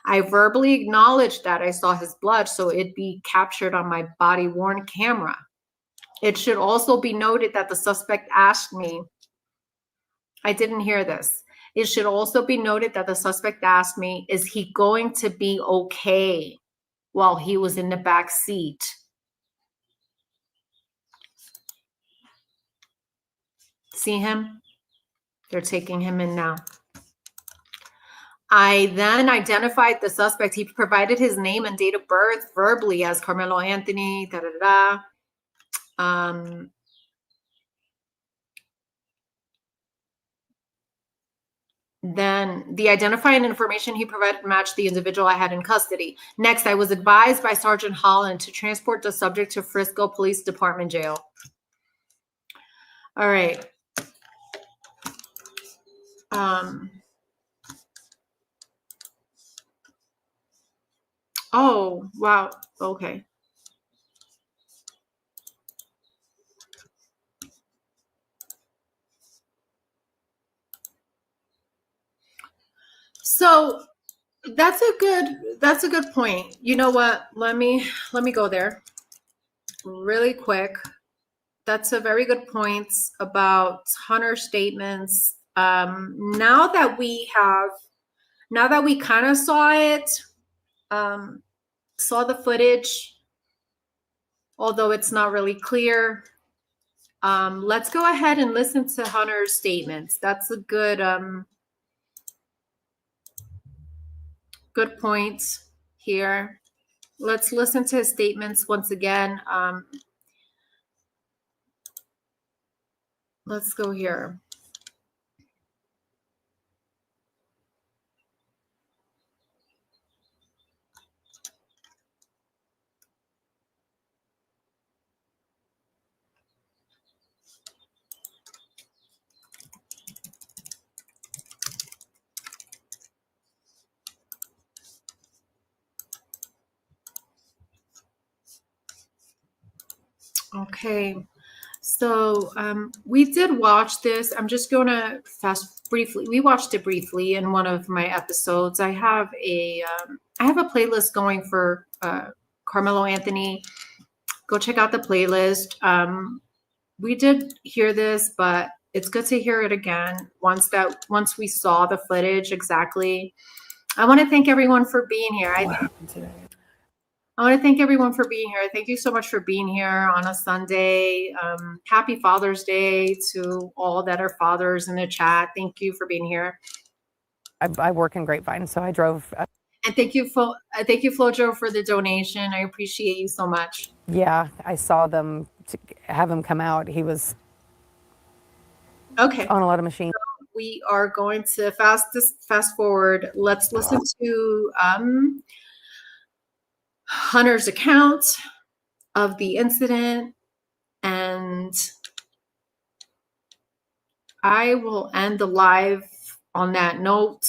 I verbally acknowledged that I saw his blood, so it'd be captured on my body-worn camera. It should also be noted that the suspect asked me, I didn't hear this. It should also be noted that the suspect asked me, is he going to be okay while he was in the back seat? See him? They're taking him in now. I then identified the suspect. He provided his name and date of birth verbally as Karmelo Anthony, Then the identifying information he provided matched the individual I had in custody. Next, I was advised by Sergeant Holland to transport the subject to Frisco Police Department jail. All right. Oh, wow. Okay. So that's a good point. You know what? Let me go there really quick. That's a very good point about Hunter's statements. Now that we kind of saw it, saw the footage, although it's not really clear. Let's go ahead and listen to Hunter's statements. That's a good point here. Let's listen to his statements once again. Let's go here. Okay, so we did watch this. I'm just going to we watched it briefly in one of my episodes. I have a playlist going for Karmelo Anthony. Go check out the playlist. We did hear this, but it's good to hear it again once we saw the footage exactly. I want to thank everyone for being here. I want to thank everyone for being here. Thank you so much for being here on a Sunday. Happy Father's Day to all that are fathers in the chat. Thank you for being here. I work in Grapevine, so I drove. And thank you, Flojo, for the donation. I appreciate you so much. Yeah, I saw them to have him come out. He was Okay. on a lot of machines. We are going to fast forward. Let's listen to Hunter's account of the incident, and I will end the live on that note.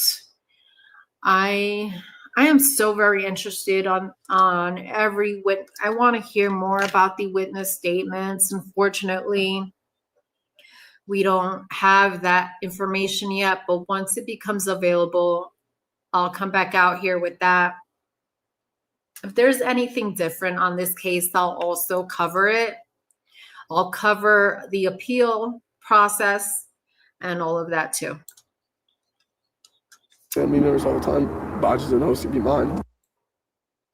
I am so very interested on every witness. I want to hear more about the witness statements. Unfortunately, we don't have that information yet, but once it becomes available, I'll come back out here with that. If there's anything different on this case, I'll also cover it. I'll cover the appeal process and all of that too. Family members all the time. Bodges and hosts to be mine.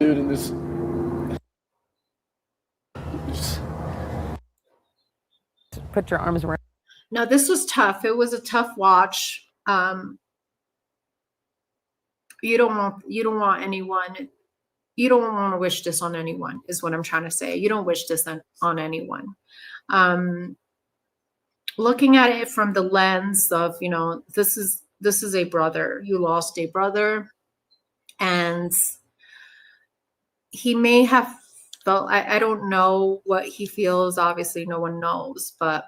Dude, in this. Put your arms around. No, this was tough. It was a tough watch. You don't want anyone. You don't want to wish this on anyone, is what I'm trying to say. You don't wish this on anyone. Looking at it from the lens of, this is a brother. You lost a brother, and he may have felt, I don't know what he feels. Obviously, no one knows, but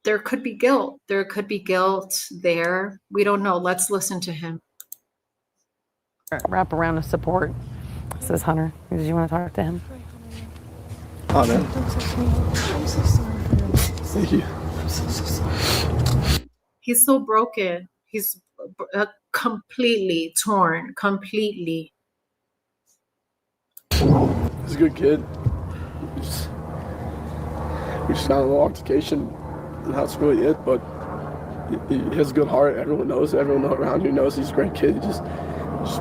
there could be guilt. There could be guilt there. We don't know. Let's listen to him. Wrap around of support, says Hunter. Did you want to talk to him? Oh, man. I'm so sorry. Thank you. I'm so sorry. He's so broken. He's completely torn, completely. He's a good kid. We just got a little altercation, and that's really it. But he has a good heart. Everyone knows. Everyone around here knows he's a great kid. He just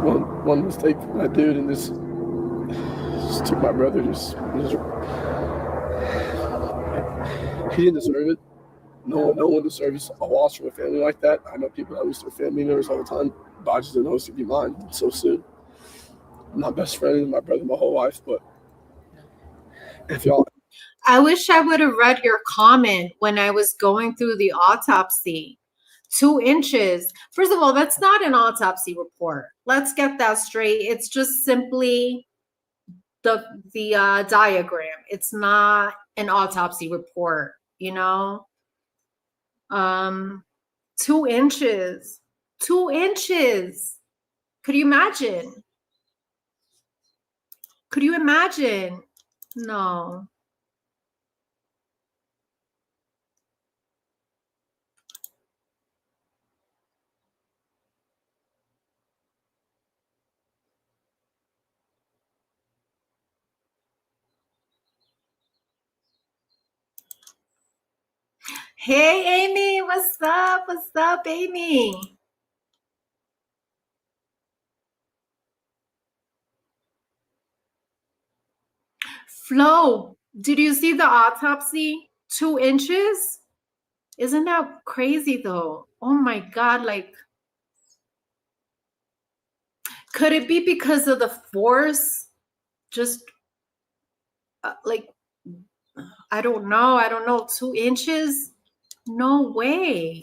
one mistake from that dude, and this just took my brother. He didn't deserve it. No one deserves a loss from a family like that. I know people that lose their family members all the time. Bodges and hosts to be mine so soon. I'm not best friend with my brother my whole life, but if y'all. I wish I would have read your comment when I was going through the autopsy. 2 inches. First of all, that's not an autopsy report. Let's get that straight. It's just simply the diagram. It's not an autopsy report, 2 inches. 2 inches. Could you imagine? Could you imagine? No. Hey, Amy, what's up? What's up, Amy? Flo, did you see the autopsy? 2 inches? Isn't that crazy though? Oh my God, could it be because of the force? Just I don't know. 2 inches? No way.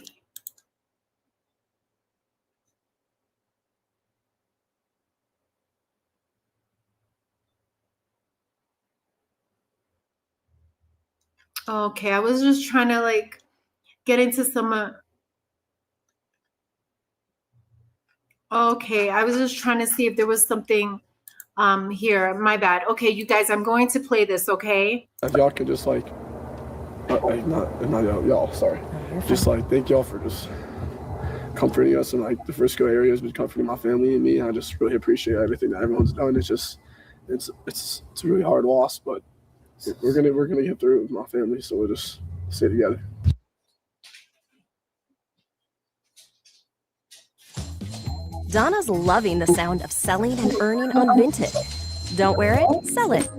Okay, I was just trying to get into some okay, I was just trying to see if there was something here. My bad. Okay, you guys, I'm going to play this, okay? If y'all could just not y'all, sorry. Just thank y'all for just comforting us in the Frisco area has been comforting my family and me. I just really appreciate everything that everyone's done. It's just it's a really hard loss, but we're gonna get through it with my family, so we'll just stay together. Donna's loving the sound of selling and earning on Vinted. Don't wear it, sell it.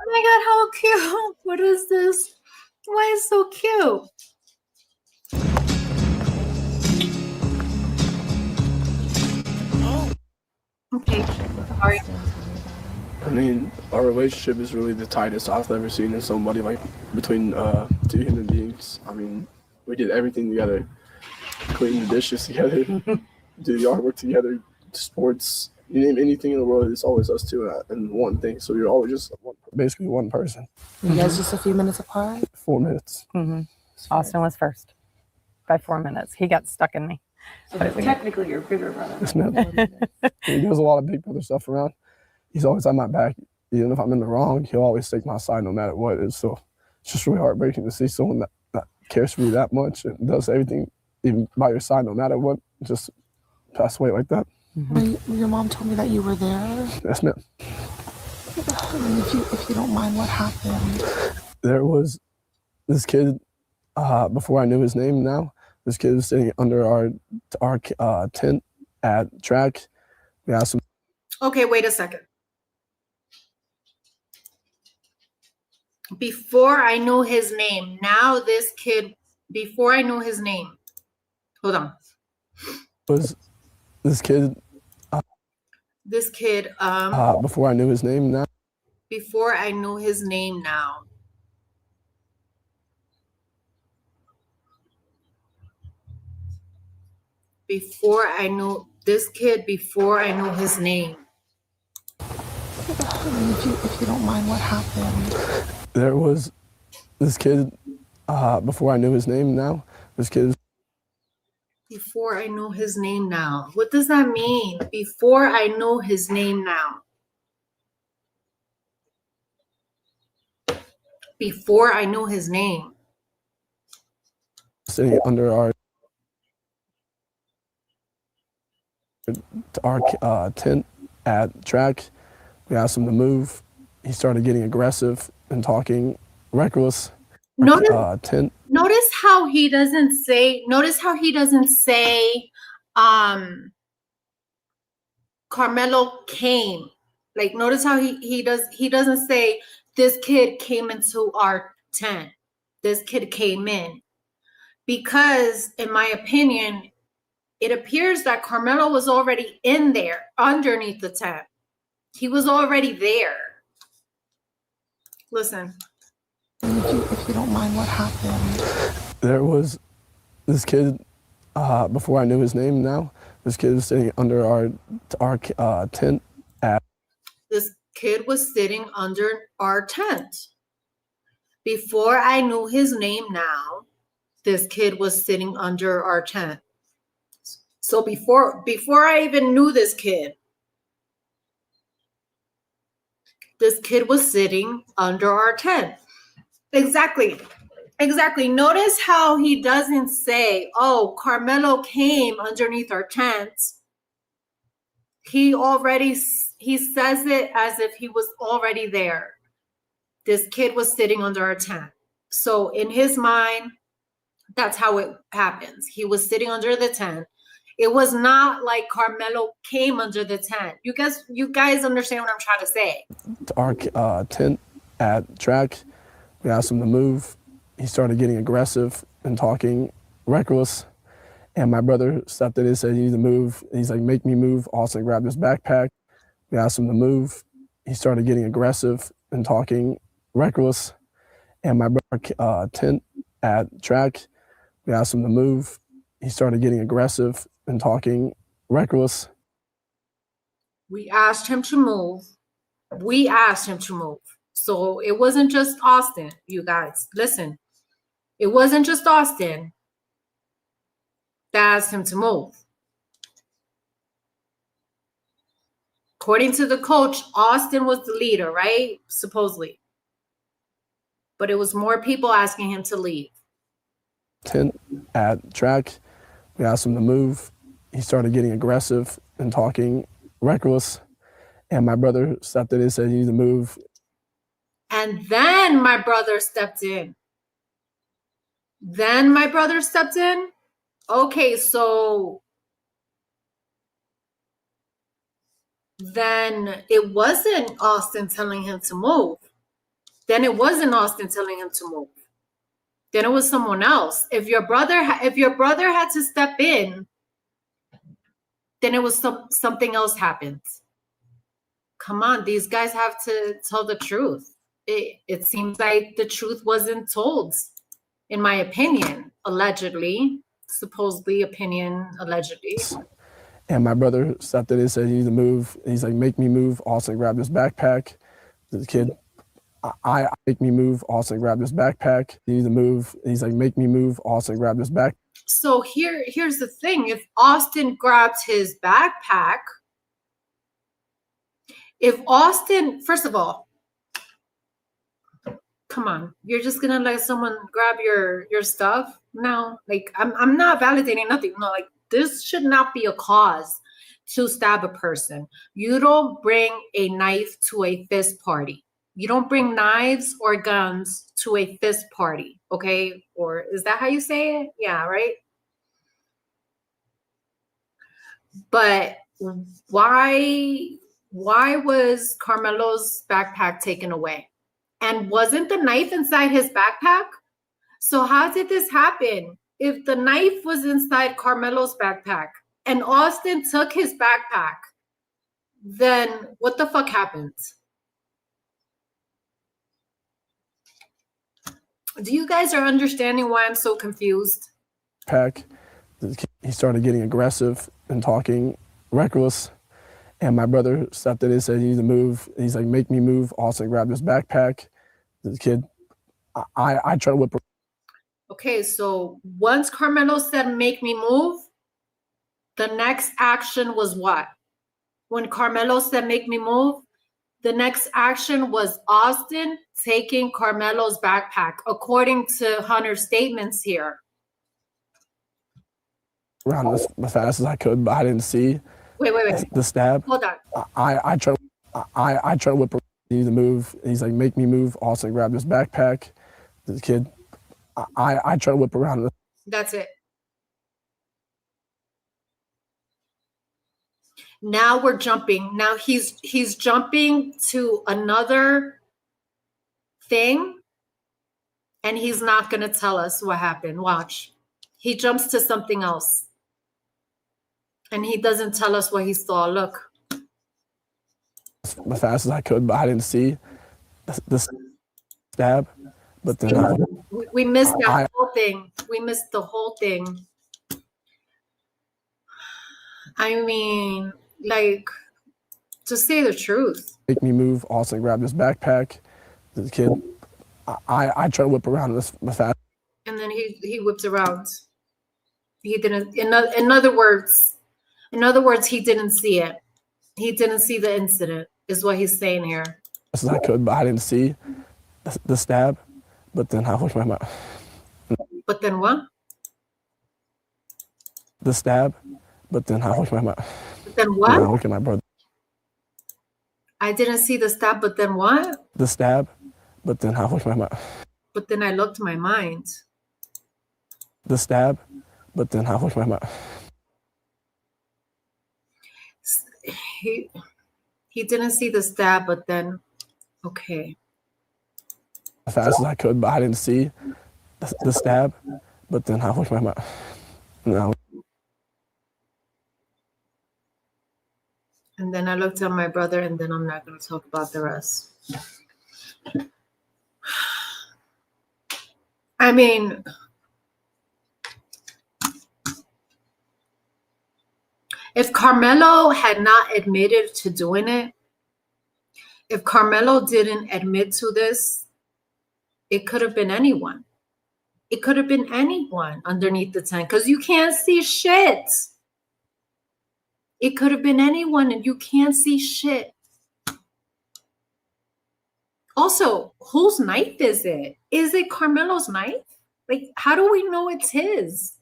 Oh my God, how cute. What is this? Why is it so cute? Okay. Sorry. I mean, our relationship is really the tightest I've ever seen in somebody, like between two human beings. I mean, we did everything together, clean the dishes together, do the artwork together, sports. You name anything in the world, it's always us two and one thing. So you're always just basically one person. You guys just a few minutes apart? 4 minutes. Austin was first by 4 minutes. He got stuck in me. So technically, your bigger brother. Yes, ma'am. He does a lot of big brother stuff around. He's always on my back. Even if I'm in the wrong, he'll always take my side no matter what it is. So it's just really heartbreaking to see someone that cares for you that much and does everything even by your side no matter what, just pass away like that. Your mom told me that you were there. Yes, ma'am. If you don't mind, what happened? There was this kid, before I knew his name now, this kid was sitting under our tent at track. We asked him. Okay, wait a second. Before I knew his name, now this kid, before I knew his name, hold on. Was this kid, before I knew his name now. Before I knew his name now. Before I knew this kid, before I knew his name. If you don't mind, what happened? There was this kid, before I knew his name now, this kid. Before I know his name now. What does that mean? Before I know his name now. Before I knew his name. Sitting under our tent at track. We asked him to move. He started getting aggressive and talking reckless. Notice how he doesn't say, Karmelo came. Like, notice how he doesn't say this kid came into our tent. This kid came in. Because in my opinion, it appears that Karmelo was already in there underneath the tent. He was already there. Listen. If you don't mind, what happened? There was this kid, before I knew his name now, this kid was sitting under our tent at. This kid was sitting under our tent. Before I knew his name now, this kid was sitting under our tent. So before I even knew this kid was sitting under our tent. Exactly. Notice how he doesn't say, oh, Karmelo came underneath our tent. He says it as if he was already there. This kid was sitting under our tent. So in his mind, that's how it happens. He was sitting under the tent. It was not like Karmelo came under the tent. You guys understand what I'm trying to say? Our tent at track. We asked him to move. He started getting aggressive and talking reckless. And my brother stepped in and said, you need to move. And he's like, make me move. Austin grabbed his backpack. We asked him to move. He started getting aggressive and talking reckless. And my brother tent at track. We asked him to move. He started getting aggressive and talking reckless. We asked him to move. So it wasn't just Austin, you guys. Listen, it wasn't just Austin that asked him to move. According to the coach, Austin was the leader, right? Supposedly. But it was more people asking him to leave. Tent at track. We asked him to move. He started getting aggressive and talking reckless. And my brother stepped in and said, you need to move. And then my brother stepped in. Okay, so then it wasn't Austin telling him to move. Then it was someone else. If your brother had to step in, then it was something else happened. Come on, these guys have to tell the truth. It seems like the truth wasn't told, in my opinion, allegedly, supposedly opinion, allegedly. And my brother stepped in and said, "You need to move." He's like, "Make me move." Austin grabbed his backpack. The kid, I make me move. Austin grabbed his backpack. You need to move. He's like, "Make me move." Austin grabbed his back. So here's the thing. If Austin grabs his backpack, if Austin, first of all, come on, you're just gonna let someone grab your stuff? No, like I'm not validating nothing. No, like this should not be a cause to stab a person. You don't bring a knife to a fist party. You don't bring knives or guns to a fist party, okay? Or is that how you say it? Yeah, right? But why was Karmelo's backpack taken away? And wasn't the knife inside his backpack? So how did this happen? If the knife was inside Karmelo's backpack and Austin took his backpack, then what the fuck happened? Do you guys are understanding why I'm so confused? He started getting aggressive and talking reckless. And my brother stepped in and said, "You need to move." He's like, "Make me move." Austin grabbed his backpack. The kid, I tried to whip her. Okay, so once Karmelo said, "Make me move," the next action was what? When Karmelo said, "Make me move," the next action was Austin taking Karmelo's backpack, according to Hunter's statements here. Around as fast as I could, but I didn't see. Wait. The stab. Hold on. I tried to whip her. You need to move. He's like, "Make me move." Austin grabbed his backpack. The kid, I tried to whip around. That's it. Now we're jumping. Now he's jumping to another thing, and he's not going to tell us what happened. Watch. He jumps to something else, and he doesn't tell us what he saw. Look. As fast as I could, but I didn't see the stab. But then we missed that whole thing. We missed the whole thing. I mean, like, to say the truth. Make me move. Austin grabbed his backpack. The kid, I tried to whip around as fast. And then he whips around. He didn't. In other words, he didn't see it. He didn't see the incident, is what he's saying here. As I could, but I didn't see the stab. But then I looked at my mouth. But then what? The stab. But then I looked at my mouth. But then what? I looked at my brother. I didn't see the stab, but then what? The stab. But then I looked at my mouth. But then I looked my mind. The stab. But then I looked at my mouth. He didn't see the stab, but then, okay. As fast as I could, but I didn't see the stab. But then I looked at my mouth. And then I looked at my brother, and then I'm not going to talk about the rest. I mean, if Karmelo had not admitted to doing it, if Karmelo didn't admit to this, it could have been anyone. It could have been anyone underneath the tent because you can't see shit. It could have been anyone and you can't see shit. Also, whose knife is it? Is it Karmelo's knife? Like, how do we know it's his?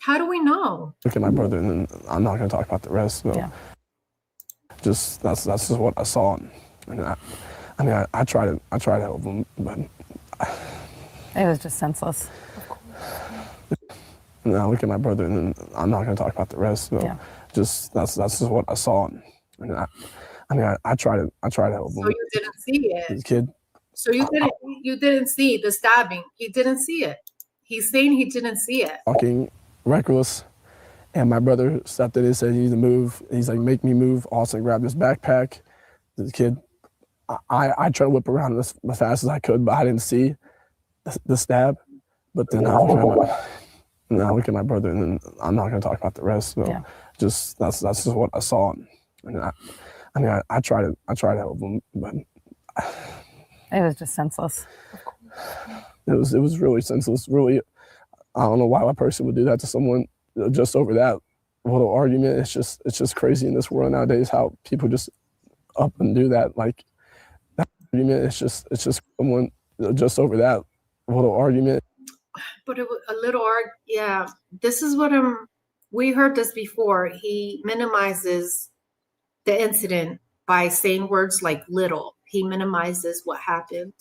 How do we know? Look at my brother, and then I'm not going to talk about the rest. So Yeah. just that's just what I saw. And I tried to help him, but It was just senseless. and I look at my brother, and then I'm not going to talk about the rest. So Yeah. just that's just what I saw. And I tried to help him. So you didn't see it. His kid. So you didn't see the stabbing. He didn't see it. He's saying he didn't see it. Talking reckless. And my brother stepped in and said, "You need to move." He's like, "Make me move." Austin grabbed his backpack. The kid, I tried to whip around as fast as I could, but I didn't see the stab. But then I look at my brother, and then I'm not going to talk about the rest. So just that's just what I saw. And I try to help him, but it was just senseless. It was really senseless. Really, I don't know why a person would do that to someone just over that little argument. It's just crazy in this world nowadays how people just up and do that. Like that argument, it's just someone just over that little argument. But it was a little yeah. This is what we heard this before. He minimizes the incident by saying words like little. He minimizes what happened.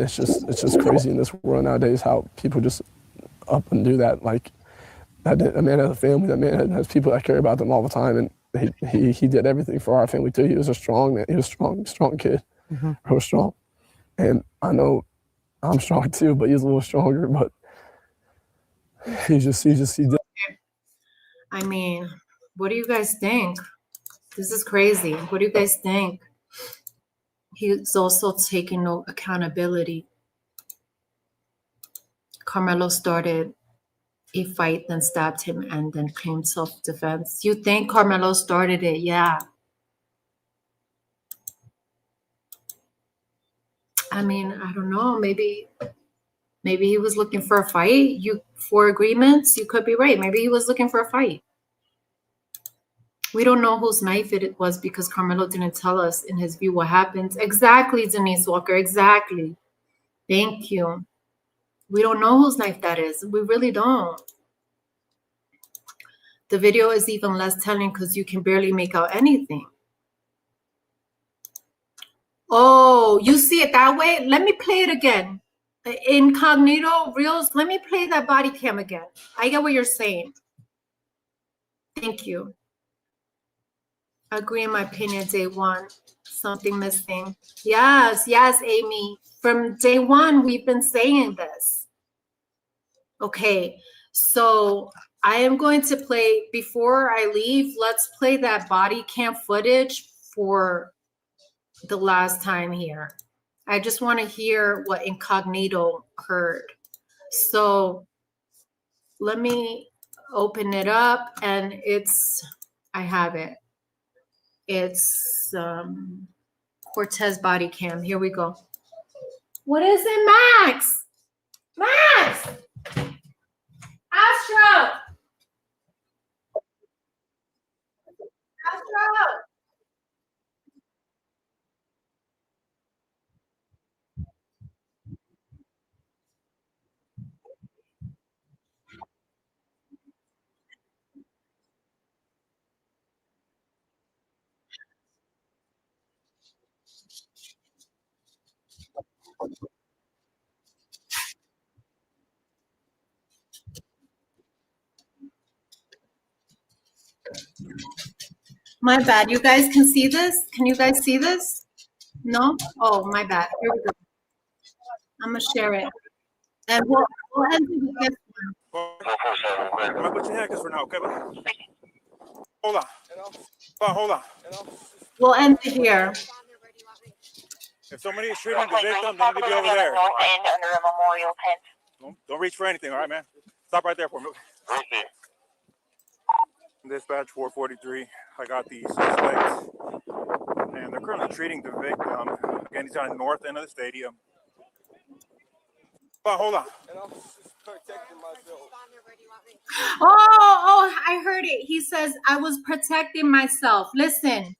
It's just crazy in this world nowadays how people just up and do that. Like that man has a family. That man has people that care about them all the time, and he did everything for our family too. He was a strong man. He was a strong kid. Mm-hmm. He was strong, and I know I'm strong too, but he's a little stronger. But he did. I mean, what do you guys think? This is crazy. What do you guys think? He's also taking no accountability. Karmelo started a fight, then stabbed him, and then claimed self-defense. You think Karmelo started it? Yeah. I mean, I don't know. Maybe he was looking for a fight. For agreements, you could be right. Maybe he was looking for a fight. We don't know whose knife it was because Karmelo didn't tell us in his view what happened. Exactly, Denise Walker. Exactly. Thank you. We don't know whose knife that is. We really don't. The video is even less telling because you can barely make out anything. Oh, you see it that way? Let me play it again. Incognito Reels, let me play that body cam again. I get what you're saying. Thank you. Agree in my opinion, day one. Something missing. Yes, Amy. From day one, we've been saying this. Okay, so I am going to play, before I leave, let's play that body cam footage for the last time here. I just want to hear what Incognito heard. So let me open it up, and I have it. It's Cortez body cam. Here we go. What is it, Max? Max! Astro! My bad. You guys can see this? Can you guys see this? No? Oh, my bad. Here we go. I'm going to share it. And we'll end it with this one. I'm going to put your handcuffs for now, okay? Hold on. Hold on. We'll end it here. If somebody is treating the victim, they need to be over there. Don't reach for anything, all right, man? Stop right there for me. Dispatch 443. I got the suspects, and they're currently treating the victim. Again, he's on the north end of the stadium. Hold on. And I'm just protecting myself. Oh, I heard it. He says, I was protecting myself. Listen.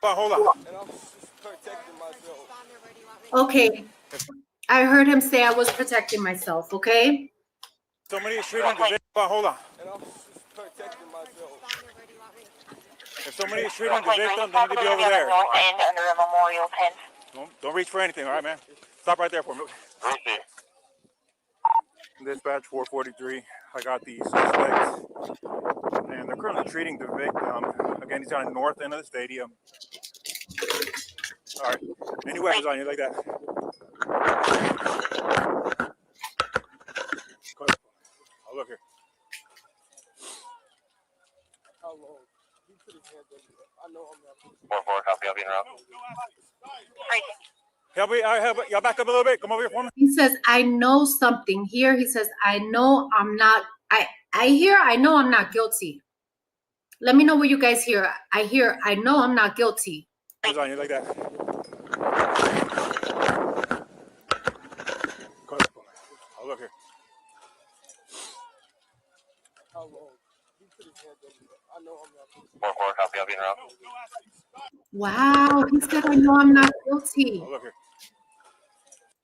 Hold on. And I'm just protecting myself. Okay. I heard him say I was protecting myself, okay? Somebody is treating the victim. Hold on. And I'm just protecting myself. If somebody is treating the victim, they need to be over there. Don't reach for anything, all right, man? Stop right there for me. Dispatch 443. I got the suspects, and they're currently treating the victim. Again, he's on the north end of the stadium. All right. Any weapons on you like that? Oh, look here. 4-4, copy, I'll be en route. Y'all back up a little bit. Come over here for me. He says, I know something. Here he says, I know I'm not, I know I'm not guilty. Let me know what you guys hear. I know I'm not guilty. Who's on you like that? I'll look here. How long? He put his hands over there. I know I'm not. 4-4, copy, I'll be en route. Wow, he said, I know I'm not guilty. I'll look here.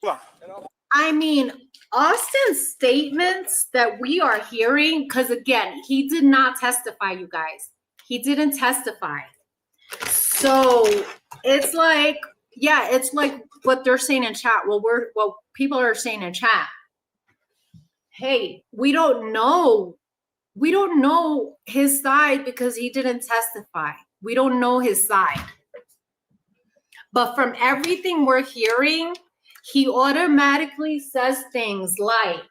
Hold on. I mean, Austin's statements that we are hearing, because again, he did not testify, you guys. He didn't testify. So it's like, yeah, it's like what they're saying in chat. Well, what people are saying in chat. Hey, we don't know. We don't know his side because he didn't testify. We don't know his side. But from everything we're hearing, he automatically says things like,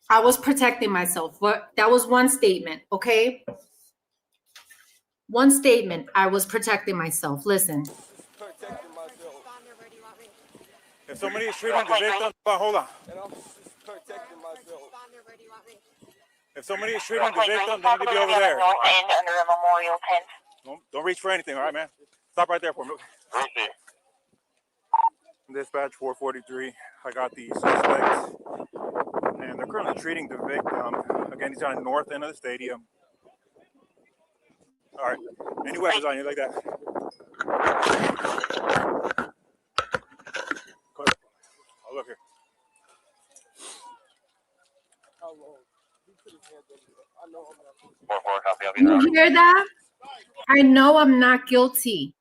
I was protecting myself. That was one statement, okay? One statement, I was protecting myself. Listen. Protecting myself. If somebody is treating the victim, hold on. And I'm just protecting myself. If somebody is treating the victim, they need to be over there. Under a memorial tent. Don't reach for anything, all right, man? Stop right there for me. Dispatch 443. I got the suspect, and they're currently treating the victim. Again, he's on the north end of the stadium. All right. Any weapons on you like that? I'll look here. How long? He put his hands over there. I know I'm not. 4-4, copy, I'll be en route. You hear that? I know I'm not guilty.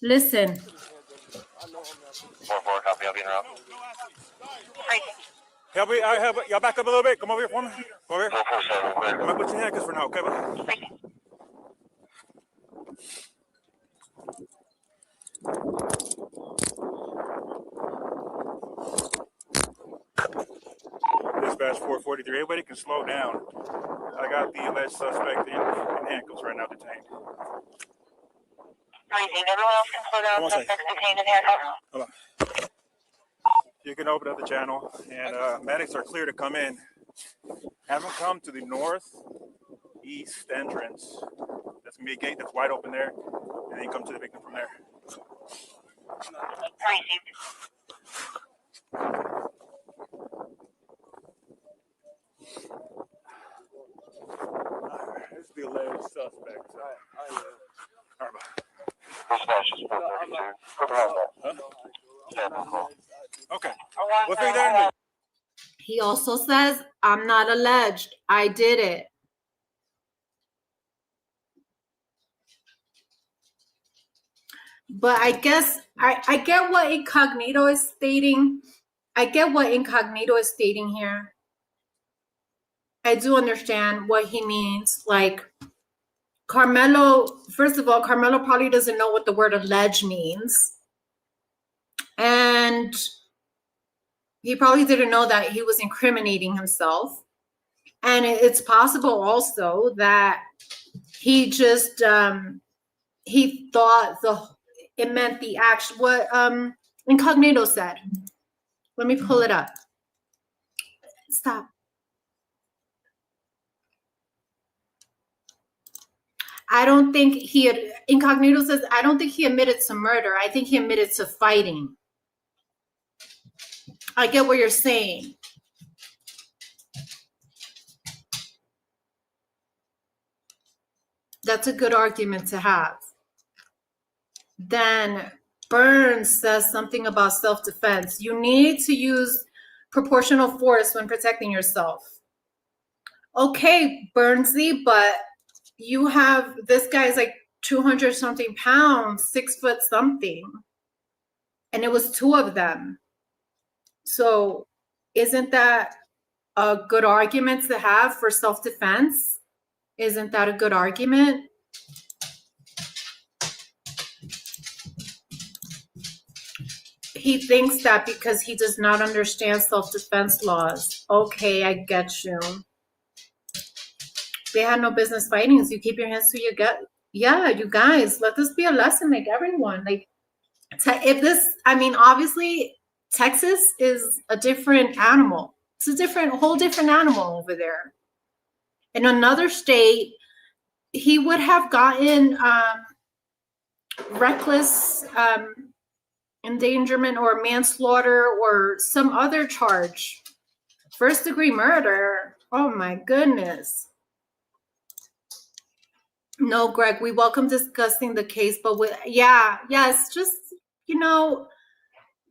Listen. 4-4, copy, I'll be en route. Y'all back up a little bit. Come over here for me. Over here. 4-4-7, clear. I'm gonna put your handcuffs for now, okay? Dispatch 443. Everybody can slow down. I got the alleged suspect in handcuffs right now, detained. Everyone else can slow down. Suspect detained in handcuffs. Hold on. You can open up the channel, and medics are clear to come in. Have them come to the northeast entrance. That's gonna be a gate that's wide open there, and then you come to the victim from there. This is the alleged suspect. All right. Dispatch is 442. Huh? Okay. We'll figure that out. He also says, I'm not alleged. I did it. But I guess I get what Incognito is stating. I get what Incognito is stating here. I do understand what he means. Like, Karmelo, first of all, Karmelo probably doesn't know what the word alleged means. And he probably didn't know that he was incriminating himself. And it's possible also that he just, he thought it meant the action, what Incognito said. Let me pull it up. Stop. I don't think Incognito says, I don't think he admitted to murder. I think he admitted to fighting. I get what you're saying. That's a good argument to have. Then Burns says something about self-defense. You need to use proportional force when protecting yourself. Okay, Burnsy, but you have, this guy's like 200 something pounds, 6 foot something. And it was two of them. So isn't that a good argument to have for self-defense? Isn't that a good argument? he thinks that because he does not understand self-defense laws. Okay, I get you. They had no business fighting, so you keep your hands to your gut. Yeah, you guys, let this be a lesson, like everyone. Like, if this, I mean, obviously, Texas is a different animal. It's a whole different animal over there. In another state, he would have gotten reckless endangerment or manslaughter or some other charge. First-degree murder. Oh my goodness. No, Greg, we welcome discussing the case, but yes, just,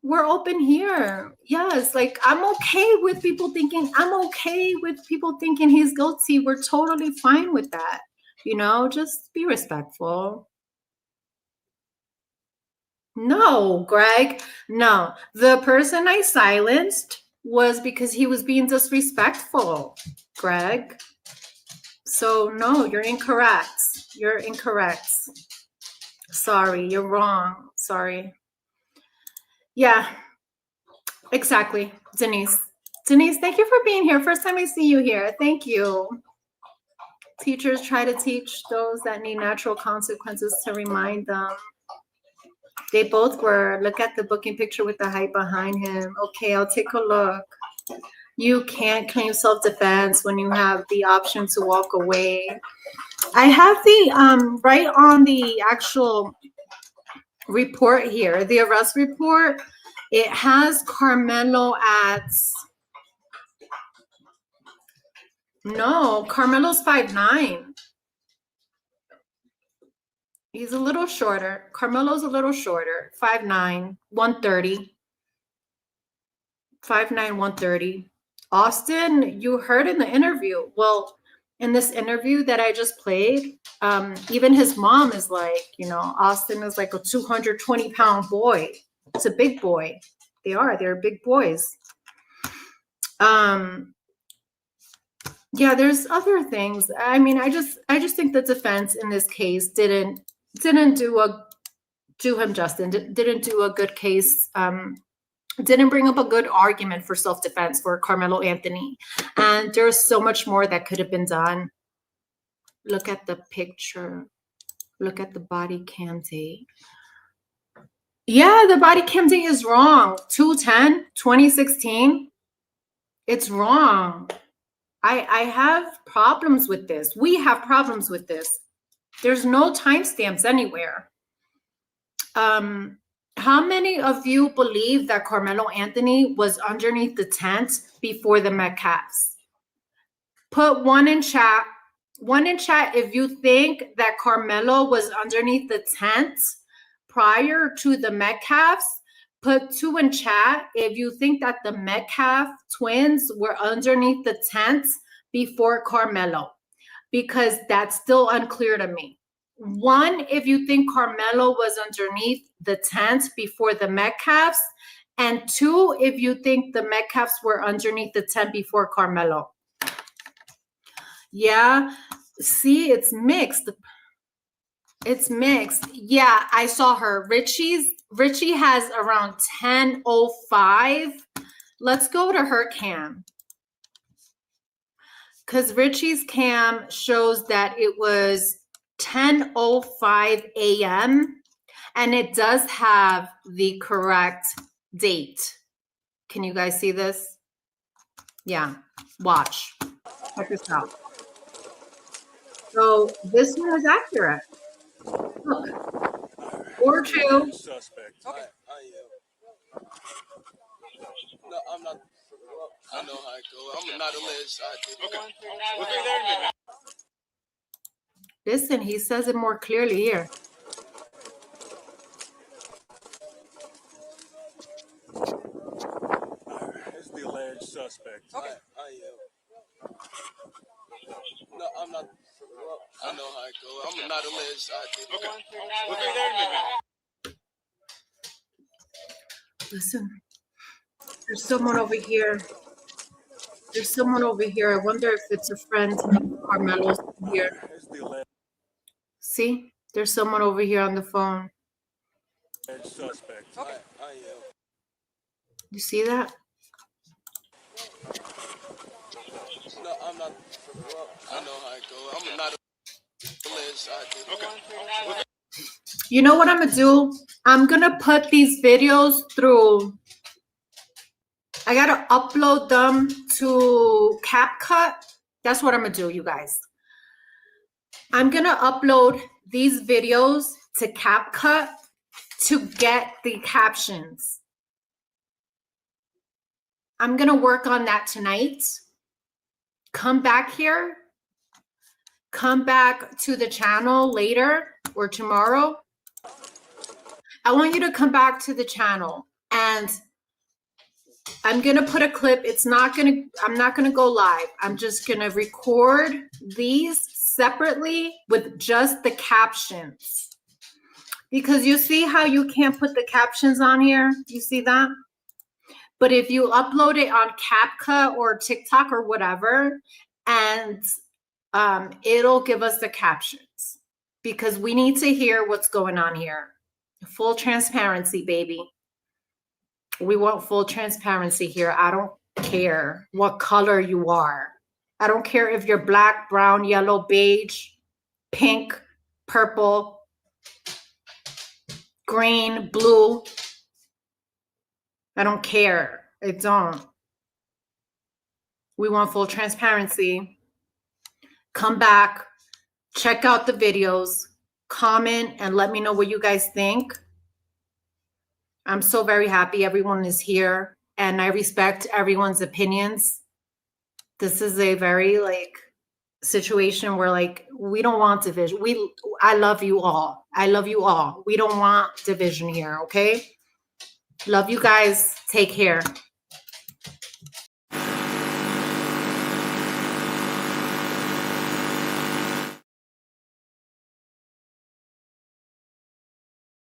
we're open here. Yes, like I'm okay with people thinking he's guilty. We're totally fine with that. Just be respectful. No, Greg, no. The person I silenced was because he was being disrespectful, Greg. So no, you're incorrect. You're incorrect. Sorry, you're wrong. Sorry. Yeah, exactly. Denise, thank you for being here. First time I see you here. Thank you. Teachers try to teach those that need natural consequences to remind them. They both were. Look at the booking picture with the height behind him. Okay, I'll take a look. You can't claim self-defense when you have the option to walk away. I have the right on the actual report here, the arrest report. It has Karmelo at, no, Karmelo's 5'9". He's a little shorter. Karmelo's a little shorter, 5'9", 130. 5'9", 130. Austin, you heard in the interview. Well, in this interview that I just played, even his mom is like, Austin is like a 220-pound boy. It's a big boy. They're big boys. Yeah, there's other things. I mean, I just think the defense in this case didn't do him justice. Didn't do a good case. Didn't bring up a good argument for self-defense for Karmelo Anthony. And there's so much more that could have been done. Look at the picture. Look at the body cam date. Yeah, the body cam date is wrong. 2/10/2016. It's wrong. I have problems with this. We have problems with this. There's no timestamps anywhere. How many of you believe that Karmelo Anthony was underneath the tent before the Metcalfs? Put one in chat. One in chat if you think that Karmelo was underneath the tent prior to the Metcalfs. Put 2 in chat if you think that the Metcalf twins were underneath the tent before Karmelo, because that's still unclear to me. 1, if you think Karmelo was underneath the tent before the Metcalfs, and 2, if you think the Metcalfs were underneath the tent before Karmelo. Yeah, see, it's mixed. It's mixed. Yeah, I saw her. Richie has around 10:05. Let's go to her cam. Because Richie's cam shows that it was 10:05 a.m. and it does have the correct date. Can you guys see this? Yeah, watch. Check this out. So this one is accurate. Look, 4-2. Suspect. Okay. No, I'm not. I know how it goes. I'm not alleged. Okay. We'll be there in a minute. Listen, he says it more clearly here. It's the alleged suspect. Okay. No, I'm not. I know how it goes. I'm not alleged. Okay. We'll be there in a minute. Listen, there's someone over here. There's someone over here. I wonder if it's a friend of Karmelo's here. See, there's someone over here on the phone. Suspect. Okay. You see that? No, I'm not. Well, I know how it goes. I'm not alleged. Okay. You know what I'm gonna do? I'm gonna put these videos through. I gotta upload them to CapCut. That's what I'm gonna do, you guys. I'm gonna upload these videos to CapCut to get the captions. I'm gonna work on that tonight. Come back here. Come back to the channel later or tomorrow. I want you to come back to the channel and I'm gonna put a clip. I'm not gonna go live. I'm just gonna record these separately with just the captions. Because you see how you can't put the captions on here? You see that? But if you upload it on CapCut or TikTok or whatever, and it'll give us the captions. Because we need to hear what's going on here. Full transparency, baby. We want full transparency here. I don't care what color you are. I don't care if you're black, brown, yellow, beige, pink, purple, green, blue. I don't care. I don't. We want full transparency. Come back, check out the videos, comment, and let me know what you guys think. I'm so very happy everyone is here and I respect everyone's opinions. This is a very situation where we don't want division. I love you all. I love you all. We don't want division here, okay? Love you guys. Take care.